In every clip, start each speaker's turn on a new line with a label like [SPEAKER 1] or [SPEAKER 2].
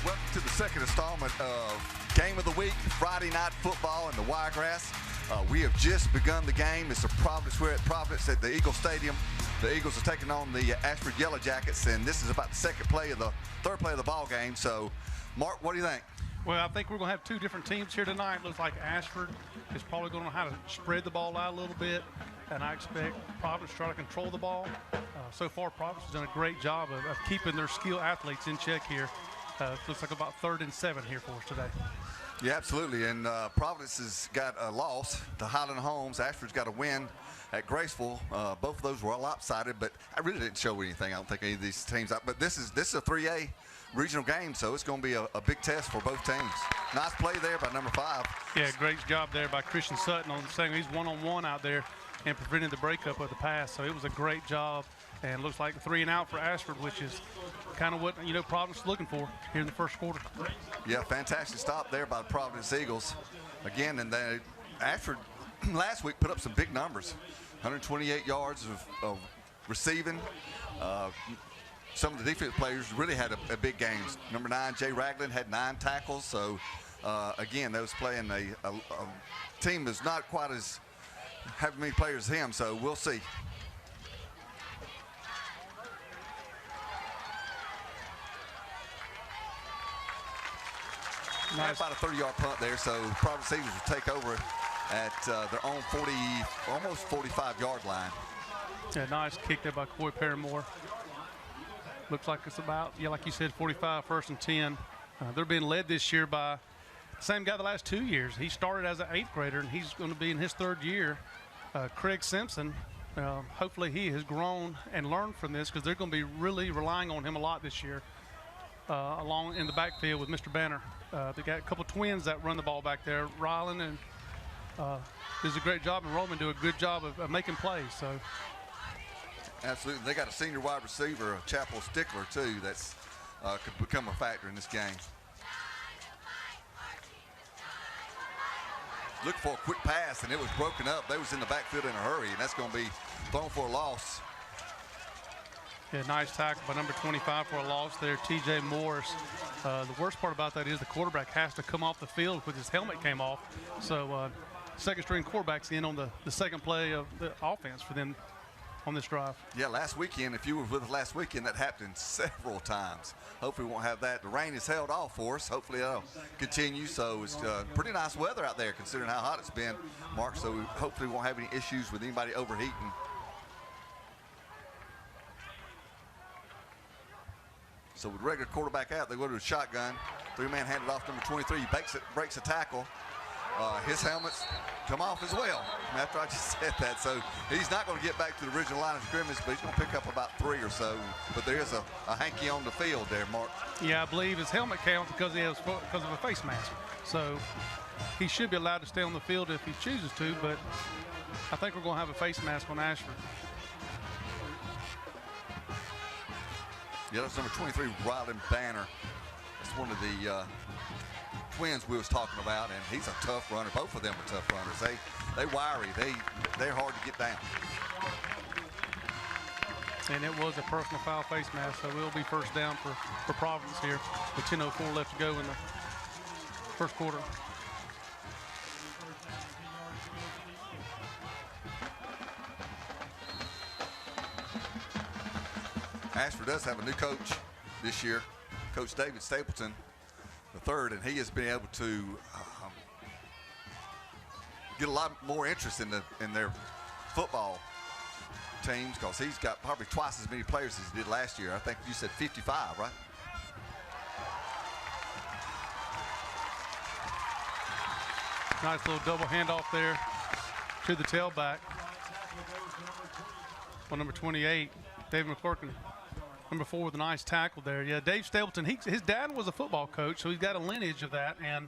[SPEAKER 1] welcome to the second installment of Game of the Week, Friday Night Football in the Wiregrass. We have just begun the game. It's Providence. We're at Providence at the Eagles Stadium. The Eagles are taking on the Ashford Yellow Jackets, and this is about the third play of the ball game. So, Mark, what do you think?
[SPEAKER 2] Well, I think we're going to have two different teams here tonight. Looks like Ashford is probably going to know how to spread the ball out a little bit, and I expect Providence to try to control the ball. So far, Providence has done a great job of keeping their skilled athletes in check here. Looks like about 3rd and 7 here for us today.
[SPEAKER 1] Yeah, absolutely. And Providence has got a loss to Highland Homes. Ashford's got a win at Graceville. Both of those were lopsided, but I really didn't show anything. I don't think any of these teams. But this is a 3A regional game, so it's going to be a big test for both teams. Nice play there by number 5.
[SPEAKER 2] Yeah, great job there by Christian Sutton on saying he's one-on-one out there and preventing the breakup of the pass. So it was a great job, and looks like 3 and out for Ashford, which is kind of what Providence is looking for here in the first quarter.
[SPEAKER 1] Yeah, fantastic stop there by the Providence Eagles. Again, and then Ashford last week put up some big numbers, 128 yards of receiving. Some of the defensive players really had a big game. Number 9, Jay Ragland, had 9 tackles. So, again, they was playing a team that's not quite as having many players as him. So we'll see. Nice. About a 30-yard punt there. So Providence Eagles will take over at their own 40, almost 45-yard line.
[SPEAKER 2] Yeah, nice kick there by Coy Paramore. Looks like it's about, like you said, 45, 1st and 10. They're being led this year by the same guy the last 2 years. He started as an 8th grader, and he's going to be in his 3rd year. Craig Simpson, hopefully he has grown and learned from this, because they're going to be really relying on him a lot this year, along in the backfield with Mr. Banner. They got a couple twins that run the ball back there. Rylan and does a great job, and Roman do a good job of making plays. So.
[SPEAKER 1] Absolutely. They got a senior wide receiver, Chapel Stickler, too, that's could become a factor in this game. Look for a quick pass, and it was broken up. They was in the backfield in a hurry, and that's going to be thrown for a loss.
[SPEAKER 2] Yeah, nice tackle by number 25 for a loss there, T.J. Morris. The worst part about that is the quarterback has to come off the field because his helmet came off. So second-string quarterback's in on the second play of the offense for them on this drive.
[SPEAKER 1] Yeah, last weekend, if you were with us last weekend, that happened several times. Hopefully we won't have that. The rain is held off for us. Hopefully that'll continue. So it's pretty nice weather out there considering how hot it's been, Mark. So hopefully we won't have any issues with anybody overheating. So with regular quarterback out, they go to a shotgun. 3-man handed off number 23. He breaks a tackle. His helmets come off as well after I just said that. So he's not going to get back to the original line of scrimmage, but he's going to pick up about 3 or so. But there is a hanky on the field there, Mark.
[SPEAKER 2] Yeah, I believe his helmet counts because of a face mask. So he should be allowed to stay on the field if he chooses to, but I think we're going to have a face mask on Ashford.
[SPEAKER 1] Yeah, that's number 23, Ryland Banner. That's one of the twins we was talking about, and he's a tough runner. Both of them are tough runners. They wiry. They're hard to get down.
[SPEAKER 2] And it was a personal foul face mask, so we'll be first down for Providence here with 10:04 left to go in the first quarter.
[SPEAKER 1] Ashford does have a new coach this year, Coach David Stapleton III, and he has been able to get a lot more interest in their football teams, because he's got probably twice as many players as he did last year. I think you said 55, right?
[SPEAKER 2] Nice little double handoff there to the tailback. On number 28, David McClurkin. Number 4 with a nice tackle there. Yeah, Dave Stapleton, his dad was a football coach, so he's got a lineage of that. And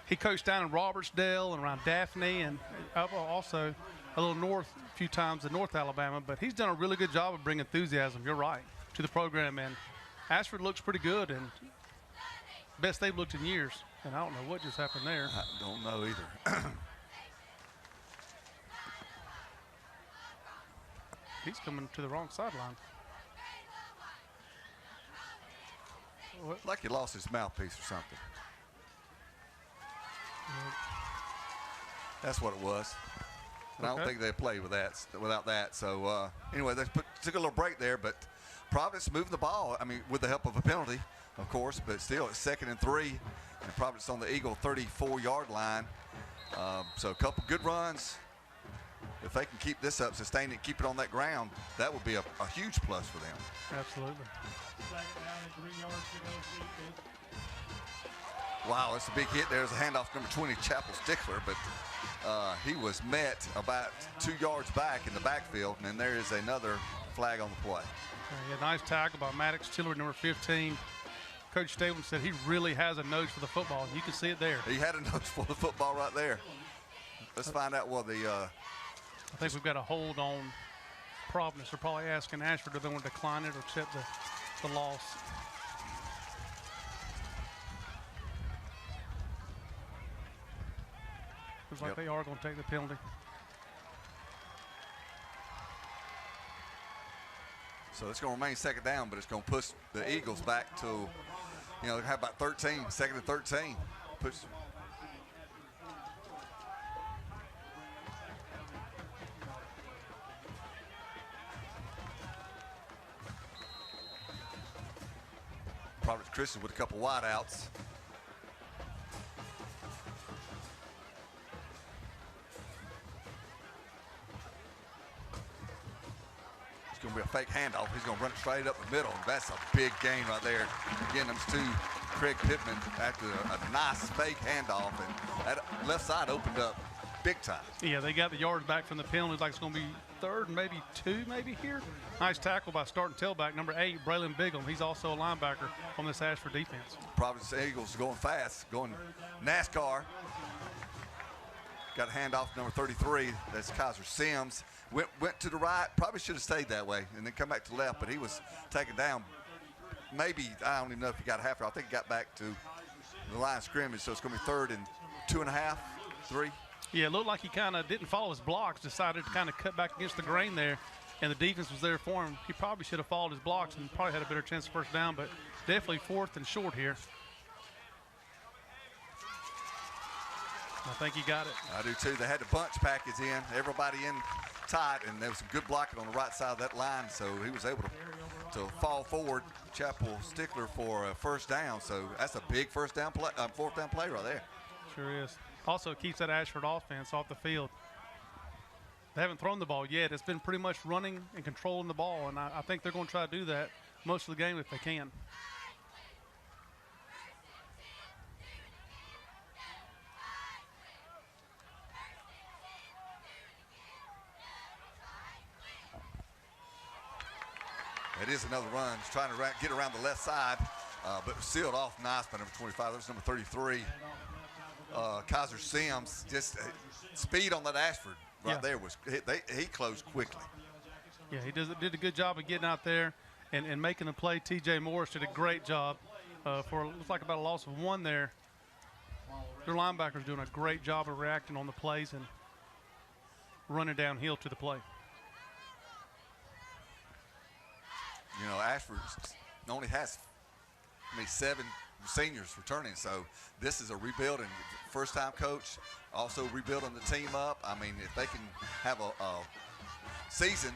[SPEAKER 2] he coached down in Robertsdale and around Daphne, and also a little north, a few times in North Alabama. But he's done a really good job of bringing enthusiasm, you're right, to the program. And Ashford looks pretty good, and best they've looked in years. And I don't know what just happened there.
[SPEAKER 1] I don't know either.
[SPEAKER 2] He's coming to the wrong sideline.
[SPEAKER 1] Like he lost his mouthpiece or something. That's what it was. And I don't think they played without that. So anyway, they took a little break there, but Providence moved the ball. I mean, with the help of a penalty, of course, but still it's 2nd and 3, and Providence on the Eagle 34-yard line. So a couple good runs. If they can keep this up, sustain it, keep it on that ground, that would be a huge plus for them.
[SPEAKER 2] Absolutely.
[SPEAKER 1] Wow, that's a big hit. There's a handoff to number 20, Chapel Stickler, but he was met about 2 yards back in the backfield, and then there is another flag on the play.
[SPEAKER 2] Yeah, nice tackle by Maddox Tiller, number 15. Coach Stapleton said he really has a nose for the football. You can see it there.
[SPEAKER 1] He had a nose for the football right there. Let's find out what the
[SPEAKER 2] I think we've got a hold on Providence. They're probably asking Ashford if they want to decline it or accept the loss. Looks like they are going to take the penalty.
[SPEAKER 1] So it's going to remain 2nd down, but it's going to push the Eagles back to, you know, how about 13, 2nd and 13. Push. Providence Christian with a couple wideouts. It's going to be a fake handoff. He's going to run it straight up the middle. That's a big gain right there. Again, those two, Craig Pittman, after a nice fake handoff, and that left side opened up big time.
[SPEAKER 2] Yeah, they got the yards back from the penalty. Looks like it's going to be 3rd and maybe 2 maybe here. Nice tackle by starting tailback, number 8, Braylon Bigham. He's also a linebacker on this Ashford defense.
[SPEAKER 1] Providence Eagles going fast, going NASCAR. Got a handoff to number 33. That's Kaiser Sims. Went to the right. Probably should have stayed that way and then come back to the left, but he was taken down. Maybe, I don't even know if he got half. I think he got back to the line of scrimmage, so it's going to be 3rd and 2.5, 3.
[SPEAKER 2] Yeah, it looked like he kind of didn't follow his blocks, decided to kind of cut back against the grain there, and the defense was there for him. He probably should have followed his blocks and probably had a better chance of 1st down, but definitely 4th and short here. I think he got it.
[SPEAKER 1] I do too. They had the bunch package in, everybody in tight, and there was some good blocking on the right side of that line, so he was able to fall forward, Chapel Stickler, for a 1st down. So that's a big 4th down play right there.
[SPEAKER 2] Sure is. Also keeps that Ashford offense off the field. They haven't thrown the ball yet. It's been pretty much running and controlling the ball, and I think they're going to try to do that most of the game if they can.
[SPEAKER 1] It is another run. He's trying to get around the left side, but sealed off nice by number 25. That was number 33. Kaiser Sims, just speed on that Ashford right there was he closed quickly.
[SPEAKER 2] Yeah, he did a good job of getting out there and making the play. T.J. Morris did a great job for looks like about a loss of 1 there. Their linebackers doing a great job of reacting on the plays and running downhill to the play.
[SPEAKER 1] You know, Ashford only has 7 seniors returning, so this is a rebuilding. First-time coach, also rebuilding the team up. I mean, if they can have a season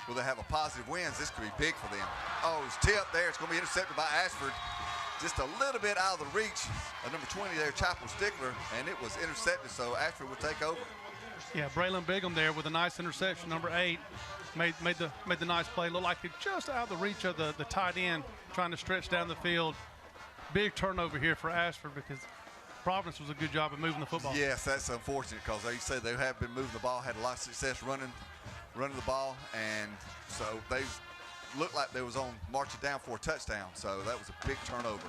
[SPEAKER 1] where they have a positive wins, this could be big for them. Oh, it's tipped there. It's going to be intercepted by Ashford. Just a little bit out of the reach of number 20 there, Chapel Stickler, and it was intercepted, so Ashford will take over.
[SPEAKER 2] Yeah, Braylon Bigham there with a nice interception, number 8. Made the nice play. Looked like it just out of the reach of the tight end, trying to stretch down the field. Big turnover here for Ashford because Providence was a good job of moving the football.
[SPEAKER 1] Yes, that's unfortunate because like you said, they have been moving the ball, had a lot of success running the ball, and so they looked like they was on marching down for a touchdown. So that was a big turnover.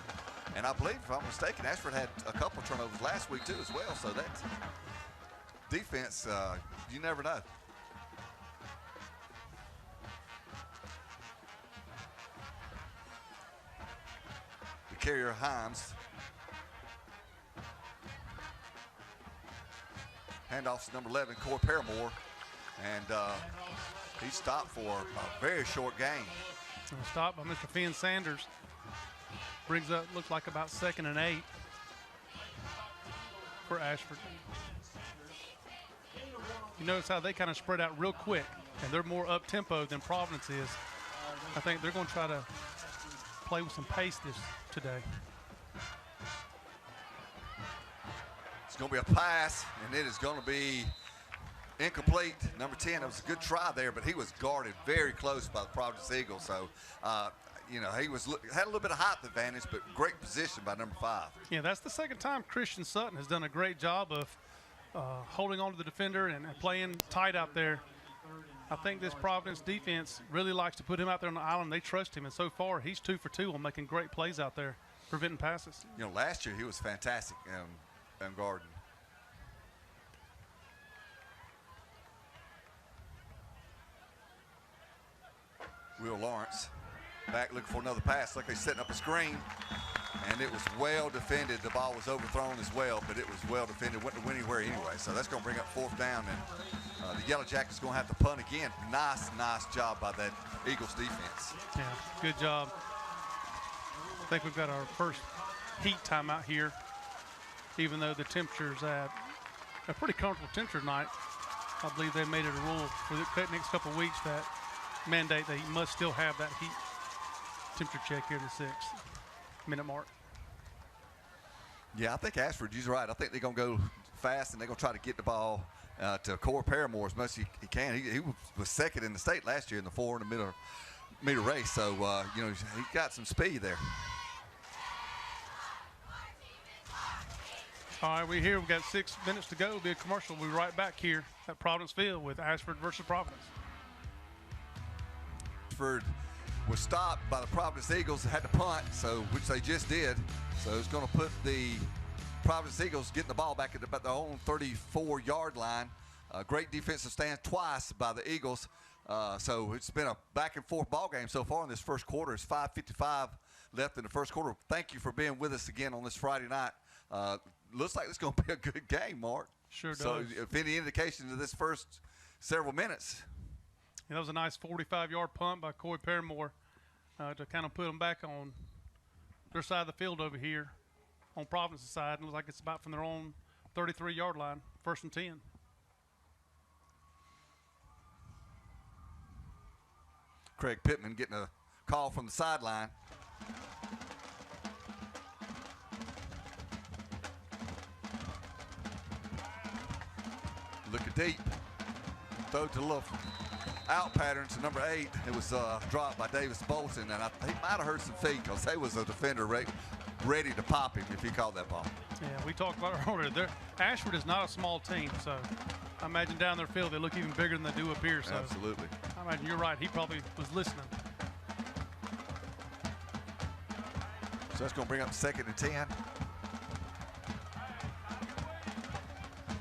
[SPEAKER 1] And I believe, if I'm mistaken, Ashford had a couple of turnovers last week too as well. So that's defense, you never know. Carrier Himes. Handoffs to number 11, Corey Paramore. And he stopped for a very short gain.
[SPEAKER 2] Stopped by Mr. Finn Sanders. Brings up, looks like about 2nd and 8 for Ashford. You notice how they kind of spread out real quick, and they're more up-tempo than Providence is. I think they're going to try to play with some pace today.
[SPEAKER 1] It's going to be a pass, and it is going to be incomplete. Number 10, it was a good try there, but he was guarded very close by the Providence Eagles. So, you know, he had a little bit of height advantage, but great position by number 5.
[SPEAKER 2] Yeah, that's the second time Christian Sutton has done a great job of holding on to the defender and playing tight out there. I think this Providence defense really likes to put him out there on the island. They trust him, and so far he's 2 for 2 on making great plays out there, preventing passes.
[SPEAKER 1] You know, last year he was fantastic in guarding. Will Lawrence back looking for another pass. Like they're setting up a screen, and it was well defended. The ball was overthrown as well, but it was well defended. Wouldn't have went anywhere anyway. So that's going to bring up 4th down, and the Yellow Jackets going to have to punt again. Nice job by that Eagles defense.
[SPEAKER 2] Yeah, good job. I think we've got our first heat timeout here, even though the temperature's at a pretty comfortable temperature tonight. I believe they made it a rule for the next couple of weeks that mandate that you must still have that heat temperature check here in the 6th-minute mark.
[SPEAKER 1] Yeah, I think Ashford, you're right. I think they're going to go fast, and they're going to try to get the ball to Corey Paramore as much as he can. He was 2nd in the state last year in the 400-meter race, so, you know, he got some speed there.
[SPEAKER 2] All right, we're here. We've got 6 minutes to go. It'll be a commercial. We'll be right back here at Providence Field with Ashford versus Providence.
[SPEAKER 1] Ashford was stopped by the Providence Eagles, had to punt, which they just did. So it's going to put the Providence Eagles getting the ball back at about their own 34-yard line. Great defensive stand twice by the Eagles. So it's been a back-and-forth ball game so far in this first quarter. It's 5:55 left in the first quarter. Thank you for being with us again on this Friday night. Looks like it's going to be a good game, Mark.
[SPEAKER 2] Sure does.
[SPEAKER 1] So if any indication to this first several minutes.
[SPEAKER 2] Yeah, that was a nice 45-yard punt by Corey Paramore to kind of put them back on their side of the field over here on Providence's side. It looks like it's about from their own 33-yard line, 1st and 10.
[SPEAKER 1] Craig Pittman getting a call from the sideline. Looking deep. Throw to the little out pattern to number 8. It was dropped by Davis Bolton, and he might have hurt some feet because they was a defender ready to pop him if he called that ball.
[SPEAKER 2] Yeah, we talked about it earlier. Ashford is not a small team, so I imagine down their field they look even bigger than they do up here. So
[SPEAKER 1] absolutely.
[SPEAKER 2] I imagine you're right. He probably was listening.
[SPEAKER 1] So that's going to bring up 2nd and 10.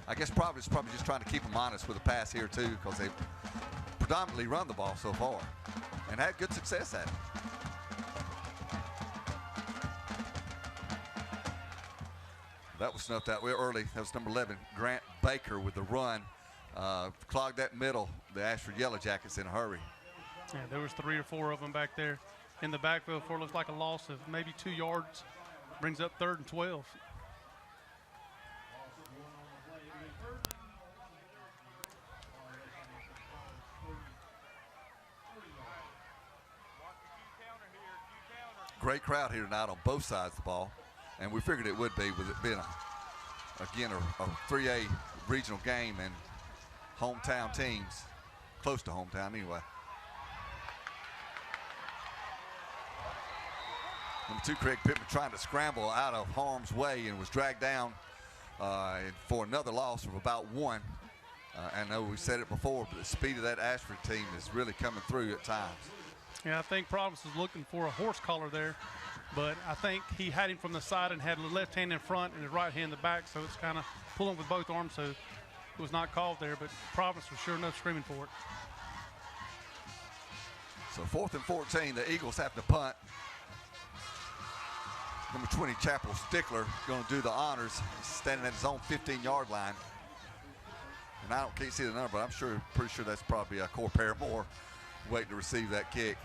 [SPEAKER 1] I guess Providence is probably just trying to keep them honest with a pass here too, because they predominantly run the ball so far and had good success at it. That was snuffed out real early. That was number 11, Grant Baker, with the run. Clogged that middle, the Ashford Yellow Jackets in a hurry.
[SPEAKER 2] Yeah, there was 3 or 4 of them back there in the backfield for looks like a loss of maybe 2 yards. Brings up 3rd and 12.
[SPEAKER 1] Great crowd here tonight on both sides of the ball, and we figured it would be with it being, again, a 3A regional game and hometown teams, close to hometown anyway. Number 2, Craig Pittman, trying to scramble out of harm's way and was dragged down for another loss of about 1. I know we said it before, but the speed of that Ashford team is really coming through at times.
[SPEAKER 2] Yeah, I think Providence was looking for a horse collar there, but I think he had him from the side and had the left hand in front and his right hand in the back, so it's kind of pulling with both arms, so it was not called there, but Providence was sure enough screaming for it.
[SPEAKER 1] So 4th and 14, the Eagles have to punt. Number 20, Chapel Stickler, going to do the honors. He's standing at his own 15-yard line. And can't see the number, but I'm pretty sure that's probably Corey Paramore waiting to receive that kick.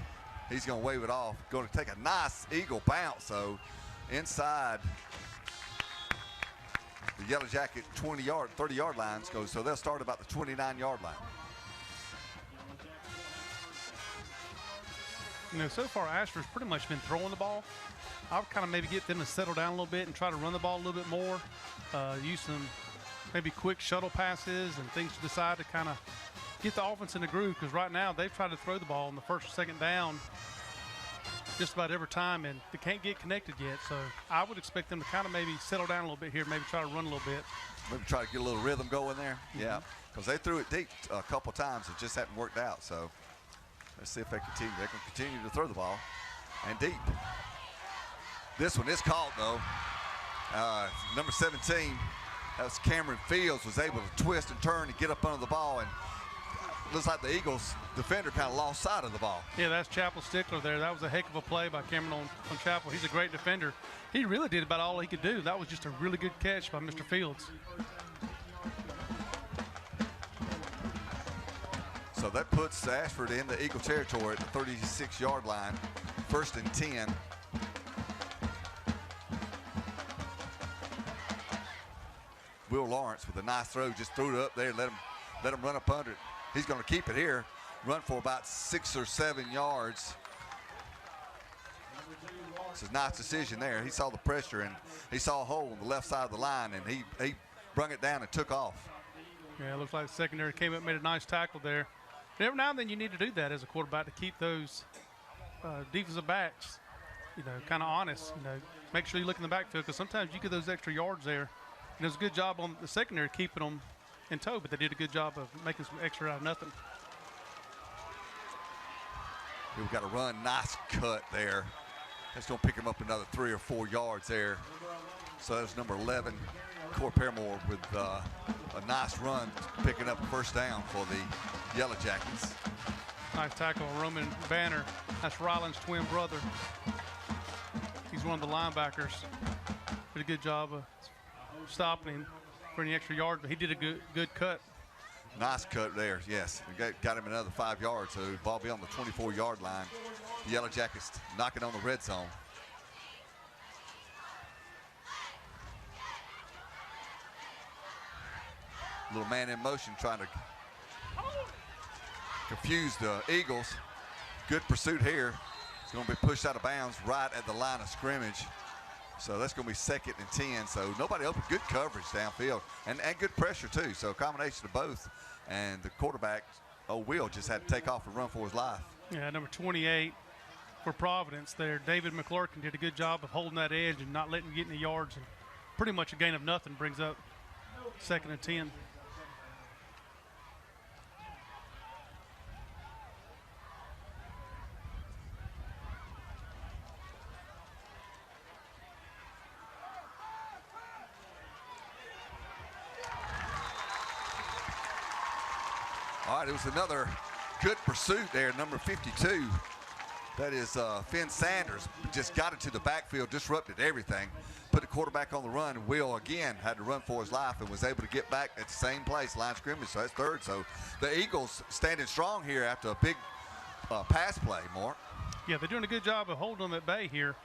[SPEAKER 1] He's going to wave it off. Going to take a nice Eagle bounce, so inside the Yellow Jacket 30-yard lines goes, so they'll start about the 29-yard line.
[SPEAKER 2] You know, so far Ashford's pretty much been throwing the ball. I would kind of maybe get them to settle down a little bit and try to run the ball a little bit more. Use some maybe quick shuttle passes and things to decide to kind of get the offense in the groove, because right now they've tried to throw the ball on the first or second down just about every time, and they can't get connected yet. So I would expect them to kind of maybe settle down a little bit here, maybe try to run a little bit.
[SPEAKER 1] Maybe try to get a little rhythm going there. Yeah, because they threw it deep a couple times. It just hadn't worked out. So let's see if they continue. They can continue to throw the ball and deep. This one is caught, though. Number 17, that was Cameron Fields, was able to twist and turn and get up under the ball, and looks like the Eagles defender kind of lost sight of the ball.
[SPEAKER 2] Yeah, that's Chappell Stickler there. That was a heck of a play by Cameron on Chappell. He's a great defender. He really did about all he could do. That was just a really good catch by Mr. Fields.
[SPEAKER 1] So that puts Ashford in the Eagle territory at the 36-yard line, 1st and 10. Will Lawrence with a nice throw, just threw it up there, let him run up under it. He's going to keep it here, run for about 6 or 7 yards. It's a nice decision there. He saw the pressure and he saw a hole on the left side of the line, and he brung it down and took off.
[SPEAKER 2] Yeah, it looks like the secondary came up, made a nice tackle there. But every now and then you need to do that as a quarterback to keep those defensive backs, you know, kind of honest. You know, make sure you look in the backfield, because sometimes you get those extra yards there. And it was a good job on the secondary keeping them in tow, but they did a good job of making some extra out of nothing.
[SPEAKER 1] We've got a run, nice cut there. That's going to pick him up another 3 or 4 yards there. So that's number 11, Corey Paramore, with a nice run, picking up a first down for the Yellow Jackets.
[SPEAKER 2] Nice tackle on Roman Banner. That's Ryland's twin brother. He's one of the linebackers. Did a good job of stopping him for any extra yards, but he did a good cut.
[SPEAKER 1] Nice cut there, yes. Got him another 5 yards, so ball be on the 24-yard line. The Yellow Jackets knocking on the red zone. Little man in motion trying to confuse the Eagles. Good pursuit here. It's going to be pushed out of bounds right at the line of scrimmage. So that's going to be 2nd and 10. So nobody open. Good coverage downfield and good pressure too. So a combination of both. And the quarterback, Will, just had to take off and run for his life.
[SPEAKER 2] Yeah, number 28 for Providence there. David McClurkin did a good job of holding that edge and not letting him get any yards. And pretty much a gain of nothing brings up 2nd and 10.
[SPEAKER 1] All right, it was another good pursuit there, number 52. That is Finn Sanders. Just got into the backfield, disrupted everything, put the quarterback on the run. Will, again, had to run for his life and was able to get back at the same place, line of scrimmage, so that's 3rd. So the Eagles standing strong here after a big pass play, Mark.
[SPEAKER 2] Yeah, they're doing a good job of holding them at bay here.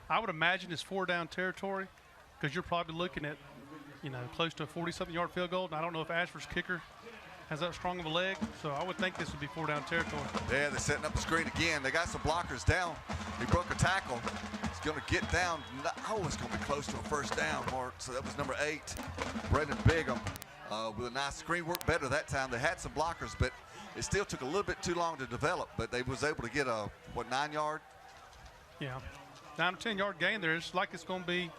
[SPEAKER 2] I would imagine it's 4-down territory, because you're probably looking at, you know, close to a 40-something-yard field goal. And I don't know if Ashford's kicker has that strong of a leg, so I would think this would be 4-down territory.
[SPEAKER 1] Yeah, they're setting up the screen again. They got some blockers down. He broke a tackle. He's going to get down. Oh, it's going to be close to a first down, Mark. So that was number 8, Brendan Bigham, with a nice screen. Worked better that time. They had some blockers, but it still took a little bit too long to develop. But they was able to get a, 9-yard?
[SPEAKER 2] Yeah, 9 or 10-yard gain there. It's like it's going to be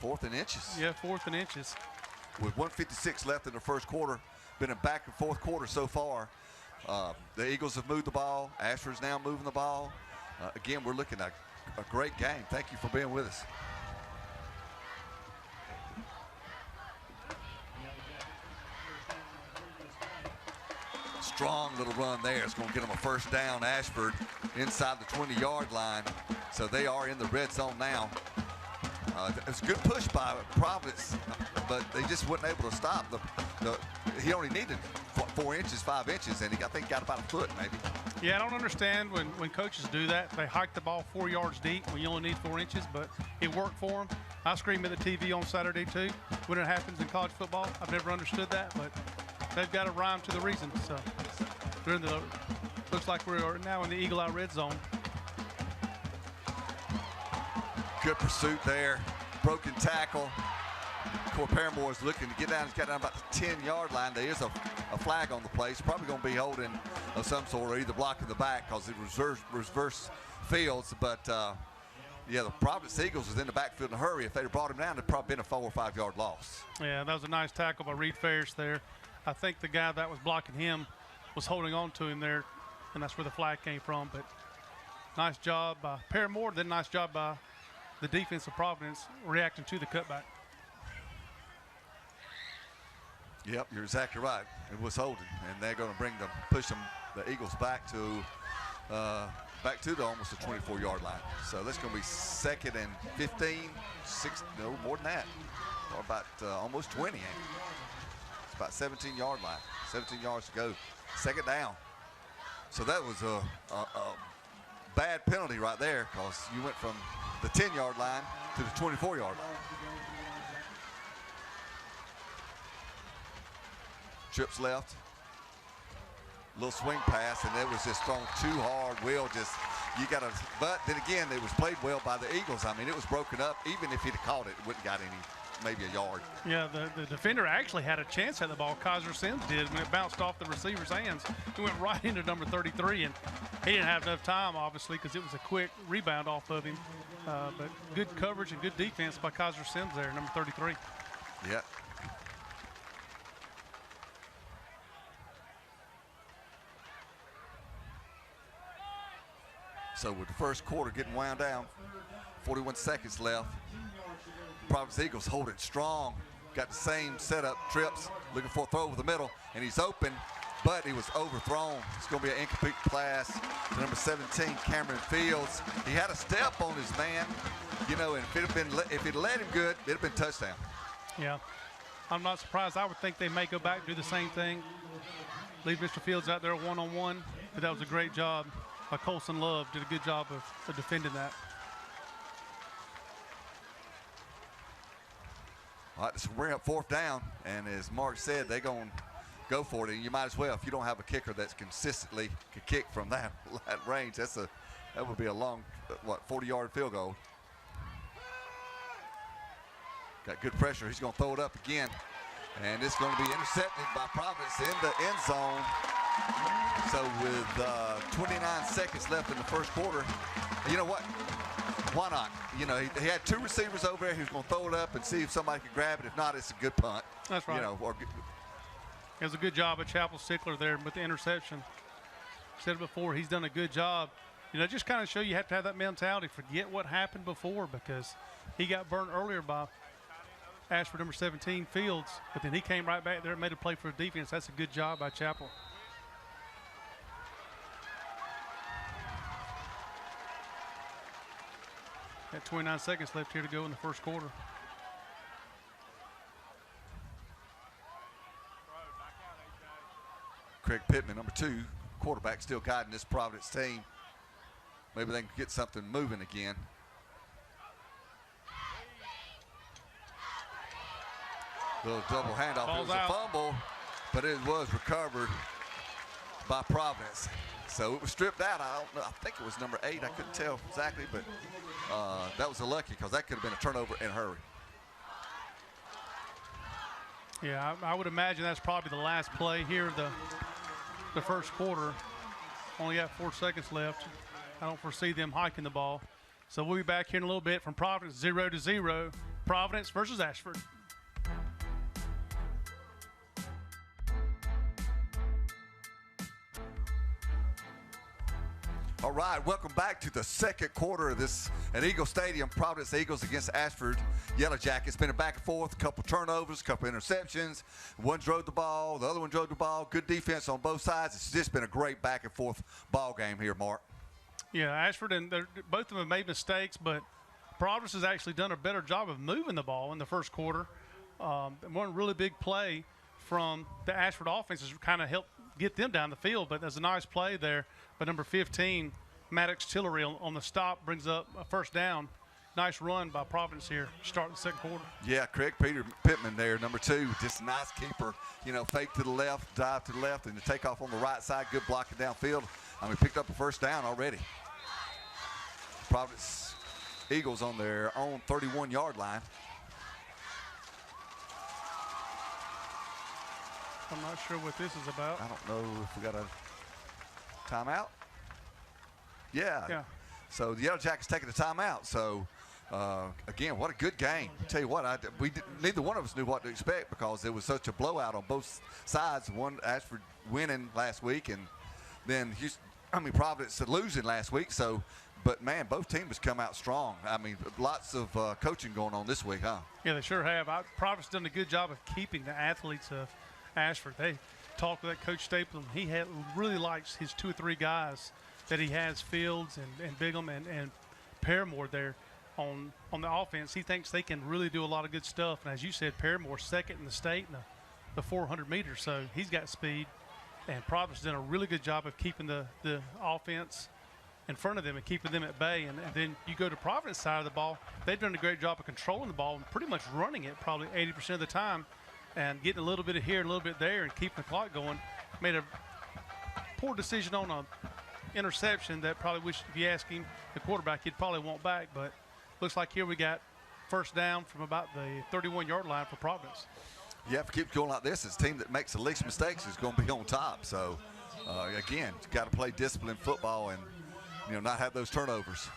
[SPEAKER 1] 4th and inches.
[SPEAKER 2] Yeah, 4th and inches.
[SPEAKER 1] With 1:56 left in the first quarter. Been a back and forth quarter so far. The Eagles have moved the ball. Ashford's now moving the ball. Again, we're looking at a great game. Thank you for being with us. Strong little run there. It's going to get them a first down. Ashford inside the 20-yard line. So they are in the red zone now. It was a good push by Providence, but they just weren't able to stop. He only needed 4 inches, 5 inches, and I think got about a foot maybe.
[SPEAKER 2] Yeah, I don't understand when coaches do that. They hike the ball 4 yards deep when you only need 4 inches, but it worked for them. I scream at the TV on Saturday too when it happens in college football. I've never understood that, but they've got a rhyme to the reason. So looks like we're now in the Eagle Eye red zone.
[SPEAKER 1] Good pursuit there. Broken tackle. Corey Paramore is looking to get down. He's got down about the 10-yard line. There is a flag on the play. He's probably going to be holding of some sort, or either blocking the back because it was reverse fields. But, yeah, the Providence Eagles was in the backfield in a hurry. If they'd have brought him down, it'd probably been a 4 or 5 yard loss.
[SPEAKER 2] Yeah, that was a nice tackle by Reed Ferris there. I think the guy that was blocking him was holding on to him there, and that's where the flag came from. But nice job by Paramore, then nice job by the defense of Providence reacting to the cutback.
[SPEAKER 1] Yep, you're exactly right. It was holding, and they're going to push the Eagles back to the almost the 24-yard line. So that's going to be 2nd and 15, no more than that, or about almost 20. It's about 17-yard line, 17 yards to go. 2nd down. So that was a bad penalty right there because you went from the 10-yard line to the 24-yard line. Trips left. Little swing pass, and it was just thrown too hard. But then again, it was played well by the Eagles. I mean, it was broken up. Even if he'd have caught it, it wouldn't have got maybe a yard.
[SPEAKER 2] Yeah, the defender actually had a chance at the ball. Kaiser Sims did when it bounced off the receiver's hands. It went right into number 33, and he didn't have enough time, obviously, because it was a quick rebound off of him. But good coverage and good defense by Kaiser Sims there, number 33.
[SPEAKER 1] Yeah. So with the first quarter getting wound down, 41 seconds left. Providence Eagles holding strong. Got the same setup. Trips looking for a throw over the middle, and he's open, but he was overthrown. It's going to be an incomplete pass to number 17, Cameron Fields. He had a step on his man, and if he'd let him good, it'd have been touchdown.
[SPEAKER 2] Yeah, I'm not surprised. I would think they may go back and do the same thing. Leave Mr. Fields out there one-on-one, but that was a great job. Colson Love did a good job of defending that.
[SPEAKER 1] All right, so we're up 4th down, and as Mark said, they're going to go for it. And you might as well, if you don't have a kicker that's consistently can kick from that range, that would be a long, 40-yard field goal. Got good pressure. He's going to throw it up again, and it's going to be intercepted by Providence in the end zone. So with 29 seconds left in the first quarter, you know what? Why not? He had 2 receivers over there. He was going to throw it up and see if somebody could grab it. If not, it's a good punt.
[SPEAKER 2] That's right. It was a good job of Chapel Stickler there with the interception. Said it before, he's done a good job. Just kind of show you have to have that mentality. Forget what happened before, because he got burned earlier by Ashford, number 17, Fields. But then he came right back there and made a play for the defense. That's a good job by Chapel. Got 29 seconds left here to go in the first quarter.
[SPEAKER 1] Craig Pittman, number 2, quarterback, still guiding this Providence team. Maybe they can get something moving again. Little double handoff.
[SPEAKER 2] Ball's
[SPEAKER 1] it was
[SPEAKER 2] out.
[SPEAKER 1] A fumble, but it was recovered by Providence. So it was stripped out. I don't know. I think it was number 8. I couldn't tell exactly, but that was a lucky because that could have been a turnover in a hurry.
[SPEAKER 2] Yeah, I would imagine that's probably the last play here of the first quarter. Only got 4 seconds left. I don't foresee them hiking the ball. So we'll be back here in a little bit from Providence, 0-0. Providence versus Ashford.
[SPEAKER 1] All right, welcome back to the second quarter of this at Eagle Stadium. Providence Eagles against Ashford Yellow Jackets. Been a back and forth, a couple turnovers, a couple interceptions. One drove the ball, the other one drove the ball. Good defense on both sides. It's just been a great back and forth ball game here, Mark.
[SPEAKER 2] Yeah, Ashford and both of them have made mistakes, but Providence has actually done a better job of moving the ball in the first quarter. One really big play from the Ashford offense has kind of helped get them down the field. But there's a nice play there. But number 15, Maddox Tillery on the stop brings up a first down. Nice run by Providence here, starting the second quarter.
[SPEAKER 1] Yeah, Craig Pittman there, number 2, just a nice keeper. You know, fake to the left, dive to the left, and the takeoff on the right side. Good blocking downfield. I mean, picked up a first down already. Providence Eagles on their own 31-yard line.
[SPEAKER 2] I'm not sure what this is about.
[SPEAKER 1] I don't know if we got a timeout. Yeah. So the Yellow Jackets taking a timeout. So, again, what a good game. I tell you what, neither one of us knew what to expect because it was such a blowout on both sides. One Ashford winning last week, and then Providence losing last week. So, but man, both teams come out strong. I mean, lots of coaching going on this week, huh?
[SPEAKER 2] Yeah, they sure have. Providence done a good job of keeping the athletes of Ashford. They talked with that Coach Stapleton. He really likes his 2 or 3 guys that he has, Fields and Bigham and Paramore there on the offense. He thinks they can really do a lot of good stuff. And as you said, Paramore second in the state in the 400 meters, so he's got speed. And Providence done a really good job of keeping the offense in front of them and keeping them at bay. And then you go to Providence side of the ball, they've done a great job of controlling the ball and pretty much running it probably 80% of the time and getting a little bit of here and a little bit there and keeping the clock going. Made a poor decision on a interception that probably wish, if you ask him, the quarterback, he'd probably want back. But looks like here we got first down from about the 31-yard line for Providence.
[SPEAKER 1] Yeah, if it keeps going like this, it's the team that makes the least mistakes is going to be on top. So, again, you got to play disciplined football and, not have those turnovers.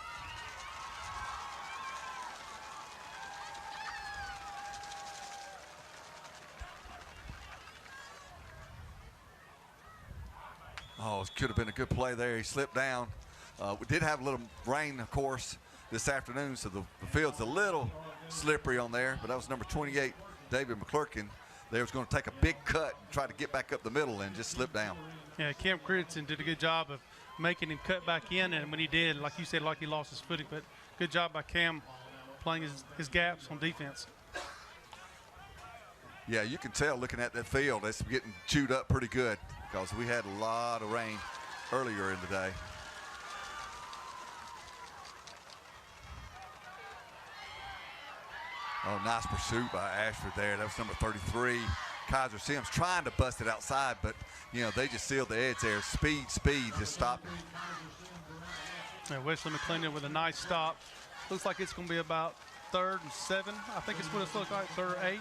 [SPEAKER 1] Oh, it could have been a good play there. He slipped down. We did have a little rain, of course, this afternoon, so the field's a little slippery on there. But that was number 28, David McClurkin. They was going to take a big cut and try to get back up the middle and just slip down.
[SPEAKER 2] Yeah, Cam Crittenson did a good job of making him cut back in. And when he did, like you said, like he lost his footing. But good job by Cam playing his gaps on defense.
[SPEAKER 1] Yeah, you can tell looking at that field, it's getting chewed up pretty good because we had a lot of rain earlier in the day. Oh, nice pursuit by Ashford there. That was number 33, Kaiser Sims, trying to bust it outside, but, they just sealed the edge there. Speed just stopped it.
[SPEAKER 2] Yeah, Wesley McClendon with a nice stop. Looks like it's going to be about 3rd and 7. I think it's what it looks like, 3rd or 8.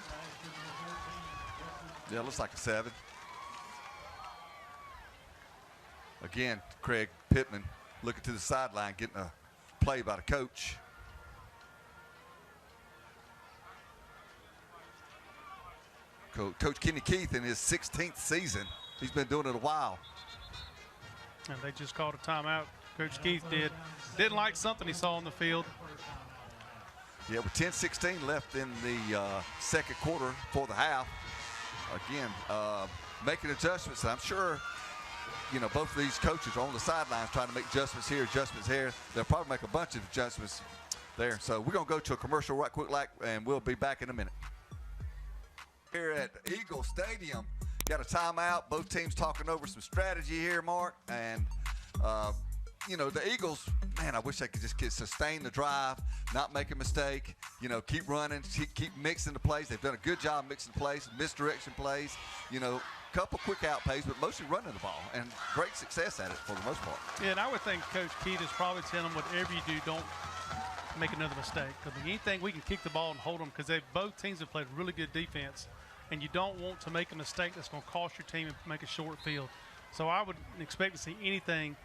[SPEAKER 1] Yeah, it looks like a 7. Again, Craig Pittman looking to the sideline, getting a play by the coach. Coach Kenny Keith in his 16th season. He's been doing it a while.
[SPEAKER 2] And they just called a timeout. Coach Keith didn't like something he saw on the field.
[SPEAKER 1] Yeah, with 10:16 left in the second quarter for the half. Again, making adjustments. I'm sure, both of these coaches are on the sidelines trying to make adjustments here, adjustments here. They'll probably make a bunch of adjustments there. So we're going to go to a commercial right quick, and we'll be back in a minute. Here at Eagle Stadium, got a timeout. Both teams talking over some strategy here, Mark. And, the Eagles, man, I wish they could just sustain the drive, not make a mistake, keep running, keep mixing the plays. They've done a good job mixing plays, misdirection plays, couple quick out plays, but mostly running the ball, and great success at it for the most part.
[SPEAKER 2] Yeah, and I would think Coach Keith is probably telling them, whatever you do, don't make another mistake. Because anything we can kick the ball and hold them, because both teams have played really good defense, and you don't want to make a mistake that's going to cost your team and make a short field. So I would expect to see anything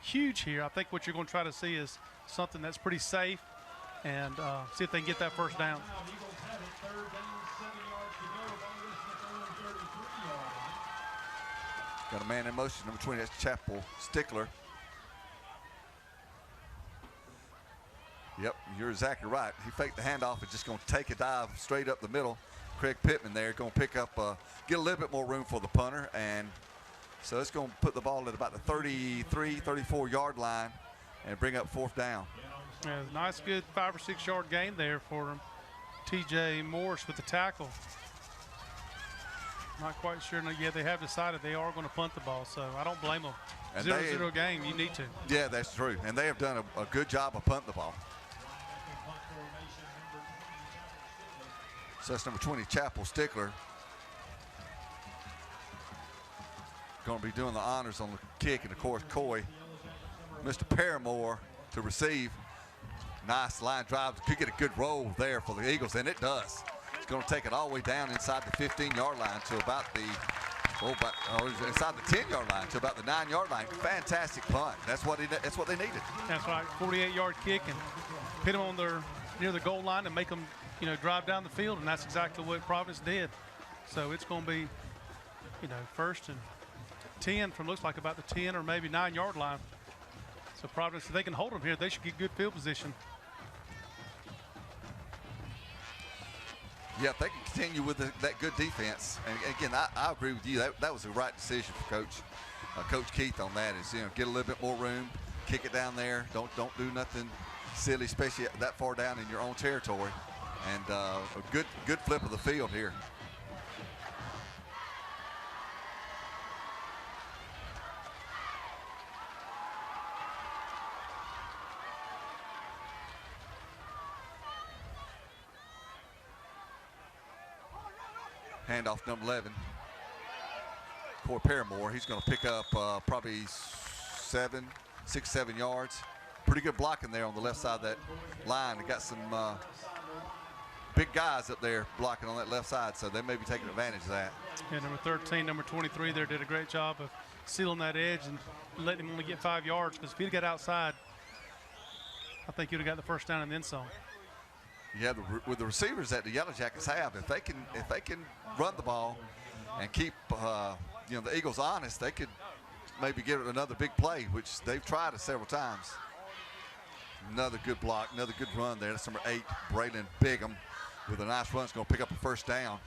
[SPEAKER 2] huge here. I think what you're going to try to see is something that's pretty safe and see if they can get that first down.
[SPEAKER 1] Got a man in motion, number 20, that's Chapel Stickler. Yep, you're exactly right. He faked the handoff, is just going to take a dive straight up the middle. Craig Pittman there going to pick up, get a little bit more room for the punter, and so it's going to put the ball at about the 33, 34-yard line and bring up fourth down.
[SPEAKER 2] Yeah, nice, good 5 or 6 yard gain there for T.J. Morris with the tackle. Not quite sure. No, yeah, they have decided they are going to punt the ball, so I don't blame them.
[SPEAKER 1] And
[SPEAKER 2] 0-0 game, you need to.
[SPEAKER 1] Yeah, that's true. And they have done a good job of punting the ball. So that's number 20, Chapel Stickler. Going to be doing the honors on the kick. And, of course, Coy, Mr. Paramore to receive. Nice line drive. Could get a good roll there for the Eagles, and it does. It's going to take it all the way down inside the 15-yard line to about the inside the 10-yard line to about the 9-yard line. Fantastic punt. That's what they needed.
[SPEAKER 2] That's right. 48-yard kick and hit them on near the goal line and make them, drive down the field, and that's exactly what Providence did. So it's going to be, first and 10 from looks like about the 10 or maybe 9-yard line. So Providence, if they can hold them here, they should get good field position.
[SPEAKER 1] Yeah, if they can continue with that good defense, and again, I agree with you. That was the right decision for Coach Keith on that. Is get a little bit more room, kick it down there. Don't do nothing silly, especially that far down in your own territory, and a good flip of the field here. Handoff number 11, Corey Paramore. He's going to pick up probably 6, 7 yards. Pretty good blocking there on the left side of that line. They got some big guys up there blocking on that left side, so they may be taking advantage of that.
[SPEAKER 2] Yeah, number 13, number 23 there did a great job of sealing that edge and letting him only get 5 yards, because if he'd got outside, I think he'd have got the first down and then some.
[SPEAKER 1] Yeah, with the receivers that the Yellow Jackets have, if they can run the ball and keep the Eagles honest, they could maybe get another big play, which they've tried it several times. Another good block, another good run there. That's number 8, Braylon Bigham, with a nice run. It's going to pick up a first down.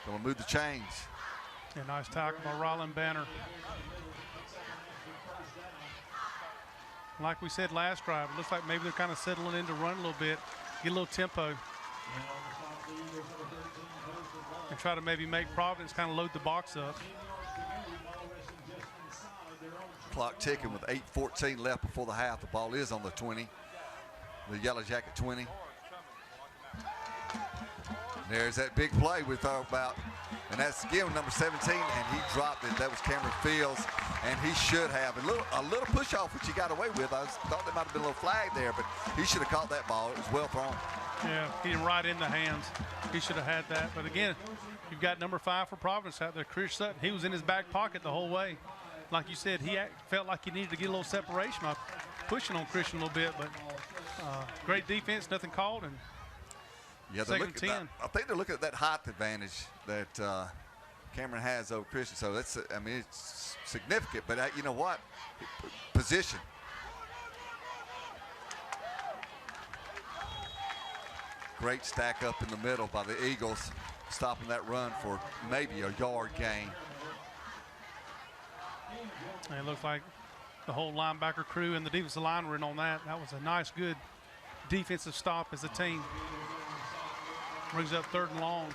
[SPEAKER 1] Going to move the chains.
[SPEAKER 2] Yeah, nice tackle by Ryland Banner. Like we said last drive, it looks like maybe they're kind of settling in to run a little bit, get a little tempo, and try to maybe make Providence kind of load the box up.
[SPEAKER 1] Clock ticking with 8:14 left before the half. The ball is on the 20, the Yellow Jacket 20. There's that big play we thought about, and that's again number 17, and he dropped it. That was Cameron Fields, and he should have a little push off, which he got away with. I thought there might have been a little flag there, but he should have caught that ball. It was well thrown.
[SPEAKER 2] Yeah, he right in the hands. He should have had that. But again, you've got number 5 for Providence out there, Chris Sutton. He was in his back pocket the whole way. Like you said, he felt like he needed to get a little separation by pushing on Christian a little bit, but great defense, nothing called, and
[SPEAKER 1] yeah,
[SPEAKER 2] second 10.
[SPEAKER 1] I think they're looking at that height advantage that Cameron has over Christian. So that's, it's significant. But you know what? Position. Great stack up in the middle by the Eagles, stopping that run for maybe a yard gain.
[SPEAKER 2] And it looks like the whole linebacker crew and the defensive line were in on that. That was a nice, good defensive stop as a team. Brings up 3rd and long.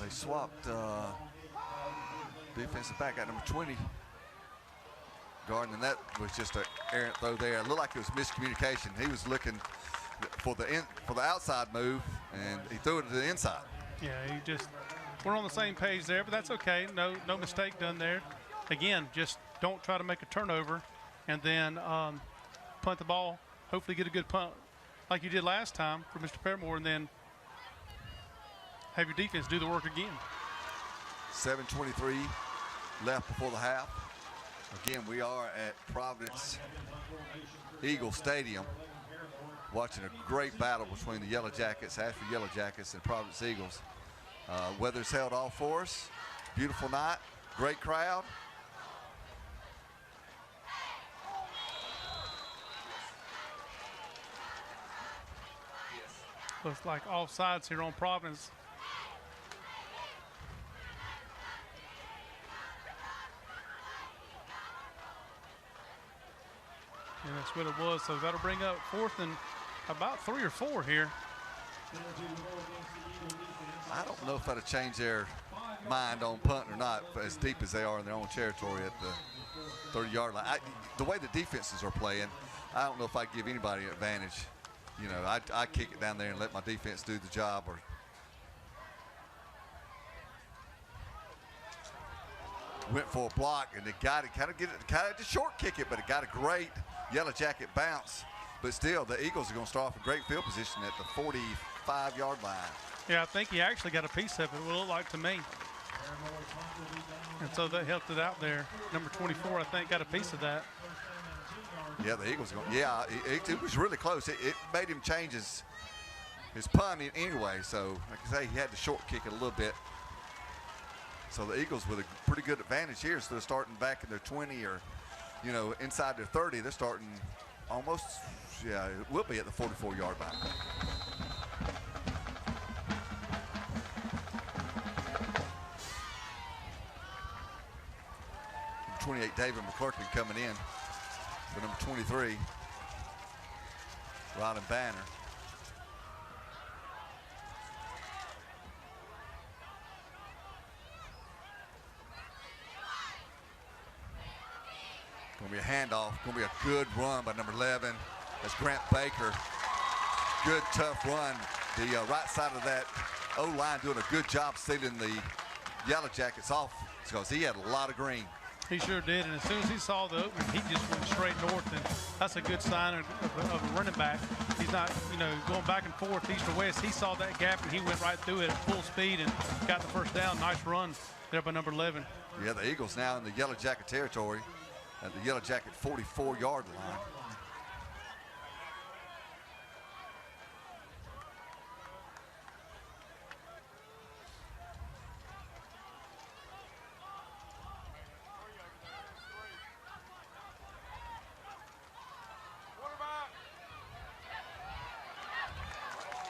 [SPEAKER 1] They swapped defensive back at number 20. Garden, and that was just an errant throw there. It looked like it was miscommunication. He was looking for the outside move, and he threw it to the inside.
[SPEAKER 2] Yeah, we're on the same page there, but that's okay. No mistake done there. Again, just don't try to make a turnover and then punt the ball. Hopefully get a good punt like you did last time for Mr. Paramore, and then have your defense do the work again.
[SPEAKER 1] 7:23 left before the half. Again, we are at Providence Eagle Stadium, watching a great battle between the Yellow Jackets, Ashford Yellow Jackets, and Providence Eagles. Weather's held all for us. Beautiful night, great crowd.
[SPEAKER 2] Looks like offsides here on Providence. And That's what it was. So that'll bring up 4th and about 3 or 4 here.
[SPEAKER 1] I don't know if that'll change their mind on punting or not, as deep as they are in their own territory at the 30-yard line. The way the defenses are playing, I don't know if I give anybody an advantage. You know, I kick it down there and let my defense do the job. Or went for a block, and it got it, kind of just short kick it, but it got a great Yellow Jacket bounce. But still, the Eagles are going to start off a great field position at the 45-yard line.
[SPEAKER 2] Yeah, I think he actually got a piece of it, what it looked like to me. And so that helped it out there. Number 24, I think, got a piece of that.
[SPEAKER 1] Yeah, the Eagles are going, yeah, it was really close. It made him change his punt anyway. So, like I say, he had to short kick it a little bit. So the Eagles with a pretty good advantage here. So they're starting back in their 20 or, you know, inside their 30. They're starting almost, yeah, it will be at the 44-yard line. 28, David McClurkin coming in for number 23, Rylan Banner. Going to be a handoff. Going to be a good run by number 11. That's Grant Baker. Good, tough run. The right side of that O-line doing a good job sealing the Yellow Jackets off because he had a lot of green.
[SPEAKER 2] He sure did, and as soon as he saw the opening, he just went straight north, and that's a good sign of a running back. He's not, you know, going back and forth, east or west. He saw that gap, and he went right through it at full speed and got the first down. Nice run there by number 11.
[SPEAKER 1] Yeah, the Eagles now in the Yellow Jacket territory at the Yellow Jacket 44-yard line.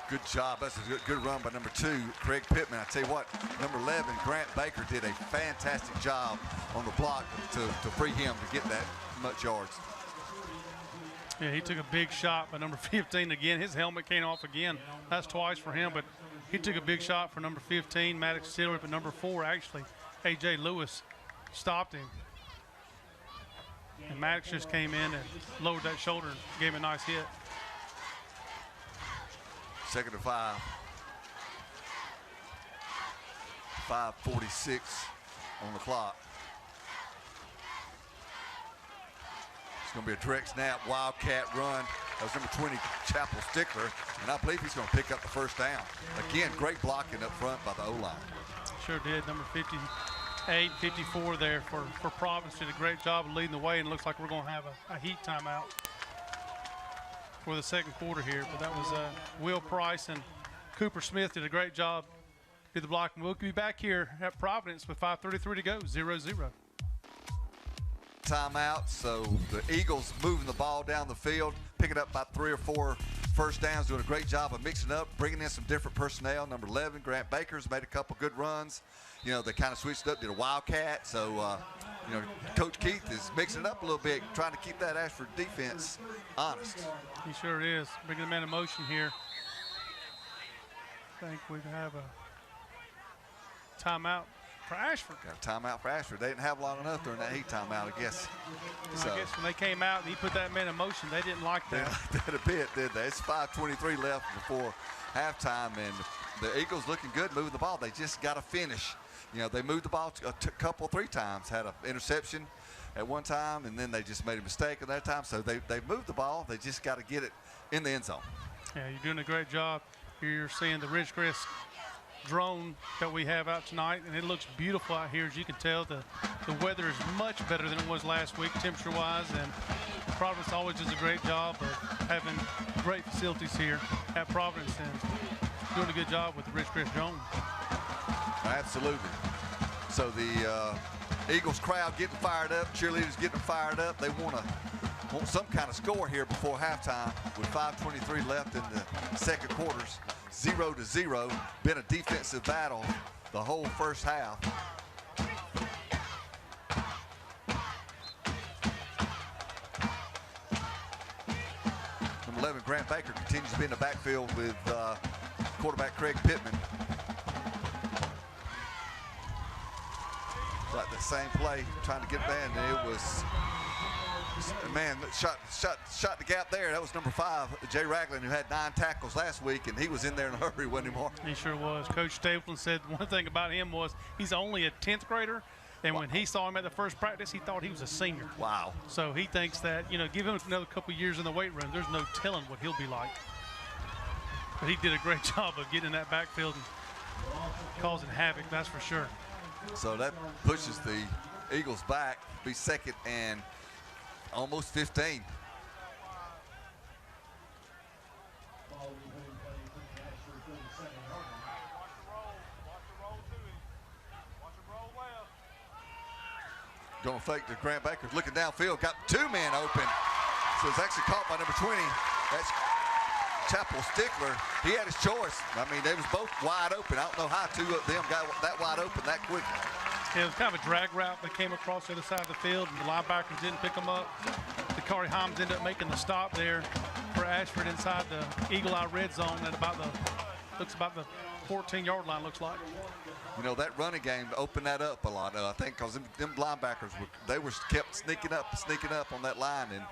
[SPEAKER 1] Good job. That's a good run by number 2, Craig Pittman. I tell you what, number 11, Grant Baker, did a fantastic job on the block to free him to get that much yards.
[SPEAKER 2] Yeah, he took a big shot by number 15 again. His helmet came off again. That's twice for him, but he took a big shot for number 15, Maddox Stiller, but number 4, actually, A.J. Lewis stopped him. And Maddox just came in and lowered that shoulder and gave him a nice hit.
[SPEAKER 1] 2nd and 5. 5:46 on the clock. It's going to be a direct snap, wildcat run. That was number 20, Chapel Stickler, and I believe he's going to pick up the first down. Again, great blocking up front by the O-line.
[SPEAKER 2] Sure did. Number 58, 54 there for Providence. Did a great job of leading the way, and it looks like we're going to have a heat timeout for the second quarter here. But that was Will Price and Cooper Smith did a great job. Did the block. And we'll be back here at Providence with 5:33 to go, 0-0.
[SPEAKER 1] Timeout. So the Eagles moving the ball down the field, picking up about 3 or 4 first downs, doing a great job of mixing up, bringing in some different personnel. Number 11, Grant Baker's made a couple good runs. You know, they kind of switched up, did a wildcat. So, you know, Coach Keith is mixing it up a little bit, trying to keep that Ashford defense honest.
[SPEAKER 2] He sure is. Bringing the man in motion here. I think we have a timeout for Ashford.
[SPEAKER 1] Got a timeout for Ashford. They didn't have long enough during that heat timeout, I guess.
[SPEAKER 2] So I guess when they came out and he put that man in motion, they didn't like that.
[SPEAKER 1] They liked that a bit, did they? It's 5:23 left before halftime, and the Eagles looking good moving the ball. They just got to finish. You know, they moved the ball a 3 times, had an interception at one time, and then they just made a mistake at that time. So they've moved the ball. They just got to get it in the end zone. Yeah,
[SPEAKER 2] you're doing a great job. Here you're seeing the Ridgecrest drone that we have out tonight, and it looks beautiful out here. As you can tell, the weather is much better than it was last week, temperature-wise, and Providence always does a great job of having great facilities here at Providence and doing a good job with the Ridgecrest drone.
[SPEAKER 1] Absolutely. So the Eagles crowd getting fired up, cheerleaders getting fired up. They want some kind of score here before halftime with 5:23 left in the second quarters. 0-0. Been a defensive battle the whole first half. 11, Grant Baker, continues to be in the backfield with quarterback Craig Pittman. Like the same play, trying to get back, and it was, man, shot the gap there. That was number 5, Jay Ragland, who had 9 tackles last week, and he was in there in a hurry, wasn't he, Mark?
[SPEAKER 2] He sure was. Coach Stapleton said one thing about him was he's only a 10th grader, and when he saw him at the first practice, he thought he was a senior.
[SPEAKER 1] Wow.
[SPEAKER 2] So he thinks that, give him another couple years in the weight room, there's no telling what he'll be like. But he did a great job of getting in that backfield and causing havoc, that's for sure.
[SPEAKER 1] So that pushes the Eagles back, be 2nd and almost 15. Going to fake to Grant Baker, looking downfield, got 2 men open. So it's actually caught by number 20. That's Chapel Stickler. He had his choice. I mean, they was both wide open. I don't know how 2 of them got that wide open that quickly.
[SPEAKER 2] Yeah, it was kind of a drag route that came across the other side of the field, and the linebackers didn't pick them up. Dakari Himes ended up making the stop there for Ashford inside the Eagle Eye red zone at about the 14-yard line, looks like.
[SPEAKER 1] That running game opened that up a lot, I think, because them linebackers were kept sneaking up on that line, and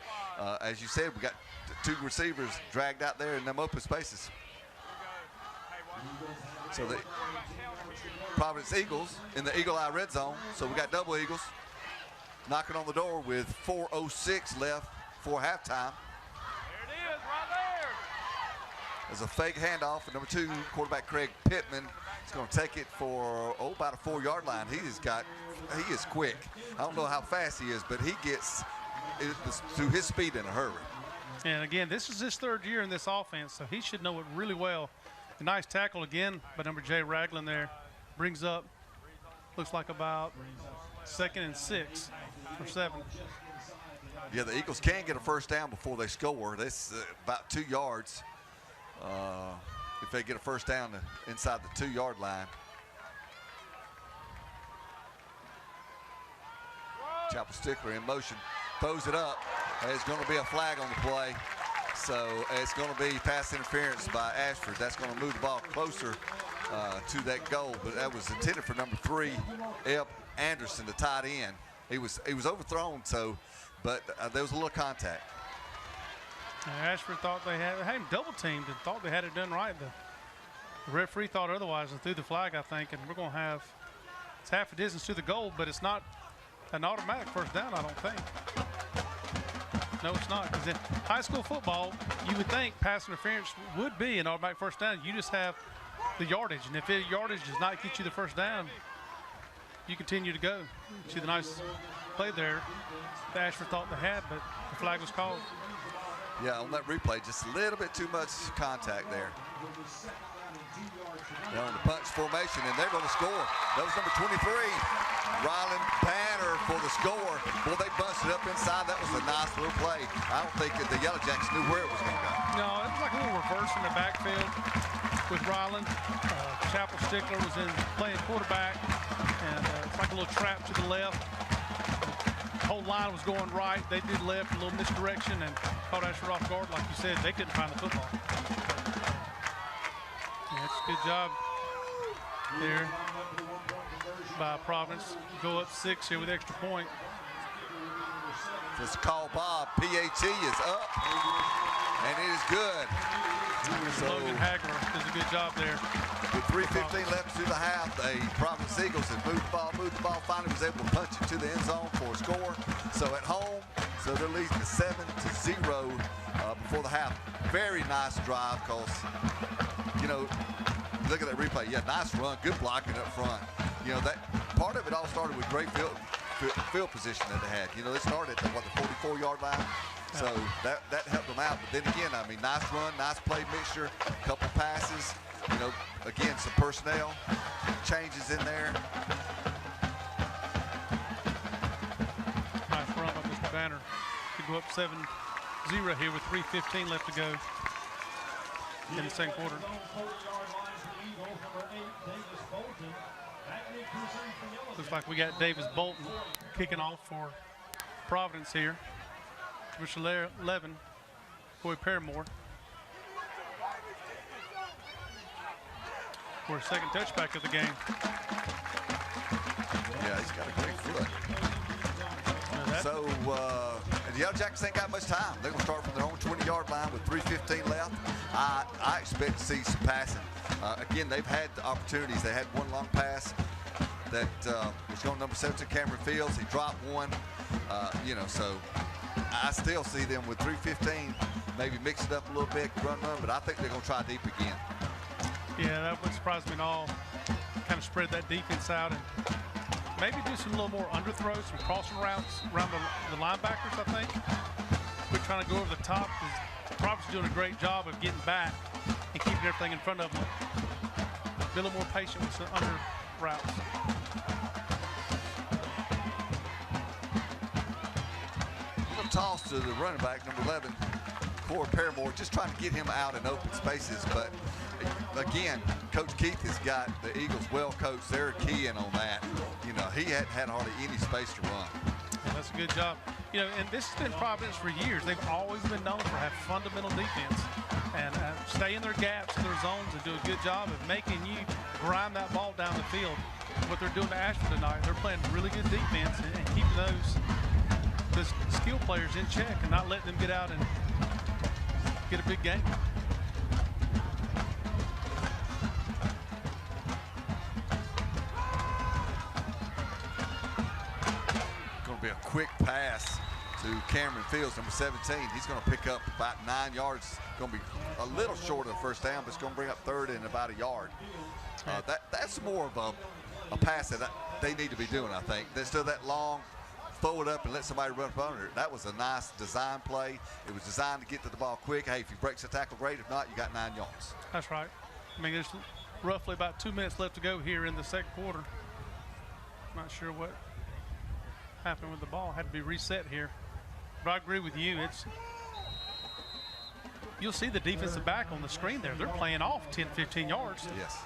[SPEAKER 1] as you said, we got 2 receivers dragged out there in them open spaces. So the Providence Eagles in the Eagle Eye red zone. So we got double Eagles knocking on the door with 4:06 left for halftime.
[SPEAKER 3] There it is, right there.
[SPEAKER 1] There's a fake handoff, and number 2, quarterback Craig Pittman is going to take it for about a 4-yard line. He is quick. I don't know how fast he is, but he gets it through his speed in a hurry.
[SPEAKER 2] And again, this is his 3rd year in this offense, so he should know it really well. A nice tackle again by number Jay Ragland there. Brings up, looks like about 2nd and 6 or 7.
[SPEAKER 1] Yeah, the Eagles can get a first down before they score. That's about 2 yards if they get a first down inside the 2-yard line. Chapel Stickler in motion, throws it up. There's going to be a flag on the play. So it's going to be pass interference by Ashford. That's going to move the ball closer to that goal, but that was intended for number 3, Eb Anderson, the tight end. He was overthrown, but there was a little contact.
[SPEAKER 2] Ashford thought they had him double teamed and thought they had it done right. The referee thought otherwise and threw the flag, I think, and we're going to have it's half a distance to the goal, but it's not an automatic first down, I don't think. No, it's not, because in high school football, you would think pass interference would be an automatic first down. You just have the yardage, and if the yardage does not get you the first down, you continue to go. See the nice play there that Ashford thought they had, but the flag was called.
[SPEAKER 1] Yeah, on that replay, just a little bit too much contact there. They're on the bunch formation, and they're going to score. That was number 23, Ryland Banner for the score. Boy, they bunched it up inside. That was a nice little play. I don't think that the Yellow Jackets knew where it was going to go.
[SPEAKER 2] No, it was like a little reverse in the backfield with Ryland. Chapel Stickler was in playing quarterback, and it's like a little trap to the left. The whole line was going right. They did left, a little misdirection, and caught Ashford off guard. Like you said, they couldn't find the football. Yeah, it's a good job there by Providence. Go up 6 here with extra point.
[SPEAKER 1] Just call Bob. PAT is up, and it is good. So,
[SPEAKER 2] Logan Hagler does a good job there.
[SPEAKER 1] with 3:15 left to the half, the Providence Eagles have moved the ball, finally was able to punch it to the end zone for a score. So at home, so they're leading 7-0 before the half. Very nice drive, because, look at that replay. Yeah, nice run, good blocking up front. That part of it all started with great field position that they had. They started at the 44-yard line. So that helped them out. But then again, nice run, nice play mixture, couple passes. Again, some personnel changes in there.
[SPEAKER 2] Nice run by Mr. Banner to go up 7-0 here with 3:15 left to go in the second quarter. Looks like we got Davis Bolton kicking off for Providence here. Number 11, Corey Paramore. For his second touchback of the game.
[SPEAKER 1] Yeah, he's got a great foot.
[SPEAKER 2] Now
[SPEAKER 1] So the Yellow Jackets ain't got much time. They're going to start from their own 20-yard line with 3:15 left. I expect to see some passing. Again, they've had the opportunities. They had one long pass that was going to number 17, Cameron Fields. He dropped one. So I still see them with 3:15, maybe mix it up a little bit, run, but I think they're going to try deep again.
[SPEAKER 2] Yeah, that wouldn't surprise me at all. Kind of spread that defense out and maybe do some little more underthrows, some crossing routes around the linebackers, I think. We're trying to go over the top because Providence is doing a great job of getting back and keeping everything in front of them. Be a little more patient with some under routes.
[SPEAKER 1] Little toss to the running back, number 11, Corey Paramore, just trying to get him out in open spaces. But again, Coach Keith has got the Eagles well coached. They're keying on that. He hadn't had hardly any space to run.
[SPEAKER 2] Yeah, that's a good job. And this has been Providence for years. They've always been known for have fundamental defense and stay in their gaps, in their zones, and do a good job of making you grind that ball down the field. What they're doing to Ashford tonight, they're playing really good defense and keeping those skill players in check and not letting them get out and get a big game.
[SPEAKER 1] Going to be a quick pass to Cameron Fields, number 17. He's going to pick up about 9 yards. Going to be a little short of the first down, but it's going to bring up third and about a yard. That's more of a pass that they need to be doing, I think. Instead of that long, throw it up and let somebody run up under it. That was a nice design play. It was designed to get to the ball quick. Hey, if you break the tackle, great. If not, you got 9 yards.
[SPEAKER 2] That's right. I mean, there's roughly about 2 minutes left to go here in the second quarter. Not sure what happened with the ball. Had to be reset here. But I agree with you. You'll see the defensive back on the screen there. They're playing off 10, 15 yards.
[SPEAKER 1] Yes.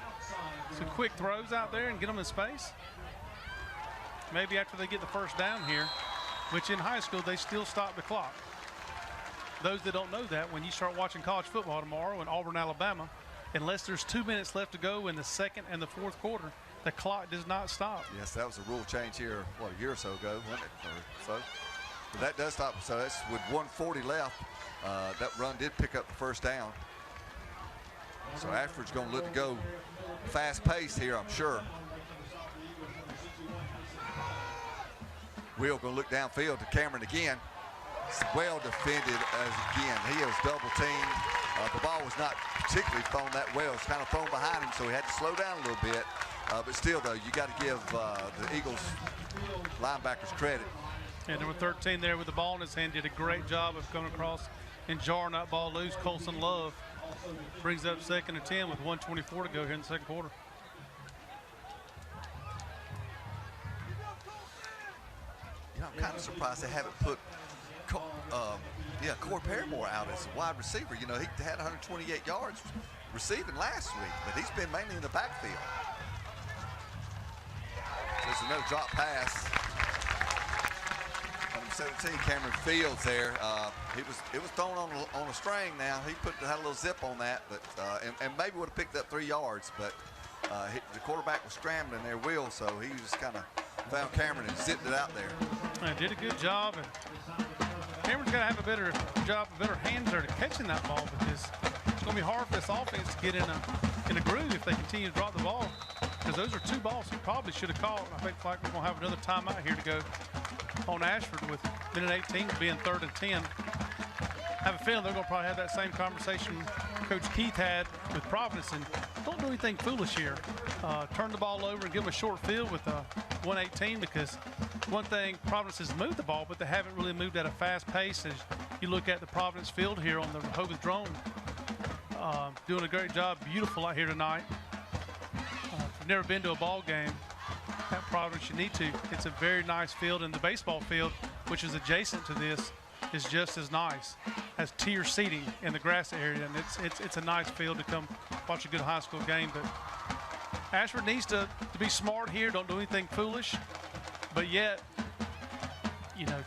[SPEAKER 2] Some quick throws out there and get them in space. Maybe after they get the first down here, which in high school, they still stop the clock. Those that don't know that, when you start watching college football tomorrow in Auburn, Alabama, unless there's 2 minutes left to go in the second and the fourth quarter, the clock does not stop.
[SPEAKER 1] Yes, that was a rule change here, a year or so ago, wasn't it? Or so. But that does stop. So that's with 1:40 left. That run did pick up the first down. So Ashford's going to look to go fast pace here, I'm sure. Will going to look downfield to Cameron again. It's well defended as again. He was double teamed. The ball was not particularly thrown that well. It's kind of thrown behind him, so he had to slow down a little bit. But still, though, you got to give the Eagles linebackers credit.
[SPEAKER 2] And number 13 there with the ball in his hand did a great job of coming across and jarring that ball loose. Colson Love brings up 2nd and 10 with 1:24 to go here in the second quarter.
[SPEAKER 1] I'm kind of surprised they haven't put Corey Paramore out as a wide receiver. He had 128 yards receiving last week, but he's been mainly in the backfield. There's another drop pass. Number 17, Cameron Fields there. It was thrown on a string now. He had a little zip on that, but and maybe would have picked up 3 yards, but the quarterback was scrambling there, Will, so he just kind of found Cameron and zipped it out there.
[SPEAKER 2] Did a good job, and Cameron's got to have a better job, better hands there to catching that ball, because it's going to be hard for this offense to get in a groove if they continue to drop the ball, because those are 2 balls he probably should have caught. I think we're going to have another timeout here to go on Ashford with minute 18 being 3rd and 10. I have a feeling they're going to probably have that same conversation Coach Keith had with Providence, and don't do anything foolish here. Turn the ball over and give them a short field with 1:18, because one thing, Providence has moved the ball, but they haven't really moved at a fast pace. As you look at the Providence field here on the Rehoboth Drone, doing a great job, beautiful out here tonight. If you've never been to a ball game at Providence, you need to. It's a very nice field, and the baseball field, which is adjacent to this, is just as nice. Has tier seating in the grass area, and it's a nice field to come watch a good high school game. But Ashford needs to be smart here. Don't do anything foolish, but yet,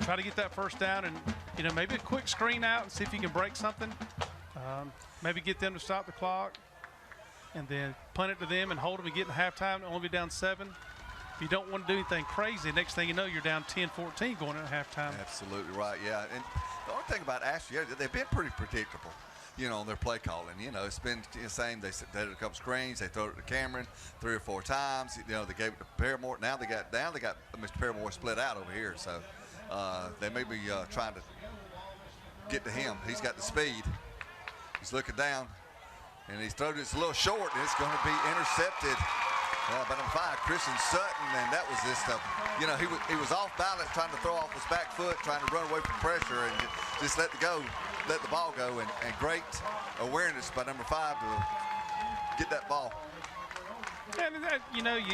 [SPEAKER 2] try to get that first down and maybe a quick screen out and see if you can break something. Maybe get them to stop the clock and then punt it to them and hold them and get in halftime and only be down 7. You don't want to do anything crazy. Next thing you know, you're down 10-14 going into halftime.
[SPEAKER 1] Absolutely right, yeah. And the only thing about Ashford, yeah, they've been pretty predictable, on their play calling. It's been the same. They did a couple screens. They throw it to Cameron 3 or 4 times. They gave it to Paramore. Now they got Mr. Paramore split out over here. So they may be trying to get to him. He's got the speed. He's looking down, and he's thrown it a little short, and it's going to be intercepted. By number 5, Christian Sutton, and that was this stuff. He was off balance, trying to throw off his back foot, trying to run away from pressure, and just let the ball go. And great awareness by number 5 to get that ball.
[SPEAKER 2] And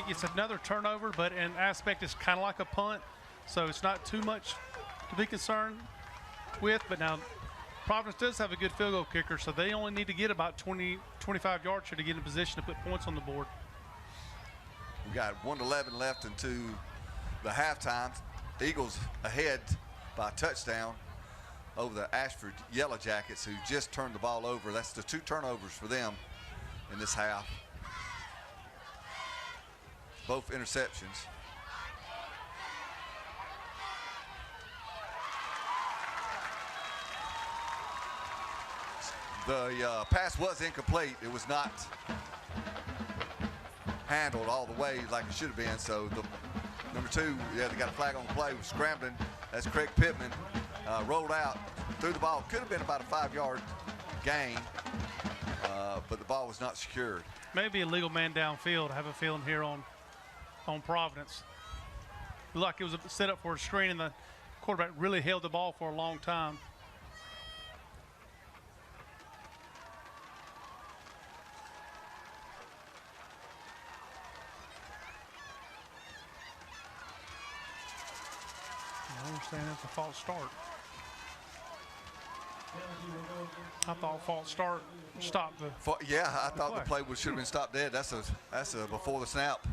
[SPEAKER 2] it's another turnover, but in aspect, it's kind of like a punt, so it's not too much to be concerned with. But now, Providence does have a good field goal kicker, so they only need to get about 20, 25 yards here to get in position to put points on the board.
[SPEAKER 1] We got 1:11 left into the halftime. The Eagles ahead by a touchdown over the Ashford Yellow Jackets, who just turned the ball over. That's the 2 turnovers for them in this half. Both interceptions. The pass was incomplete. It was not handled all the way like it should have been. So the number 2, they got a flag on the play, was scrambling. That's Craig Pittman. Rolled out, threw the ball. Could have been about a 5-yard gain, but the ball was not secured.
[SPEAKER 2] Maybe a legal man downfield. I have a feeling here on Providence. Looked like it was set up for a screen, and the quarterback really held the ball for a long time. I understand it's a false start. I thought false start stopped the.
[SPEAKER 1] I thought the play should have been stopped dead. That's a before the snap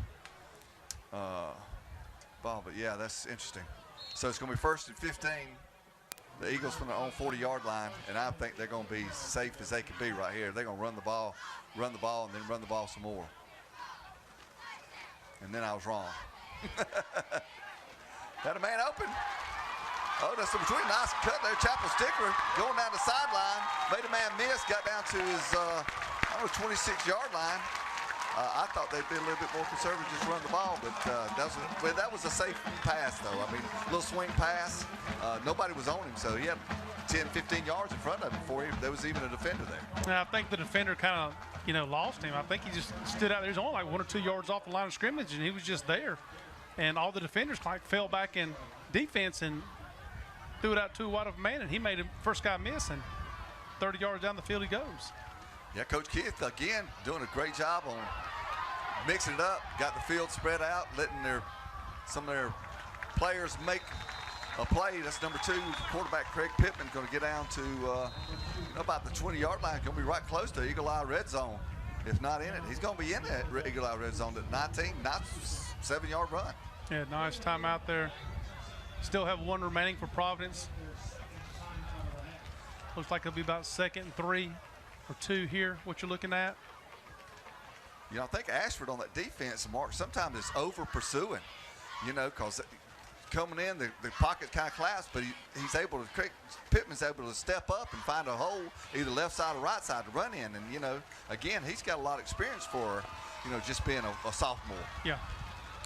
[SPEAKER 1] ball, but yeah, that's interesting. So it's going to be 1st and 15. The Eagles from their own 40-yard line, and I think they're going to be safe as they can be right here. They're going to run the ball, and then run the ball some more. And then I was wrong. Got a man open. Oh, that's in between. Nice cut there. Chapel Sticker going down the sideline. Made a man miss. Got down to his 26-yard line. I thought they'd be a little bit more conservative, just run the ball, but that was a safe pass, though. I mean, a little swing pass. Nobody was on him, so he had 10, 15 yards in front of him before there was even a defender there.
[SPEAKER 2] Now, I think the defender kind of, lost him. I think he just stood out there. He was only like 1 or 2 yards off the line of scrimmage, and he was just there. And all the defenders fell back in defense and threw it out too wide of a man, and he made the first guy miss, and 30 yards down the field he goes.
[SPEAKER 1] Yeah, Coach Keith, again, doing a great job on mixing it up, got the field spread out, letting some of their players make a play. That's number 2, quarterback Craig Pittman, going to get down to about the 20-yard line. Going to be right close to Eagle Eye red zone. If not in it, he's going to be in that Eagle Eye red zone at 19, not 7-yard run.
[SPEAKER 2] Yeah, nice timeout there. Still have 1 remaining for Providence. Looks like it'll be about 2nd and 3 or 2 here, what you're looking at.
[SPEAKER 1] I think Ashford on that defense, Mark, sometimes is over pursuing, because coming in, the pocket's kind of collapsed, but Pittman's able to step up and find a hole, either left side or right side to run in. And, again, he's got a lot of experience for, just being a sophomore.
[SPEAKER 2] Yeah,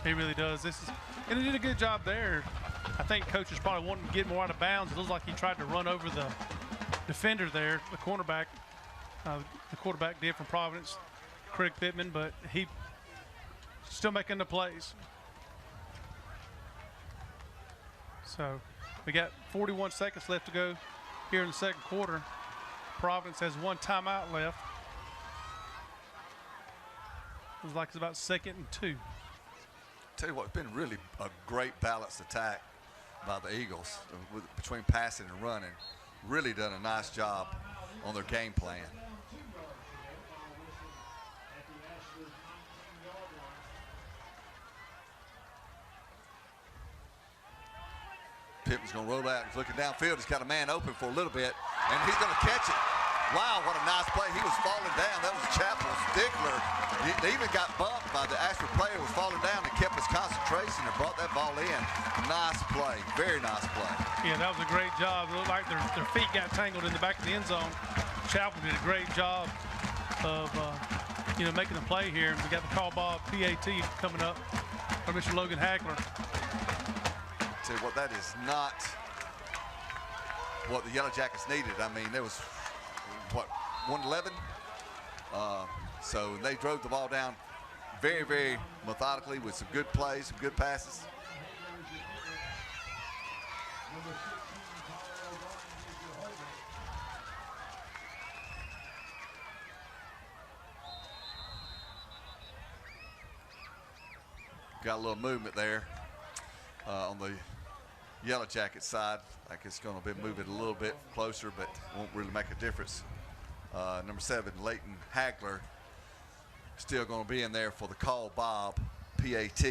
[SPEAKER 2] he really does. And he did a good job there. I think coach is probably wanting to get more out of bounds. It looks like he tried to run over the defender there, the cornerback. The quarterback did from Providence, Craig Pittman, but he still making the plays. So we got 41 seconds left to go here in the second quarter. Providence has 1 timeout left. Looks like it's about 2nd and 2.
[SPEAKER 1] Tell you what, it's been really a great balanced attack by the Eagles between passing and running. Really done a nice job on their game plan. Pittman's going to roll out. He's looking downfield. He's got a man open for a little bit, and he's going to catch it. Wow, what a nice play. He was falling down. That was Chapel Stickler. He even got bumped by the Ashford player who was falling down and kept his concentration and brought that ball in. Nice play. Very nice play.
[SPEAKER 2] Yeah, that was a great job. It looked like their feet got tangled in the back of the end zone. Chapel did a great job of making the play here. We got the call ball PAT coming up from Mr. Logan Hagler.
[SPEAKER 1] Tell you what, that is not what the Yellow Jackets needed. I mean, there was, 111? So they drove the ball down very, very methodically with some good plays, some good passes. Got a little movement there on the Yellow Jacket side. Like it's going to be moving a little bit closer, but won't really make a difference. Number 7, Leighton Hagler, still going to be in there for the call Bob PAT.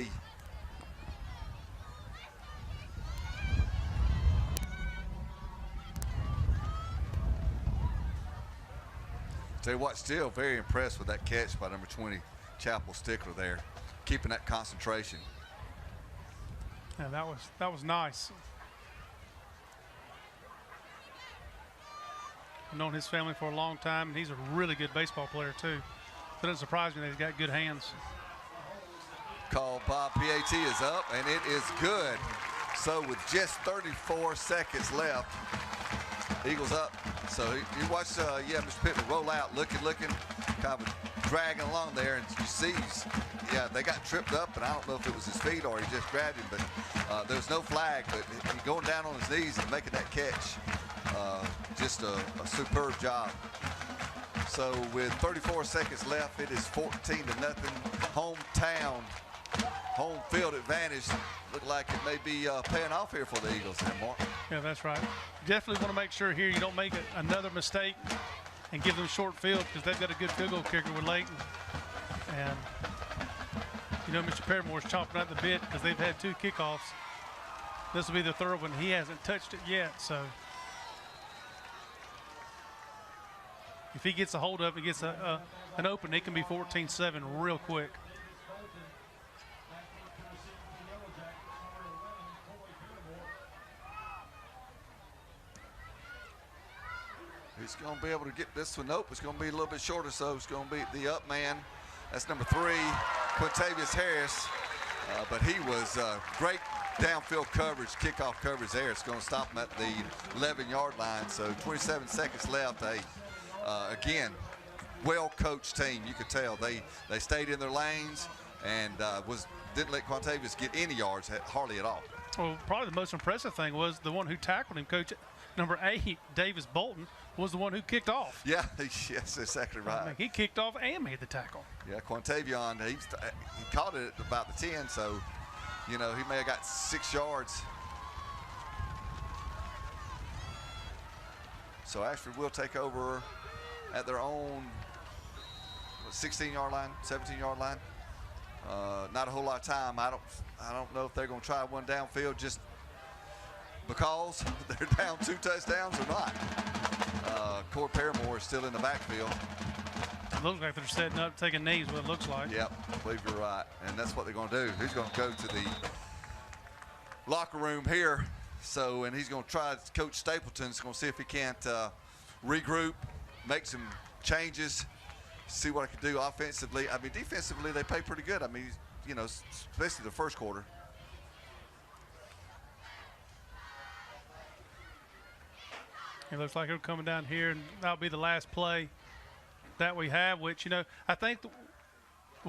[SPEAKER 1] Tell you what, still very impressed with that catch by number 20, Chapel Stickler there, keeping that concentration.
[SPEAKER 2] Yeah, that was nice. I've known his family for a long time, and he's a really good baseball player too. So it doesn't surprise me that he's got good hands.
[SPEAKER 1] Call Bob PAT is up, and it is good. So with just 34 seconds left, Eagles up. So you watch, Mr. Pittman roll out, looking, kind of dragging along there, and you see, they got tripped up, and I don't know if it was his feet or he just grabbed him, but there's no flag, but he going down on his knees and making that catch. Just a superb job. So with 34 seconds left, it is 14-0. Hometown, home field advantage. Look like it may be paying off here for the Eagles there, Mark.
[SPEAKER 2] Yeah, that's right. Definitely want to make sure here you don't make another mistake and give them short field, because they've got a good field goal kicker with Leighton. And, Mr. Paramore's chomping at the bit because they've had 2 kickoffs. This will be the 3rd one. He hasn't touched it yet, so if he gets a hold of it, gets an open, it can be 14-7 real quick.
[SPEAKER 1] He's going to be able to get this one. Nope, it's going to be a little bit shorter, so it's going to be the up man. That's number 3, Quintavious Harris. But he was great downfield coverage, kickoff coverage there. It's going to stop him at the 11-yard line. So 27 seconds left. Again, well-coached team. You could tell they stayed in their lanes and didn't let Quintavious get any yards, hardly at all.
[SPEAKER 2] Well, probably the most impressive thing was the one who tackled him, Coach. Number 8, Davis Bolton, was the one who kicked off.
[SPEAKER 1] Yeah, yes, that's exactly right.
[SPEAKER 2] I mean, he kicked off and made the tackle.
[SPEAKER 1] Yeah, Quintavion, he caught it at about the 10, so, he may have got 6 yards. So Ashford will take over at their own 16-yard line, 17-yard line. Not a whole lot of time. I don't know if they're going to try one downfield just because they're down 2 touchdowns or not. Corey Paramore is still in the backfield.
[SPEAKER 2] It looks like they're setting up, taking knees, what it looks like.
[SPEAKER 1] Yep, I believe you're right. And that's what they're going to do. He's going to go to the locker room here. So, and he's going to try, Coach Stapleton's going to see if he can't regroup, make some changes, see what I can do offensively. I mean, defensively, they play pretty good. I mean, especially the first quarter.
[SPEAKER 2] It looks like they're coming down here, and that'll be the last play that we have, which, I think the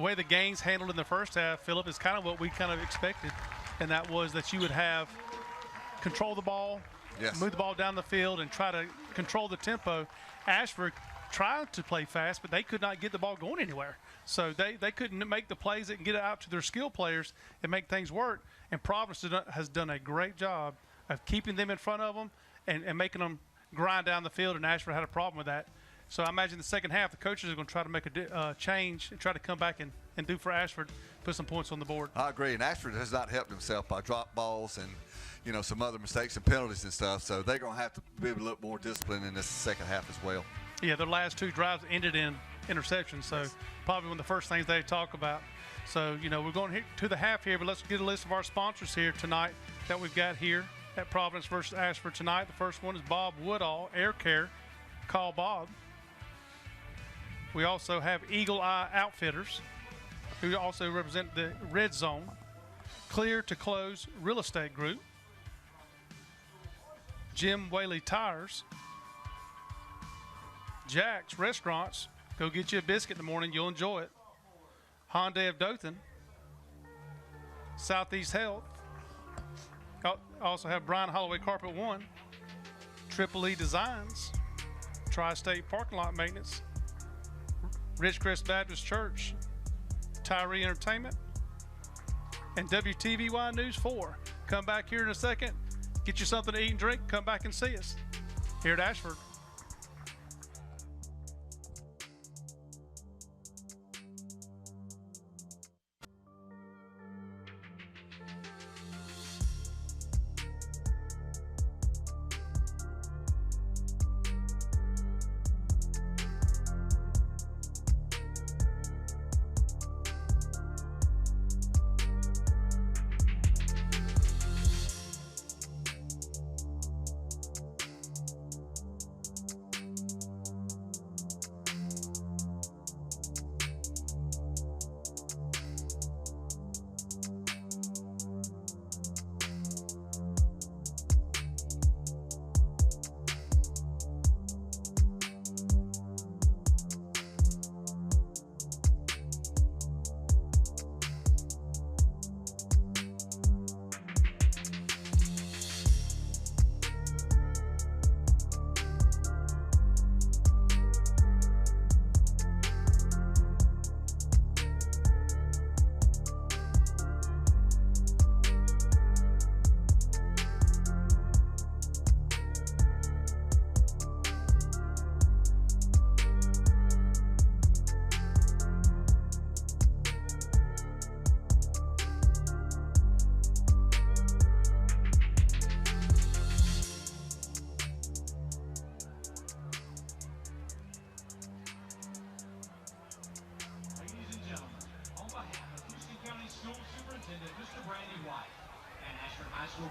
[SPEAKER 2] way the game's handled in the first half, Phillip, is kind of what we kind of expected, and that was that you would have control the ball,
[SPEAKER 1] yes,
[SPEAKER 2] move the ball down the field, and try to control the tempo. Ashford tried to play fast, but they could not get the ball going anywhere. So they couldn't make the plays that can get it out to their skill players and make things work, and Providence has done a great job of keeping them in front of them and making them grind down the field, and Ashford had a problem with that. So I imagine the second half, the coaches are going to try to make a change and try to come back and do for Ashford put some points on the board.
[SPEAKER 1] I agree, and Ashford has not helped himself by drop balls and, some other mistakes and penalties and stuff. So they're going to have to be a little more disciplined in this second half as well.
[SPEAKER 2] Yeah, their last 2 drives ended in interceptions, so probably one of the first things they talk about. So, we're going to the half here, but let's get a list of our sponsors here tonight that we've got here at Providence versus Ashford tonight. The first one is Bob Woodall, Air Care. Call Bob. We also have Eagle Eye Outfitters, who also represent the Red Zone. Clear to Close Real Estate Group. Jim Whaley Tires. Jack's Restaurants. Go get you a biscuit in the morning. You'll enjoy it. Hyundai of Dothan. Southeast Health. Also have Brian Holloway Carpet One. Triple E Designs. Tri-State Parking Lot Maintenance. Ridgecrest Baptist Church. Tyree Entertainment. And WTVY News 4. Come back here in a second. Get you something to eat and drink. Come back and see us here at Ashford.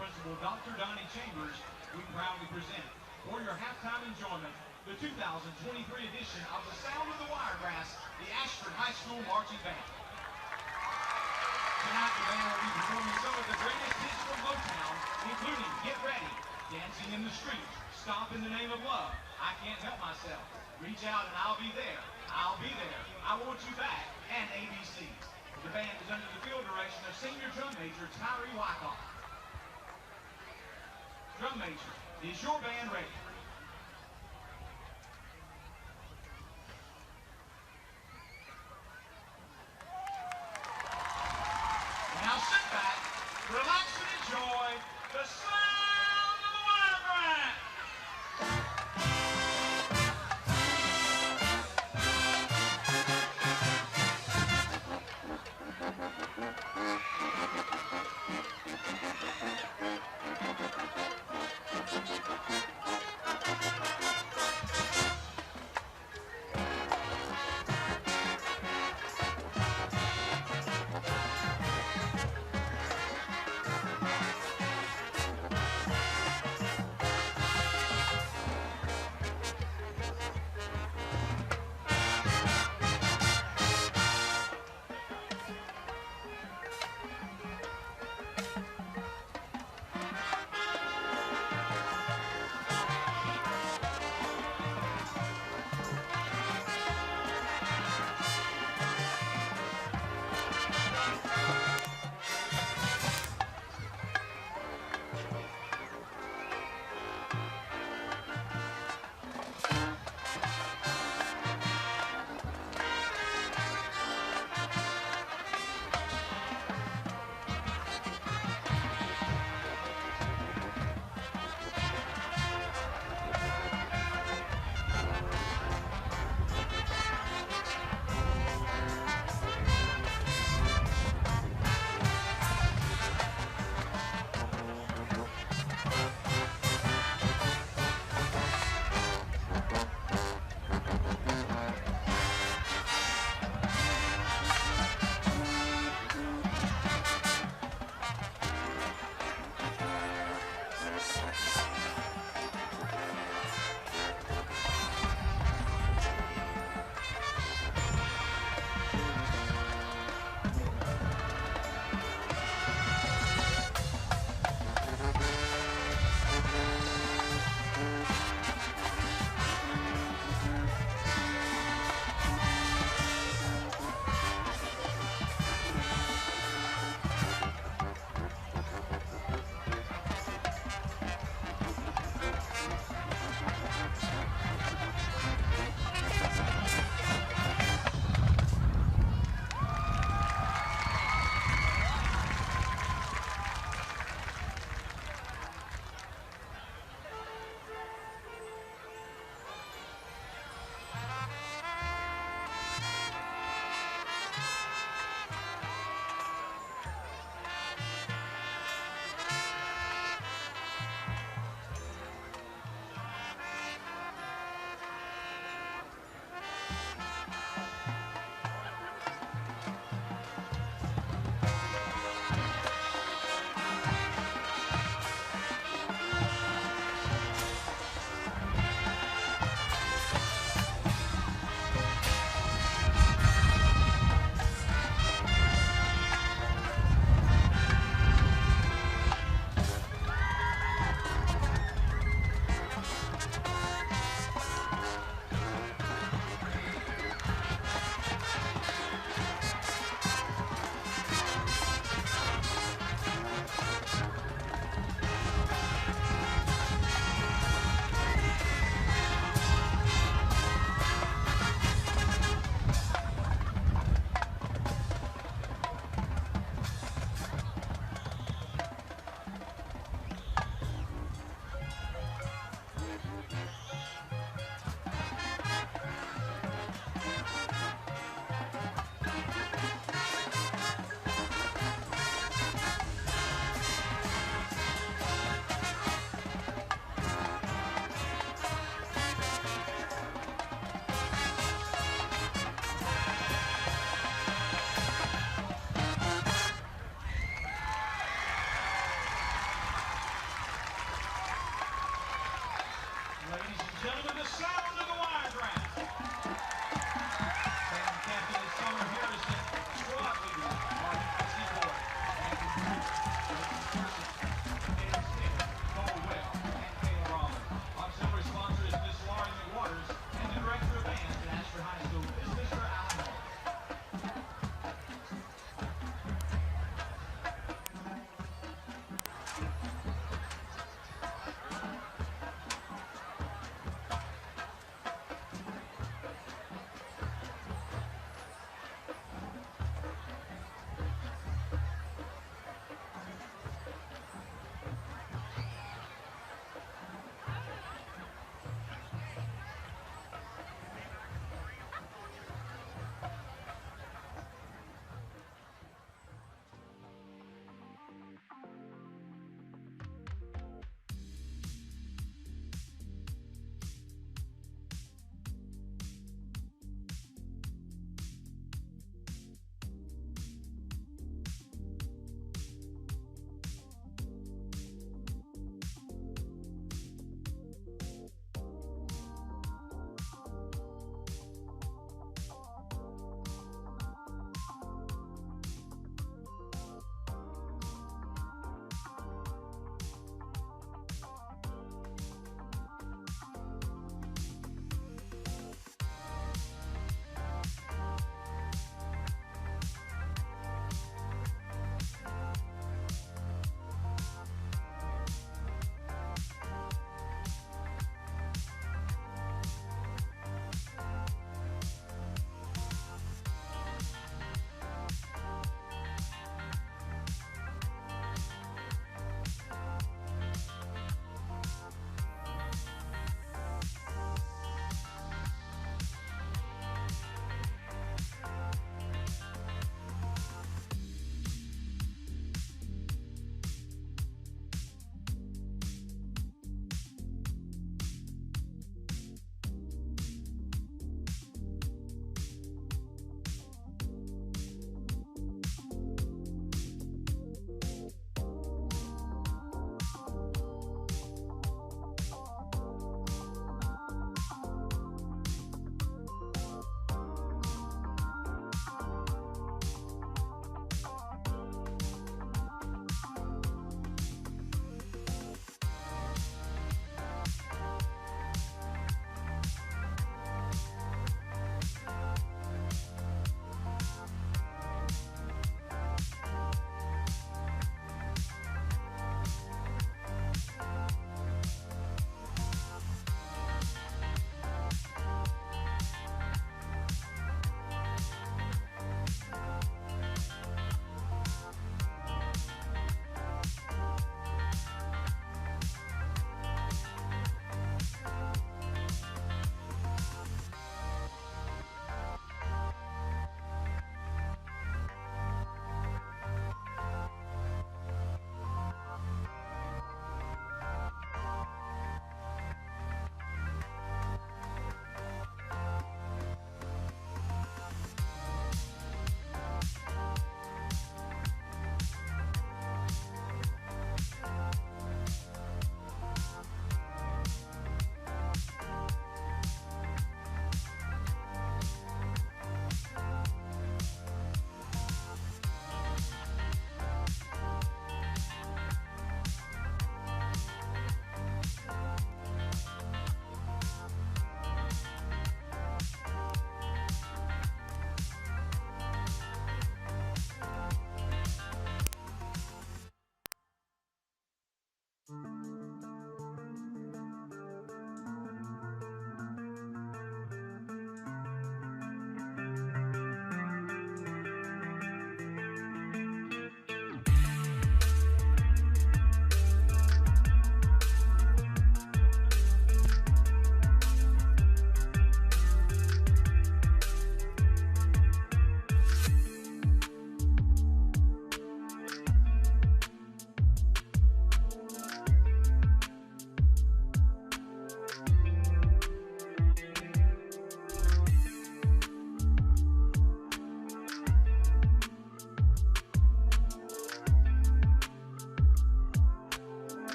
[SPEAKER 4] Principal Dr. Donnie Chambers, we proudly present for your halftime enjoyment the 2023 edition of the Sound of the Wiregrass, the Ashford High School Marching Band. Tonight, the band will be performing some of the greatest hits from Motown, including Get Ready, Dancing in the Street, Stop in the Name of Love, I Can't Help Myself, Reach Out and I'll Be There, I'll Be There, I Want You Back, and ABC. The band is under the field direction of Senior Drum Major Tyree Wyckoff. Drum Major, is your band ready? Now sit back, relax and enjoy the sound of the Wiregrass.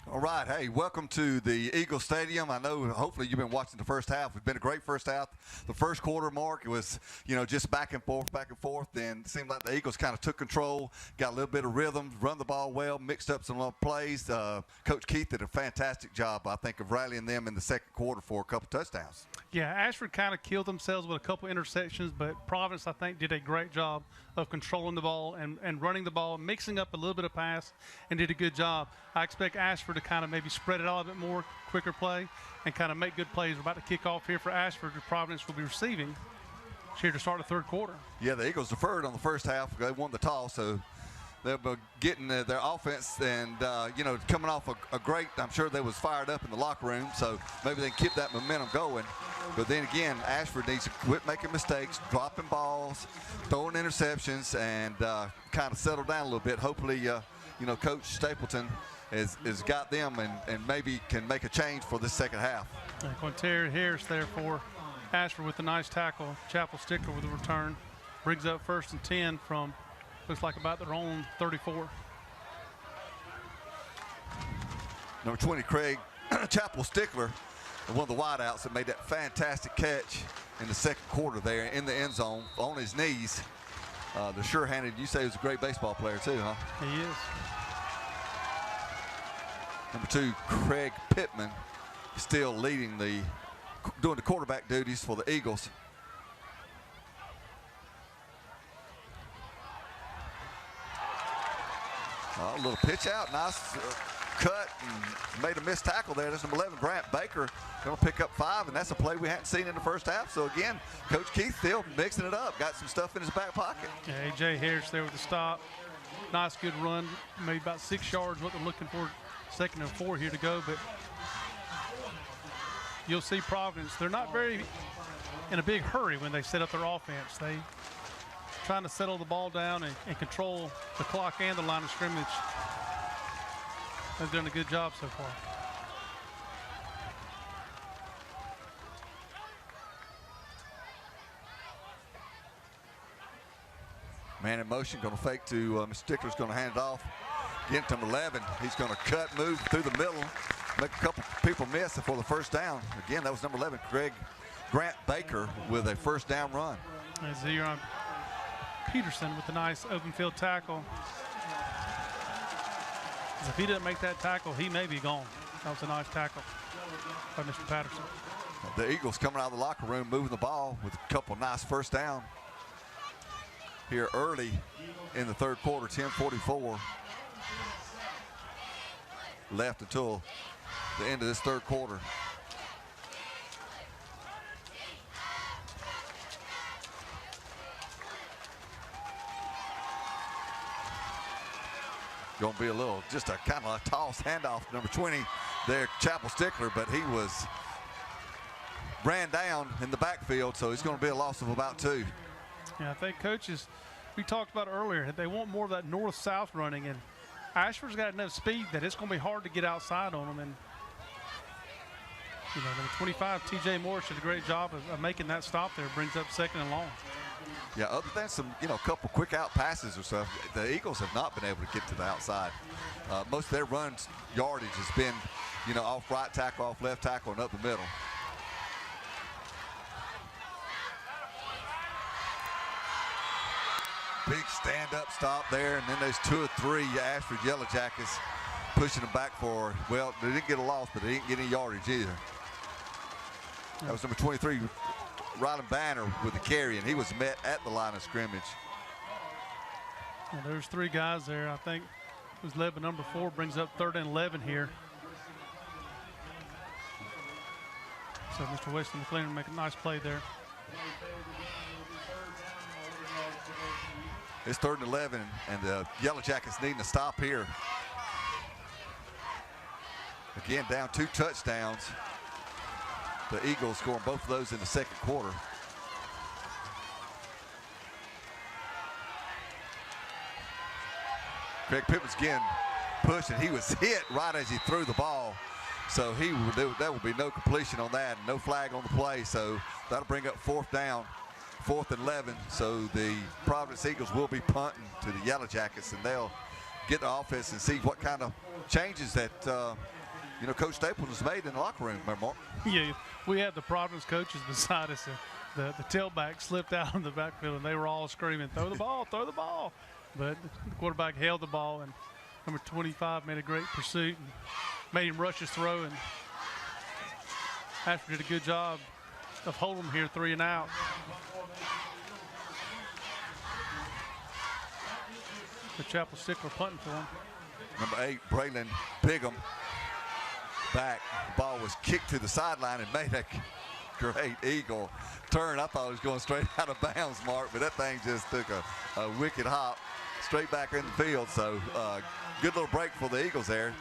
[SPEAKER 1] All right, hey, welcome to the Eagle Stadium. I know hopefully you've been watching the first half. It's been a great first half. The first quarter, Mark, it was, just back and forth. Then it seemed like the Eagles kind of took control, got a little bit of rhythm, run the ball well, mixed up some plays. Coach Keith did a fantastic job, I think, of rallying them in the second quarter for a couple touchdowns.
[SPEAKER 2] Yeah, Ashford kind of killed themselves with a couple intersections, but Providence, I think, did a great job of controlling the ball and running the ball, mixing up a little bit of pass, and did a good job. I expect Ashford to kind of maybe spread it out a bit more, quicker play, and kind of make good plays. We're about to kick off here for Ashford. Providence will be receiving here to start the third quarter.
[SPEAKER 1] Yeah, the Eagles deferred on the first half. They won the toss, so they'll be getting their offense and, coming off a great, I'm sure they was fired up in the locker room, so maybe they can keep that momentum going. But then again, Ashford needs to quit making mistakes, dropping balls, throwing interceptions, and kind of settle down a little bit. Hopefully, Coach Stapleton has got them and maybe can make a change for this second half.
[SPEAKER 2] Quintero Harris there for Ashford with a nice tackle. Chapel Stickler with a return. Brings up 1st and 10 from, looks like about their own 34.
[SPEAKER 1] Number 20, Craig Chapel Stickler, one of the wideouts that made that fantastic catch in the second quarter there in the end zone on his knees. The sure-handed, you say he was a great baseball player too, huh?
[SPEAKER 2] He is.
[SPEAKER 1] Number 2, Craig Pittman, still doing the quarterback duties for the Eagles. A little pitch out, nice cut, and made a missed tackle there. There's number 11, Grant Baker, going to pick up 5, and that's a play we hadn't seen in the first half. So again, Coach Keith still mixing it up, got some stuff in his back pocket.
[SPEAKER 2] Yeah, A.J. Harris there with the stop. Nice, good run, made about 6 yards, what they're looking for. 2nd and 4 here to go, but you'll see Providence, they're not very in a big hurry when they set up their offense. They trying to settle the ball down and control the clock and the line of scrimmage. They've done a good job so far.
[SPEAKER 1] Man in motion, going to fake to Mr. Stickler's going to hand it off. Again, to number 11, he's going to cut, move through the middle, make a couple people miss for the first down. Again, that was number 11, Grant Baker, with a first down run.
[SPEAKER 2] As here on Peterson with a nice open field tackle. If he didn't make that tackle, he may be gone. That was a nice tackle by Mr. Patterson.
[SPEAKER 1] The Eagles coming out of the locker room, moving the ball with a couple nice first down here early in the third quarter, 10:44 left until the end of this third quarter. Going to be just a kind of a toss handoff to number 20 there, Chapel Stickler, but he ran down in the backfield, so it's going to be a loss of about 2.
[SPEAKER 2] Yeah, I think coaches, we talked about earlier, they want more of that north-south running, and Ashford's got enough speed that it's going to be hard to get outside on them. And number 25, T.J. Morris did a great job of making that stop there. Brings up 2nd and long.
[SPEAKER 1] Yeah, other than some, couple quick out passes or stuff, the Eagles have not been able to get to the outside. Most of their runs yardage has been, off right tackle, off left tackle, and up the middle. Big stand-up stop there, and then there's 2 or 3 Ashford Yellow Jackets pushing them back for, well, they didn't get a loss, but they didn't get any yardage either. That was number 23, Rylan Banner with the carry, and he was met at the line of scrimmage.
[SPEAKER 2] Well, there's 3 guys there. I think it was led by number 4, brings up 3rd and 11 here. So Mr. Weston McLean make a nice play there.
[SPEAKER 1] It's 3rd and 11, and the Yellow Jackets needing to stop here. Again, down 2 touchdowns. The Eagles scoring both of those in the second quarter. Craig Pittman's again pushing. He was hit right as he threw the ball. So that would be no completion on that, no flag on the play. So that'll bring up 4th down, 4th and 11. So the Providence Eagles will be punting to the Yellow Jackets, and they'll get the offense and see what kind of changes that Coach Staples has made in the locker room. Remember, Mark?
[SPEAKER 2] Yeah, we had the Providence coaches beside us. The tailback slipped out in the backfield, and they were all screaming, "Throw the ball, throw the ball!" But the quarterback held the ball, and number 25 made a great pursuit and made him rush his throw. And Ashford did a good job of holding him here 3 and out. The Chapel Stickler punting for him.
[SPEAKER 1] Number 8, Braylon Bigham, back. The ball was kicked to the sideline and made a great Eagle turn. I thought it was going straight out of bounds, Mark, but that thing just took a wicked hop straight back in the field. So good little break for the Eagles there.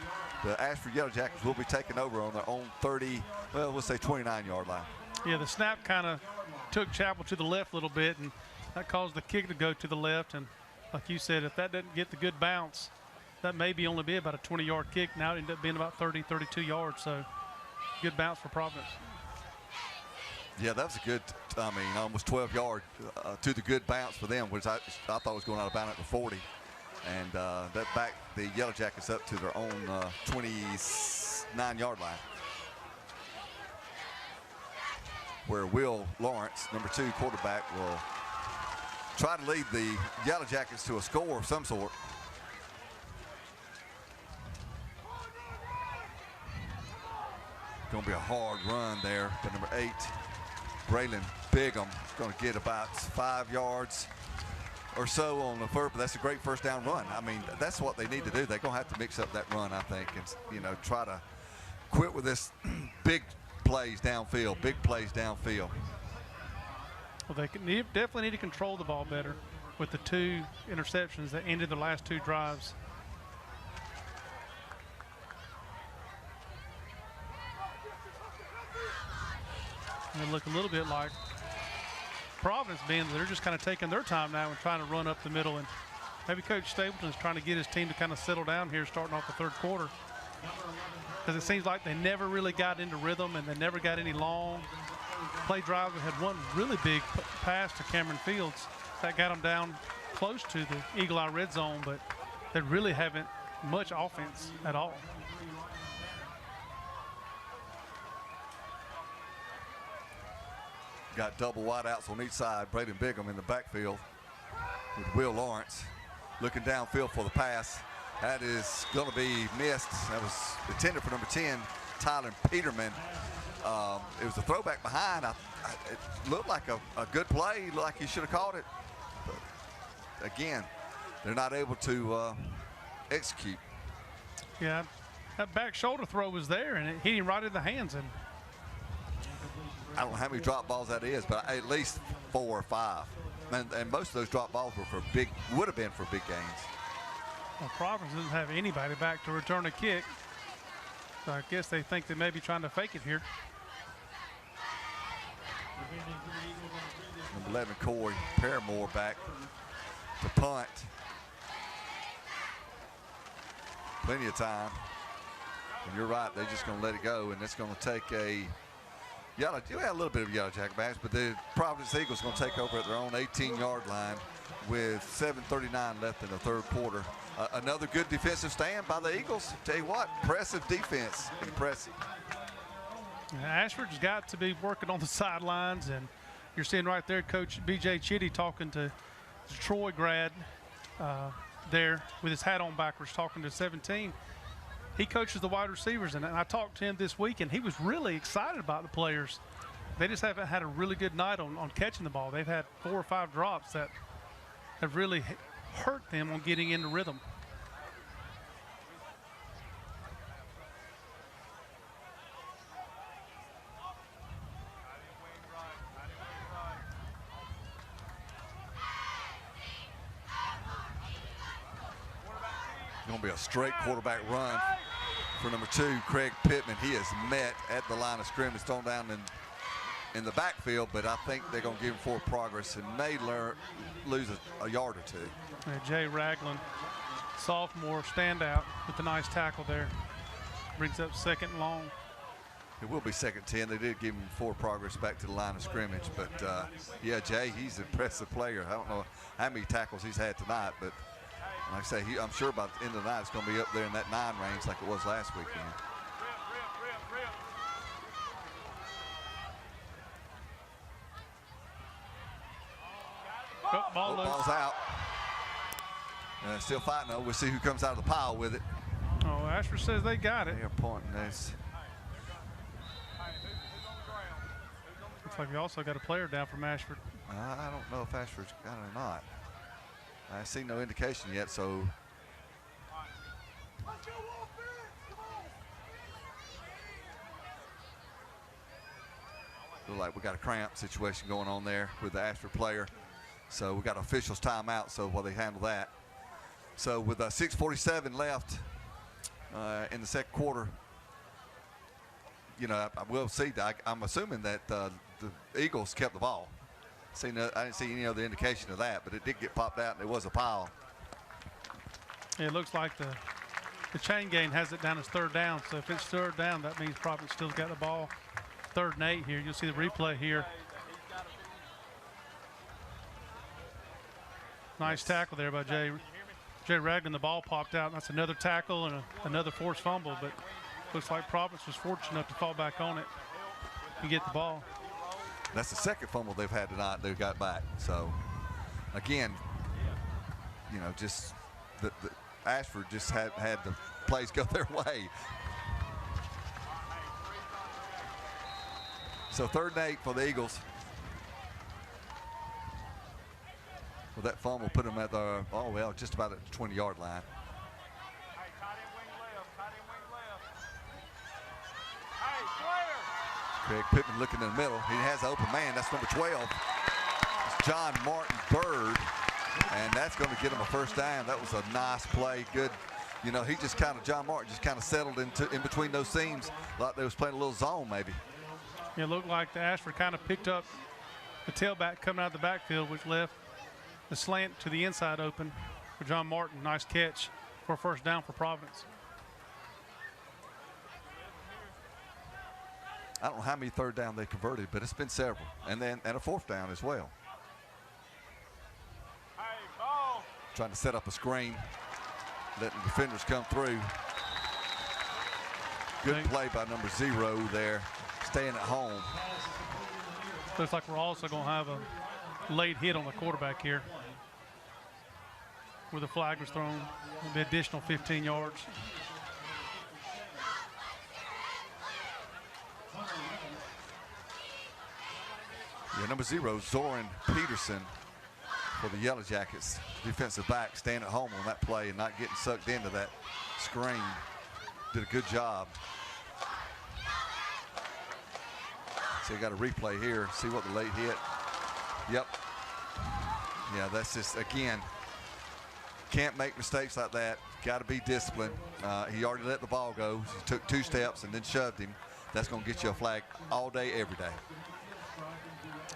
[SPEAKER 1] The Ashford Yellow Jackets will be taking over on their own 30, well, we'll say 29-yard line.
[SPEAKER 2] Yeah, the snap kind of took Chapel to the left a little bit, and that caused the kick to go to the left. And like you said, if that doesn't get the good bounce, that may only be about a 20-yard kick. Now it ended up being about 30, 32 yards. So good bounce for Providence.
[SPEAKER 1] Yeah, that was a good, almost 12-yard to the good bounce for them, which I thought was going out of bounds at the 40. And that backed the Yellow Jackets up to their own 29-yard line, where Will Lawrence, number 2 quarterback, will try to lead the Yellow Jackets to a score of some sort. Going to be a hard run there, but number 8, Braylon Bigham, is going to get about 5 yards or so on the first, but that's a great first down run. I mean, that's what they need to do. They're going to have to mix up that run, I think, and, try to quit with this big plays downfield,
[SPEAKER 2] Well, they definitely need to control the ball better with the 2 interceptions that ended the last 2 drives. And they look a little bit like Providence being they're just kind of taking their time now and trying to run up the middle. And maybe Coach Stapleton's trying to get his team to kind of settle down here starting off the 3rd quarter. Because it seems like they never really got into rhythm and they never got any long play drives. They had one really big pass to Cameron Fields that got them down close to the Eagle Eye red zone, but they really haven't much offense at all.
[SPEAKER 1] Got double wideouts on each side. Braylon Bigham in the backfield with Will Lawrence looking downfield for the pass. That is going to be missed. That was intended for number 10, Tyler Peterman. It was a throwback behind. It looked like a good play, looked like he should have caught it. But again, they're not able to execute.
[SPEAKER 2] Yeah, that back shoulder throw was there, and it hit him right in the hands. And
[SPEAKER 1] I don't know how many drop balls that is, but at least 4 or 5. And most of those drop balls were would have been for big gains.
[SPEAKER 2] Well, Providence doesn't have anybody back to return a kick. So I guess they think they may be trying to fake it here.
[SPEAKER 1] Number 11, Corey Paramore back to punt. Plenty of time. And you're right, they're just going to let it go, and it's going to take a Yellow. You had a little bit of Yellow Jacket backs, but the Providence Eagles going to take over at their own 18-yard line with 7:39 left in the 3rd quarter. Another good defensive stand by the Eagles. Tell you what, impressive defense, impressive.
[SPEAKER 2] Ashford's got to be working on the sidelines, and you're seeing right there Coach B.J. Chitty talking to the Troy grad there with his hat on backwards, talking to 17. He coaches the wide receivers, and I talked to him this week, and he was really excited about the players. They just haven't had a really good night on catching the ball. They've had 4 or 5 drops that have really hurt them on getting into rhythm.
[SPEAKER 1] Going to be a straight quarterback run for number 2, Craig Pittman. He is met at the line of scrimmage, thrown down in the backfield, but I think they're going to give him forward progress and may lose a yard or 2.
[SPEAKER 2] Jay Ragland, sophomore, standout with a nice tackle there. Brings up 2nd and long.
[SPEAKER 1] It will be 2nd and 10. They did give him forward progress back to the line of scrimmage, but yeah, Jay, he's an impressive player. I don't know how many tackles he's had tonight, but like I say, I'm sure by the end of the night it's going to be up there in that 9 range like it was last weekend. Ball's out. Still fighting though. We'll see who comes out of the pile with it.
[SPEAKER 2] Oh, Ashford says they got it.
[SPEAKER 1] They're pointing this.
[SPEAKER 2] Looks like we also got a player down from Ashford.
[SPEAKER 1] I don't know if Ashford's got it or not. I see no indication yet, so. Look like we got a cramp situation going on there with the Ashford player. So we got officials timeout, so while they handle that. So with 6:47 left in the 2nd quarter, you know, I will see that. I'm assuming that the Eagles kept the ball. I didn't see any other indication of that, but it did get popped out and there was a pile.
[SPEAKER 2] Yeah, it looks like the chain gain has it down as 3rd down. So if it's 3rd down, that means Providence still's got the ball. 3rd and 8 here. You'll see the replay here. Nice tackle there by Jay Ragland. The ball popped out. That's another tackle and another forced fumble, but looks like Providence was fortunate enough to fall back on it and get the ball.
[SPEAKER 1] That's the 2nd fumble they've had tonight. They've got back. So, again, you know, just the Ashford just had the plays go their way. So 3rd and 8 for the Eagles. Well, that fumble put them at the, just about at the 20-yard line. Craig Pittman looking in the middle. He has an open man. That's number 12. It's John Martin Bird. And that's going to get him a 1st down. That was a nice play. Good. You know, John Martin just kind of settled in between those seams. Like they was playing a little zone maybe.
[SPEAKER 2] It looked like the Ashford kind of picked up the tailback coming out of the backfield, which left the slant to the inside open for John Martin. Nice catch for a 1st down for Providence.
[SPEAKER 1] I don't know how many 3rd down they converted, but it's been several. And a 4th down as well. Trying to set up a screen, letting the defenders come through. Good play by number 0 there, staying at home.
[SPEAKER 2] Looks like we're also going to have a late hit on the quarterback here, where the flag was thrown. It'll be additional 15 yards.
[SPEAKER 1] Yeah, number 0, Zoran Peterson for the Yellow Jackets. Defensive back, staying at home on that play and not getting sucked into that screen. Did a good job. So you got a replay here. See what the late hit. Yep. Yeah, that's just, again, can't make mistakes like that. Got to be disciplined. He already let the ball go. He took 2 steps and then shoved him. That's going to get you a flag all day, every day.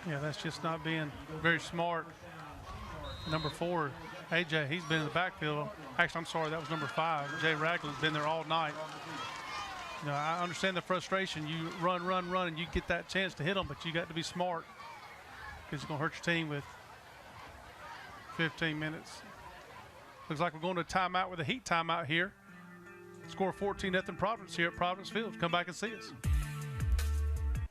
[SPEAKER 2] Yeah, that's just not being very smart. Number 4, AJ, he's been in the backfield. Actually, I'm sorry, that was number 5. Jay Ragland's been there all night. You know, I understand the frustration. You run, and you get that chance to hit them, but you got to be smart because it's going to hurt your team with 15 minutes. Looks like we're going to a timeout with a heat timeout here. Score 14-0 Providence here at Providence Field. Come back and see us.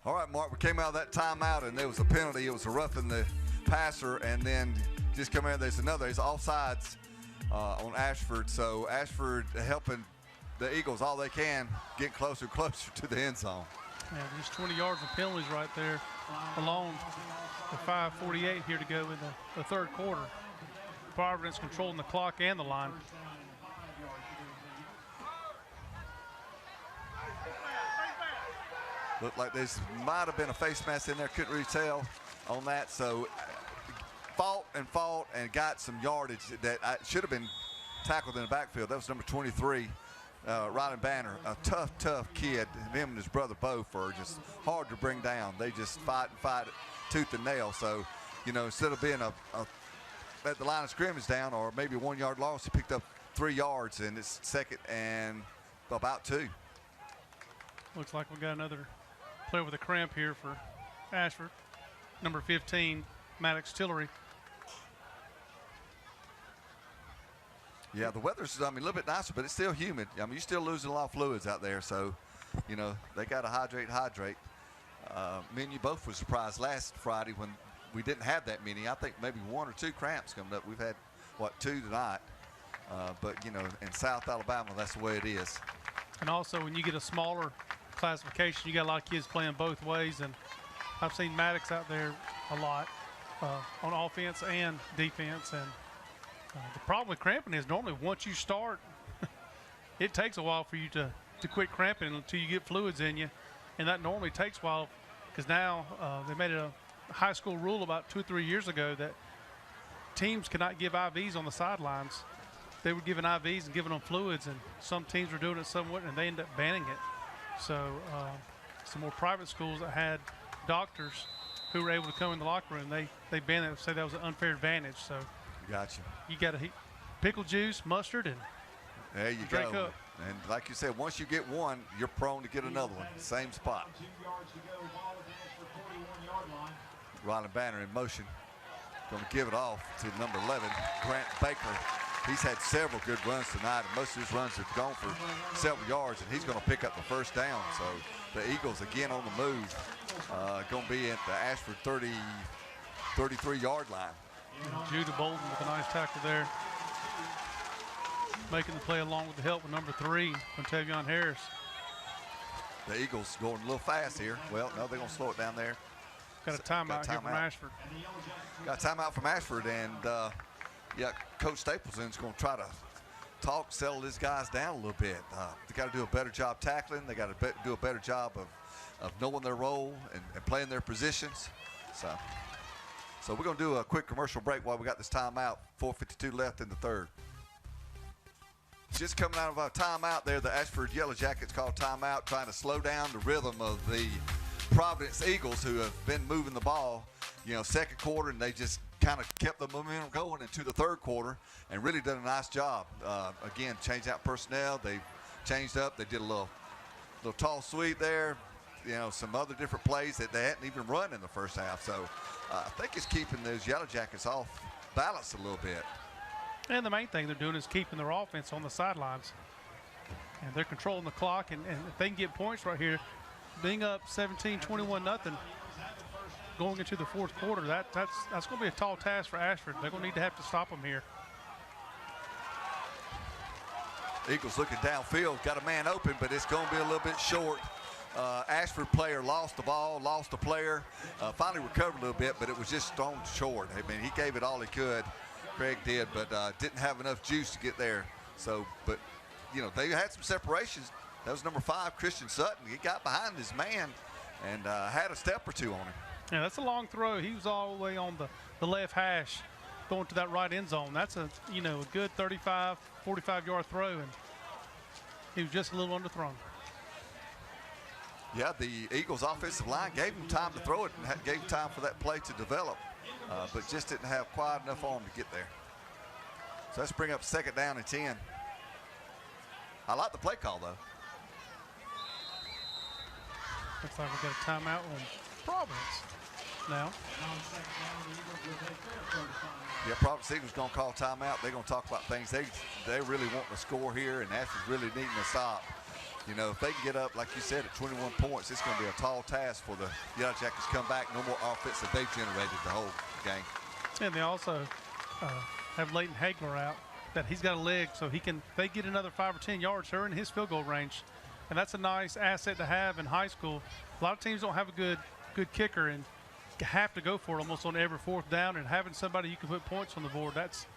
[SPEAKER 1] All right, Mark, we came out of that timeout, and there was a penalty. It was a roughing the passer, and then just come in, there's offsides on Ashford. So Ashford helping the Eagles all they can, getting closer and closer to the end zone.
[SPEAKER 2] Yeah, just 20 yards of penalties right there alone. The 5:48 here to go in the 3rd quarter. Providence controlling the clock and the line.
[SPEAKER 1] Looked like there might have been a face mask in there. Couldn't really tell on that. So fought and got some yardage that should have been tackled in the backfield. That was number 23, Rylan Banner. A tough kid. Him and his brother both are just hard to bring down. They just fight tooth and nail. So, you know, instead of being at the line of scrimmage down or maybe a 1 yard loss, he picked up 3 yards, and it's 2nd and about 2.
[SPEAKER 2] Looks like we got another player with a cramp here for Ashford. Number 15, Maddox Tillery.
[SPEAKER 1] Yeah, the weather's, I mean, a little bit nicer, but it's still humid. I mean, you're still losing a lot of fluids out there, so, you know, they got to hydrate. Me and you both were surprised last Friday when we didn't have that many. I think maybe 1 or 2 cramps coming up. We've had, 2 tonight. But, you know, in South Alabama, that's the way it is.
[SPEAKER 2] And also, when you get a smaller classification, you got a lot of kids playing both ways, and I've seen Maddox out there a lot on offense and defense. And the problem with cramping is normally once you start, it takes a while for you to quit cramping until you get fluids in you, and that normally takes a while because now they made a high school rule about 2 or 3 years ago that teams cannot give IVs on the sidelines. They were giving IVs and giving them fluids, and some teams were doing it somewhat, and they ended up banning it. So some more private schools that had doctors who were able to come in the locker room, they banned it, say that was an unfair advantage. So
[SPEAKER 1] Gotcha.
[SPEAKER 2] you got to pickle juice, mustard, and
[SPEAKER 1] there you
[SPEAKER 2] drink
[SPEAKER 1] go.
[SPEAKER 2] up.
[SPEAKER 1] And like you said, once you get one, you're prone to get another one. Same spot.
[SPEAKER 4] 2 yards to go. Ball at the 41-yard line.
[SPEAKER 1] Rylan Banner in motion. Going to give it off to number 11, Grant Baker. He's had several good runs tonight, and most of his runs have gone for several yards, and he's going to pick up the first down. So the Eagles again on the move, going to be at the Ashford 33-yard line.
[SPEAKER 2] Judah Bolden with a nice tackle there. Making the play along with the help of number 3, Quintavion Harris.
[SPEAKER 1] The Eagles going a little fast here. Well, no, they're going to slow it down there.
[SPEAKER 2] Got a timeout here from Ashford.
[SPEAKER 1] Got a timeout from Ashford, and yeah, Coach Stapleson's going to try to settle his guys down a little bit. They got to do a better job tackling. They got to do a better job of knowing their role and playing their positions. So we're going to do a quick commercial break while we got this timeout. 4:52 left in the third. Just coming out of a timeout there, the Ashford Yellow Jackets called timeout, trying to slow down the rhythm of the Providence Eagles, who have been moving the ball, you know, second quarter, and they just kind of kept the momentum going into the third quarter and really done a nice job. Again, changed out personnel. They changed up. They did a little tall sweep there, you know, some other different plays that they hadn't even run in the first half. So I think it's keeping those Yellow Jackets off balance a little bit.
[SPEAKER 2] And the main thing they're doing is keeping their offense on the sidelines. And they're controlling the clock, and if they can get points right here, being up 17-21 nothing going into the fourth quarter, that's going to be a tall task for Ashford. They're going to have to stop them here.
[SPEAKER 1] Eagles looking downfield, got a man open, but it's going to be a little bit short. Ashford player lost the ball, lost a player, finally recovered a little bit, but it was just thrown short. I mean, he gave it all he could, Craig did, but didn't have enough juice to get there. So, but, you know, they had some separations. That was number 5, Christian Sutton. He got behind his man and had a step or two on him.
[SPEAKER 2] Yeah, that's a long throw. He was all the way on the left hash going to that right end zone. That's a good 35, 45-yard throw, and he was just a little underthrown.
[SPEAKER 1] Yeah, the Eagles offensive line gave him time to throw it and gave him time for that play to develop, but just didn't have quite enough arm to get there. So let's bring up 2nd down and 10. I like the play call, though.
[SPEAKER 2] Looks like we got a timeout on Providence now.
[SPEAKER 1] Yeah, Providence Eagles going to call timeout. They're going to talk about things. They really want to score here, and Ashford's really needing to stop. You know, if they can get up, like you said, at 21 points, it's going to be a tall task for the Yellow Jackets to come back. No more offense that they've generated the whole game.
[SPEAKER 2] And they also have Leighton Hagler out, that he's got a leg, so he can. They get another 5 or 10 yards, they're in his field goal range, and that's a nice asset to have in high school. A lot of teams don't have a good kicker and have to go for it almost on every 4th down, and having somebody you can put points on the board, that's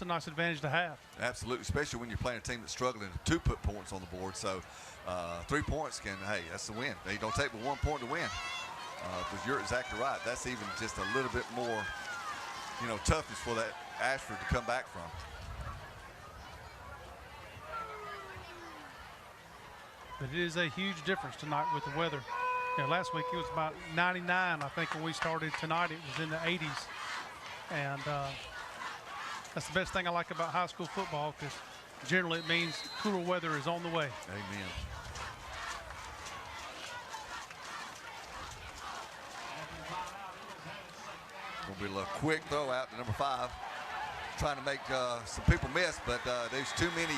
[SPEAKER 2] a nice advantage to have. Absolutely,
[SPEAKER 1] especially when you're playing a team that's struggling to put points on the board. So 3 points that's the win. They don't take but 1 point to win. But you're exactly right. That's even just a little bit more, toughness for that Ashford to come back from.
[SPEAKER 2] but it is a huge difference tonight with the weather. You know, last week it was about 99, I think, when we started. Tonight it was in the 80s. And that's the best thing I like about high school football, because generally it means cooler weather is on the way.
[SPEAKER 1] Amen. Gonna be a little quick throw out to number 5. Trying to make some people miss, but there's too many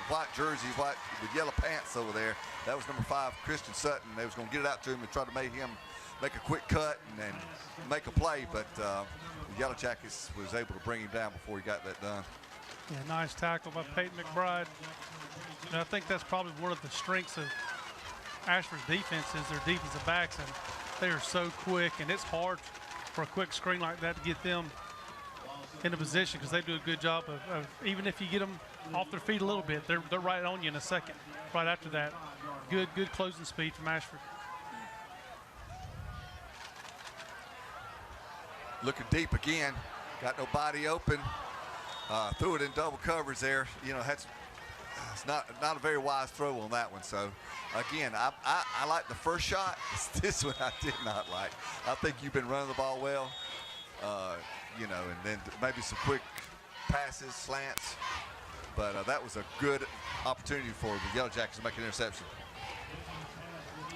[SPEAKER 1] white jerseys, white with yellow pants over there. That was number 5, Christian Sutton. They was gonna get it out to him and try to make him make a quick cut and then make a play, but the Yellow Jackets was able to bring him down before he got that done.
[SPEAKER 2] Yeah, nice tackle by Peyton McBride. And I think that's probably one of the strengths of Ashford's defense is their defensive backs, and they are so quick, and it's hard for a quick screen like that to get them in a position, because they do a good job of even if you get them off their feet a little bit, they're right on you in a second. Right after that, good closing speed from Ashford.
[SPEAKER 1] Looking deep again, got nobody open. Threw it in double coverage there. You know, it's not a very wise throw on that one. So again, I like the first shot. This one I did not like. I think you've been running the ball well. You know, and then maybe some quick passes, slants. But that was a good opportunity for the Yellow Jackets to make an interception.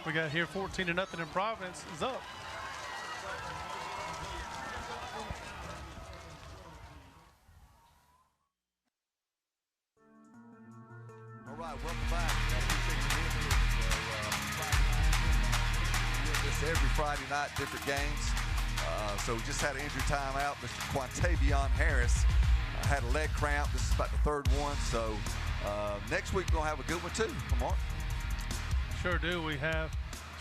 [SPEAKER 2] We got here 14-0 in Providence is up.
[SPEAKER 1] All right, welcome back. We do this every Friday night, different games. So we just had an injury timeout. Mr. Quantavion Harris had a leg cramp. This is about the 3rd one. So next week we're going to have a good one too. Mark.
[SPEAKER 2] Sure do. We have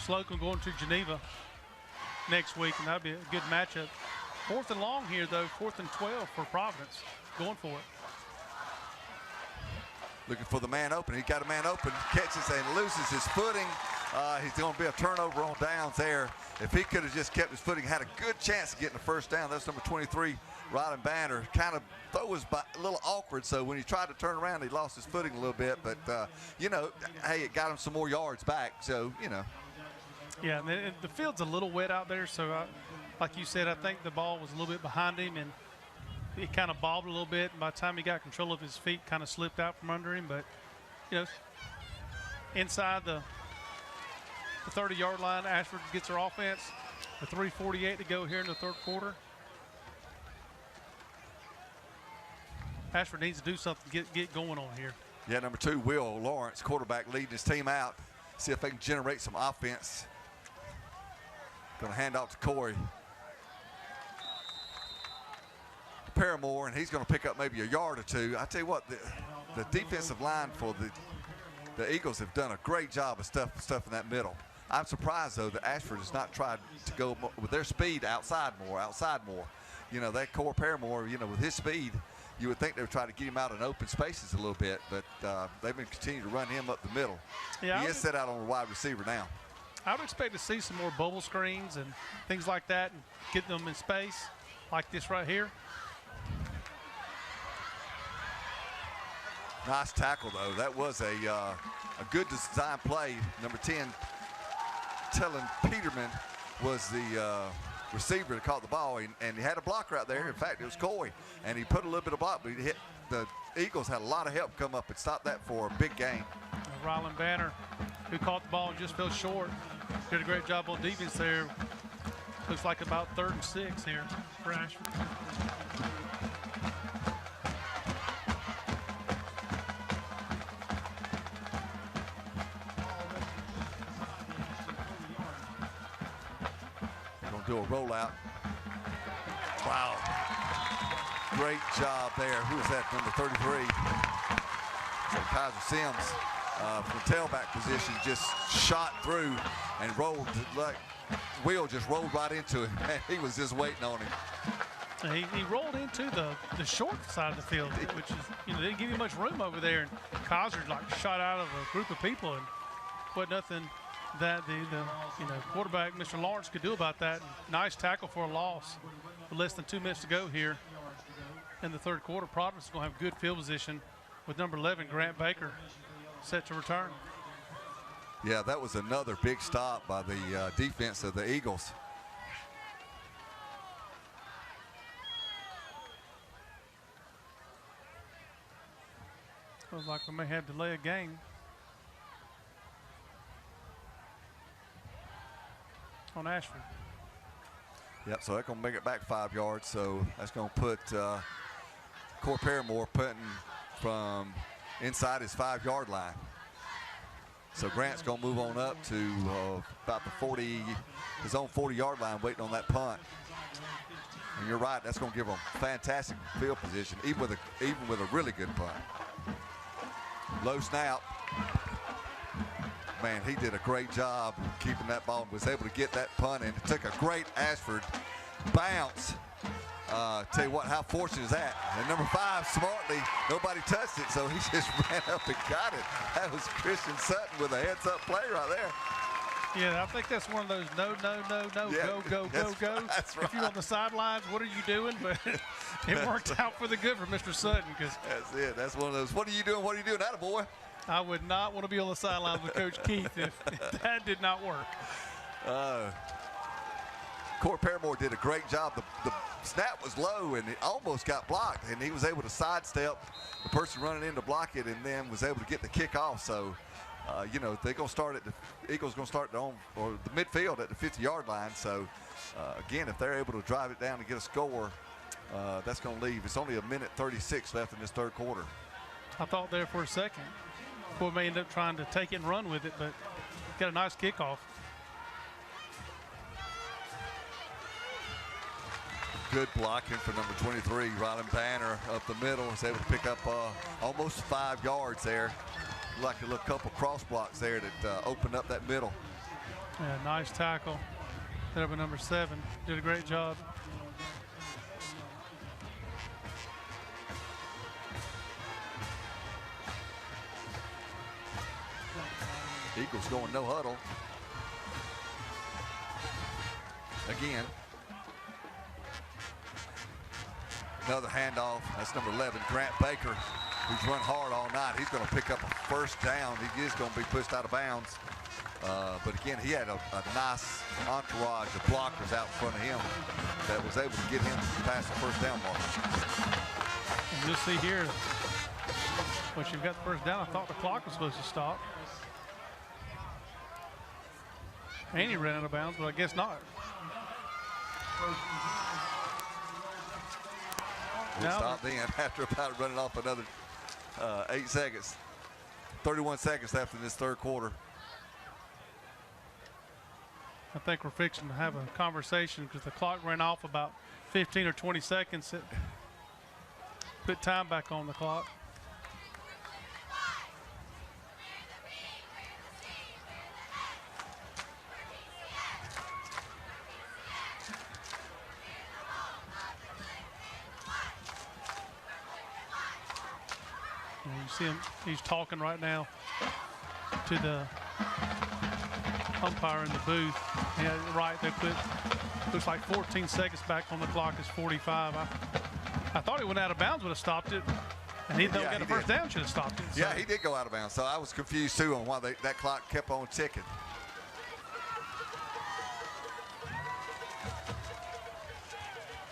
[SPEAKER 2] Slocum going to Geneva next week, and that'll be a good matchup. 4th and long here, though. 4th and 12 for Providence. Going for it.
[SPEAKER 1] Looking for the man open. He got a man open, catches and loses his footing. He's going to be a turnover on downs there. If he could have just kept his footing, had a good chance of getting the first down. That's number 23, Rylan Banner. Kind of throw was a little awkward, so when he tried to turn around, he lost his footing a little bit. But, you know, hey, it got him some more yards back, so, you know.
[SPEAKER 2] Yeah, and the field's a little wet out there, so like you said, I think the ball was a little bit behind him, and he kind of bobbed a little bit, and by the time he got control of his feet, kind of slipped out from under him. But, you know, inside the 30-yard line, Ashford gets their offense. The 3:48 to go here in the 3rd quarter. Ashford needs to do something, get going on here.
[SPEAKER 1] Yeah, number 2, Will Lawrence, quarterback, leading his team out. See if they can generate some offense. Going to hand off to Corey Paramore, and he's going to pick up maybe a yard or two. I tell you what, the defensive line for the Eagles have done a great job of stuff in that middle. I'm surprised, though, that Ashford has not tried to go with their speed outside more. You know, that Corey Paramore, you know, with his speed, you would think they would try to get him out in open spaces a little bit, but they've been continuing to run him up the middle.
[SPEAKER 2] Yeah,
[SPEAKER 1] he is set out on a wide receiver now.
[SPEAKER 2] I would expect to see some more bubble screens and things like that and get them in space like this right here.
[SPEAKER 1] Nice tackle, though. That was a good design play. Number 10, Tellen Peterman, was the receiver that caught the ball, and he had a blocker out there. In fact, it was Coy, and he put a little bit of block, but he hit. The Eagles had a lot of help come up and stop that for a big gain.
[SPEAKER 2] Rylan Banner, who caught the ball and just fell short, did a great job on defense there. Looks like about 3rd and 6 here for Ashford.
[SPEAKER 1] Do a rollout. Wow. Great job there. Who is that, number 33? So Kaiser Sims from tailback position just shot through and rolled. Like Will just rolled right into him. Man, he was just waiting on him.
[SPEAKER 2] He rolled into the short side of the field, which is, you know, they didn't give you much room over there. And Kaiser like shot out of a group of people, and wasn't nothing that the quarterback, Mr. Lawrence, could do about that. Nice tackle for a loss. With less than 2 minutes to go here in the 3rd quarter. Providence is going to have good field position with number 11, Grant Baker, set to return.
[SPEAKER 1] Yeah, that was another big stop by the defense of the Eagles.
[SPEAKER 2] Looks like we may have to delay a game on Ashford.
[SPEAKER 1] Yep, so they're going to make it back 5 yards. So that's going to put Corey Paramore putting from inside his 5-yard line. So Grant's going to move on up to about the 40, his own 40-yard line, waiting on that punt. And you're right, that's going to give them fantastic field position, even with a really good punt. Low snap. Man, he did a great job keeping that ball and was able to get that punt, and it took a great Ashford bounce. Tell you what, how fortunate is that? And number 5, smartly, nobody touched it, so he just ran up and got it. That was Christian Sutton with a heads-up play right there.
[SPEAKER 2] Yeah, I think that's one of those no,
[SPEAKER 1] Yeah,
[SPEAKER 2] go.
[SPEAKER 1] that's right.
[SPEAKER 2] If you're on the sidelines, what are you doing? But it worked out for the good for Mr. Sutton, because
[SPEAKER 1] That's it. That's one of those, what are you doing? What are you doing? Attaboy.
[SPEAKER 2] I would not want to be on the sidelines with Coach Keith if that did not work.
[SPEAKER 1] Corey Paramore did a great job. The snap was low, and it almost got blocked, and he was able to sidestep the person running in to block it, and then was able to get the kick off. So, you know, they're going to start at the Eagles going to start the midfield at the 50-yard line. So, again, if they're able to drive it down and get a score, that's going to leave. It's only 1:36 left in this third quarter.
[SPEAKER 2] I thought there for a second, we may end up trying to take it and run with it, but got a nice kickoff.
[SPEAKER 1] Good blocking for number 23, Rylan Banner, up the middle. Was able to pick up almost 5 yards there. Like a little couple cross blocks there that opened up that middle.
[SPEAKER 2] Yeah, nice tackle there by number 7. Did a great job.
[SPEAKER 1] Eagles going no huddle. Again. Another handoff. That's number 11, Grant Baker, who's run hard all night. He's going to pick up a first down. He is going to be pushed out of bounds. But again, he had a nice entourage of blockers out in front of him that was able to get him past the first down mark.
[SPEAKER 2] And you'll see here, once you've got the first down, I thought the clock was supposed to stop. And he ran out of bounds, but I guess not.
[SPEAKER 1] We'll stop then after about running off another 8 seconds. 31 seconds left in this third quarter.
[SPEAKER 2] I think we're fixing to have a conversation because the clock ran off about 15 or 20 seconds. It put time back on the clock. You see him, he's talking right now to the umpire in the booth. Yeah, right, they put, looks like 14 seconds back on the clock is 45. I thought he went out of bounds, would have stopped it. And he got the first down, should have stopped it. So.
[SPEAKER 1] Yeah, he did go out of bounds. So I was confused too on why that clock kept on ticking.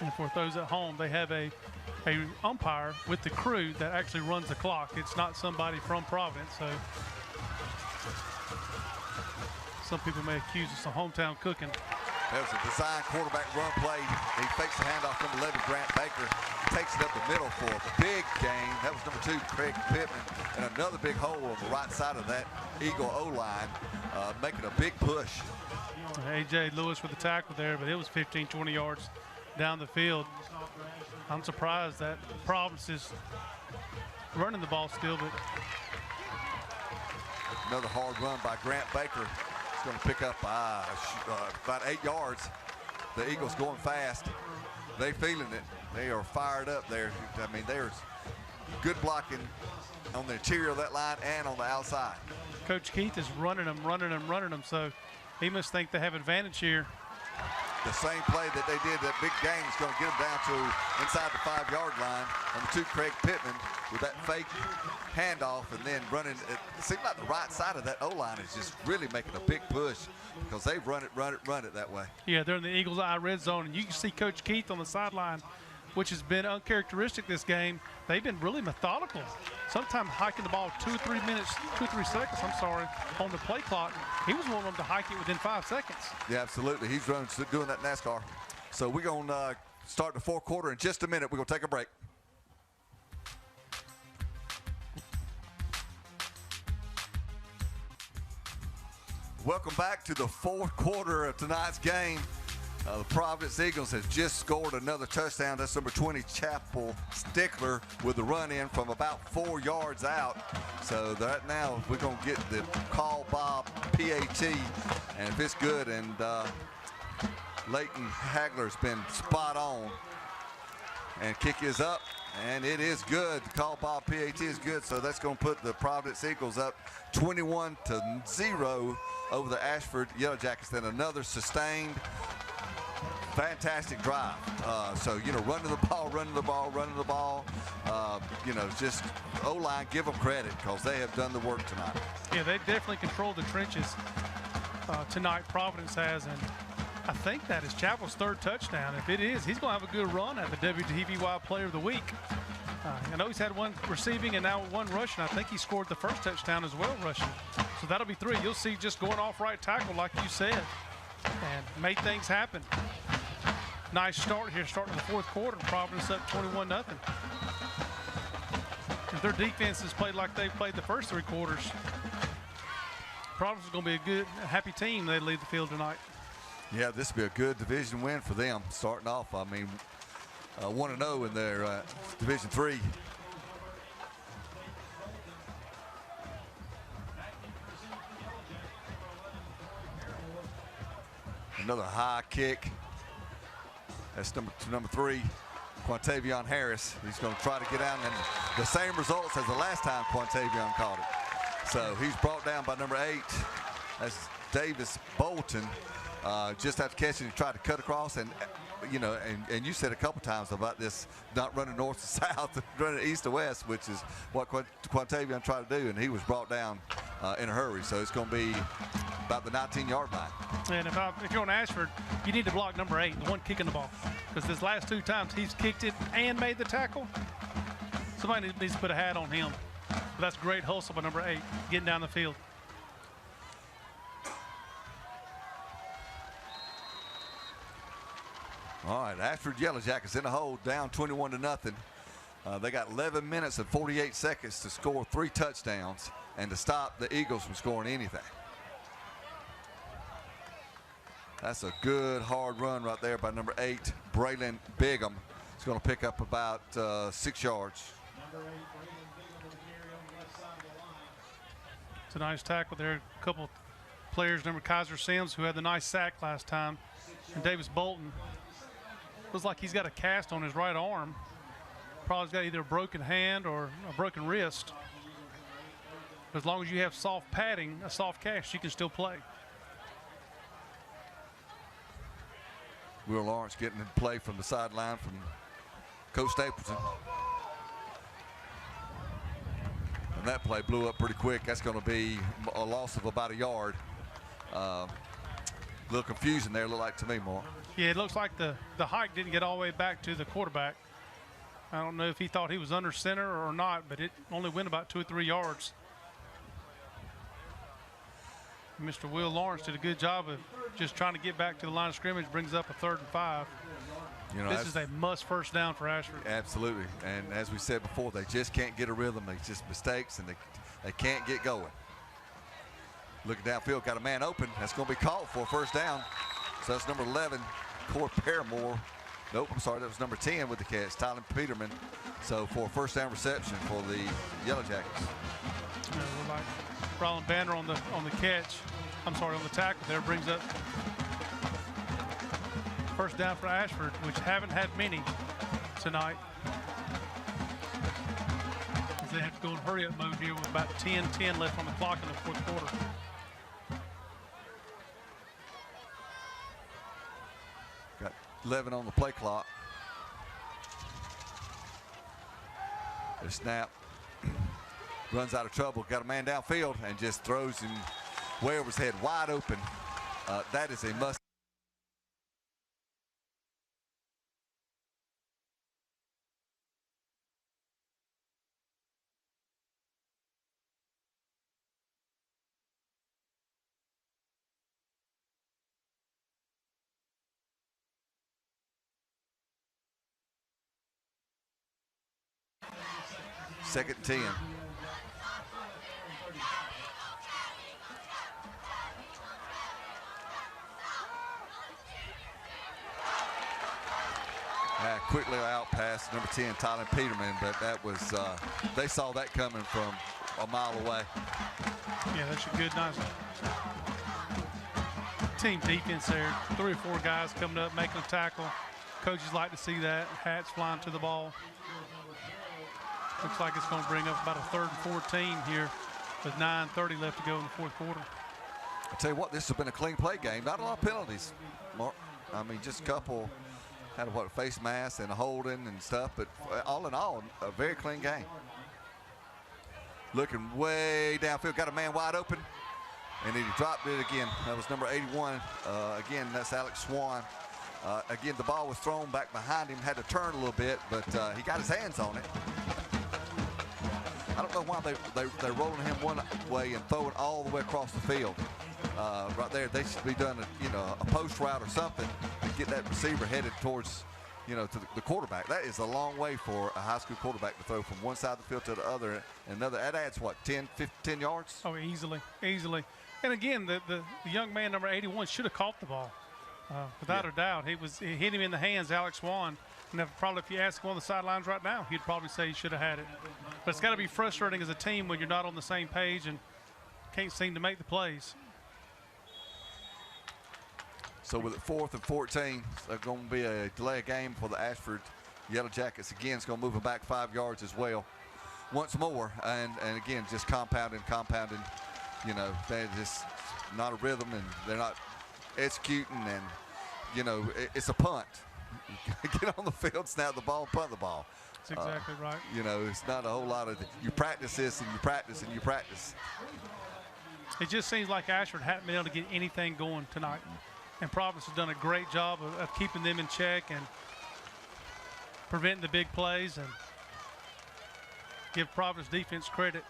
[SPEAKER 2] And for those at home, they have a umpire with the crew that actually runs the clock. It's not somebody from Providence, so some people may accuse us of hometown cooking.
[SPEAKER 1] That was a design quarterback run play. He fakes the handoff from 11, Grant Baker. Takes it up the middle for a big gain. That was number 2, Craig Pittman. And another big hole on the right side of that Eagle O-line, making a big push.
[SPEAKER 2] A.J. Lewis with the tackle there, but it was 15, 20 yards down the field. I'm surprised that Providence is running the ball still, but
[SPEAKER 1] another hard run by Grant Baker. It's going to pick up about 8 yards. The Eagles going fast. They feeling it. They are fired up there. I mean, there's good blocking on the interior of that line and on the outside.
[SPEAKER 2] Coach Keith is running them, so he must think they have advantage here.
[SPEAKER 1] the same play that they did that big game is going to get them down to inside the 5-yard line on the 2 Craig Pittman with that fake handoff and then running. It seemed like the right side of that O-line is just really making a big push because they've run it that way.
[SPEAKER 2] Yeah, they're in the Eagles' eye red zone, and you can see Coach Keith on the sideline, which has been uncharacteristic this game. They've been really methodical. Sometimes hiking the ball 2 or 3 seconds, on the play clock. He was one of them to hike it within 5 seconds.
[SPEAKER 1] Yeah, absolutely. He's doing that NASCAR. So we're going to start the 4th quarter in just a minute. We're going to take a break. Welcome back to the 4th quarter of tonight's game. The Providence Eagles has just scored another touchdown. That's number 20, Chapel Stickler, with the run in from about 4 yards out. So right now we're going to get the call by PAT, and if it's good, and Leighton Hagler's been spot on. And kick is up, and it is good. The call by PAT is good, so that's going to put the Providence Eagles up 21-0 over the Ashford Yellow Jackets. Then another sustained fantastic drive. So, running the ball. Just O-line, give them credit because they have done the work tonight.
[SPEAKER 2] Yeah, they definitely controlled the trenches tonight, Providence has, and I think that is Chapel's 3rd touchdown. If it is, he's going to have a good run at the WTVY Player of the Week. I know he's had 1 receiving and now 1 rushing. I think he scored the 1st touchdown as well rushing. So that'll be 3. You'll see just going off right tackle like you said, and made things happen. Nice start here, starting the 4th quarter. Providence up 21-0. If their defense has played like they've played the first 3 quarters, Providence is going to be a happy team. They lead the field tonight.
[SPEAKER 1] Yeah, this will be a good division win for them. Starting off, 1-0 in their Division 3. Another high kick. That's number 3, Quantavion Harris. He's going to try to get out, and the same results as the last time Quantavion caught it. So he's brought down by number 8. That's Davis Bolton. Just after catching, he tried to cut across, and you said a couple times about this not running north to south, running east to west, which is what Quantavion tried to do, and he was brought down in a hurry. So it's going to be about the 19-yard line.
[SPEAKER 2] And if you're on Ashford, you need to block number 8, the one kicking the ball, because this last 2 times he's kicked it and made the tackle. Somebody needs to put a hat on him. But that's great hustle by number 8, getting down the field.
[SPEAKER 1] All right, Ashford Yellow Jackets in the hole, down 21-0. They got 11 minutes and 48 seconds to score 3 touchdowns and to stop the Eagles from scoring anything. That's a good hard run right there by number 8, Braylon Bigham. He's going to pick up about 6 yards.
[SPEAKER 2] It's a nice tackle there. A couple players, number Kaiser Sims, who had the nice sack last time, and Davis Bolton. Looks like he's got a cast on his right arm. Probably got either a broken hand or a broken wrist. But as long as you have soft padding, a soft cast, you can still play.
[SPEAKER 1] Will Lawrence getting in play from the sideline from Coach Stapleton. And that play blew up pretty quick. That's going to be a loss of about a yard. A little confusion there, looked like to me, more.
[SPEAKER 2] Yeah, it looks like the hike didn't get all the way back to the quarterback. I don't know if he thought he was under center or not, but it only went about 2 or 3 yards. Mr. Will Lawrence did a good job of just trying to get back to the line of scrimmage, brings up a 3rd and 5. This is a must first down for Ashford.
[SPEAKER 1] Absolutely, and as we said before, they just can't get a rhythm. They just mistakes, and they can't get going. Looking downfield, got a man open. That's going to be called for a first down. So that's number 11, Corey Paramore. Nope, I'm sorry, that was number 10 with the catch, Tyler Peterman. So for a first down reception for the Yellow Jackets.
[SPEAKER 2] Like Roland Banner on the catch. I'm sorry, on the tackle there, brings up first down for Ashford, which haven't had many tonight. As they have to go in hurry-up mode here with about 10-10 left on the clock in the 4th quarter.
[SPEAKER 1] 11 on the play clock. The snap. Runs out of trouble. Got a man downfield and just throws him way over his head, wide open. That is a must. Second and 10. Quickly out past number 10, Tyler Peterman, but that was, they saw that coming from a mile away.
[SPEAKER 2] Yeah, that's a good, nice team defense there. 3 or 4 guys coming up, making a tackle. Coaches like to see that. Hats flying to the ball. Looks like it's going to bring up about a 3rd and 14 here with 9:30 left to go in the 4th quarter.
[SPEAKER 1] I'll tell you what, this has been a clean play game. Not a lot of penalties, Mark. I mean, just a couple. Had a face mask and a holding and stuff, but all in all, a very clean game. Looking way downfield, got a man wide open, and he dropped it again. That was number 81. Again, that's Alex Swan. Again, the ball was thrown back behind him, had to turn a little bit, but he got his hands on it. I don't know why they're rolling him one way and throwing all the way across the field. Right there, they should be doing a post route or something to get that receiver headed towards, to the quarterback. That is a long way for a high school quarterback to throw from one side of the field to the other. And that adds what, 10 yards?
[SPEAKER 2] Oh, easily. And again, the young man, number 81, should have caught the ball. Without a doubt. It hit him in the hands, Alex Swan. And probably if you ask him on the sidelines right now, he'd probably say he should have had it. But it's got to be frustrating as a team when you're not on the same page and can't seem to make the plays.
[SPEAKER 1] So with it 4th and 14, it's going to be a delay of game for the Ashford Yellow Jackets. Again, it's going to move them back 5 yards as well. Once more, and again, just compounding. They're just not a rhythm, and they're not executing, and, it's a punt. Get on the field, snap the ball, punt the ball.
[SPEAKER 2] That's exactly right.
[SPEAKER 1] It's not a whole lot of, you practice this and you practice and you practice.
[SPEAKER 2] It just seems like Ashford hadn't been able to get anything going tonight. And Providence has done a great job of keeping them in check and preventing the big plays, and give Providence defense credit.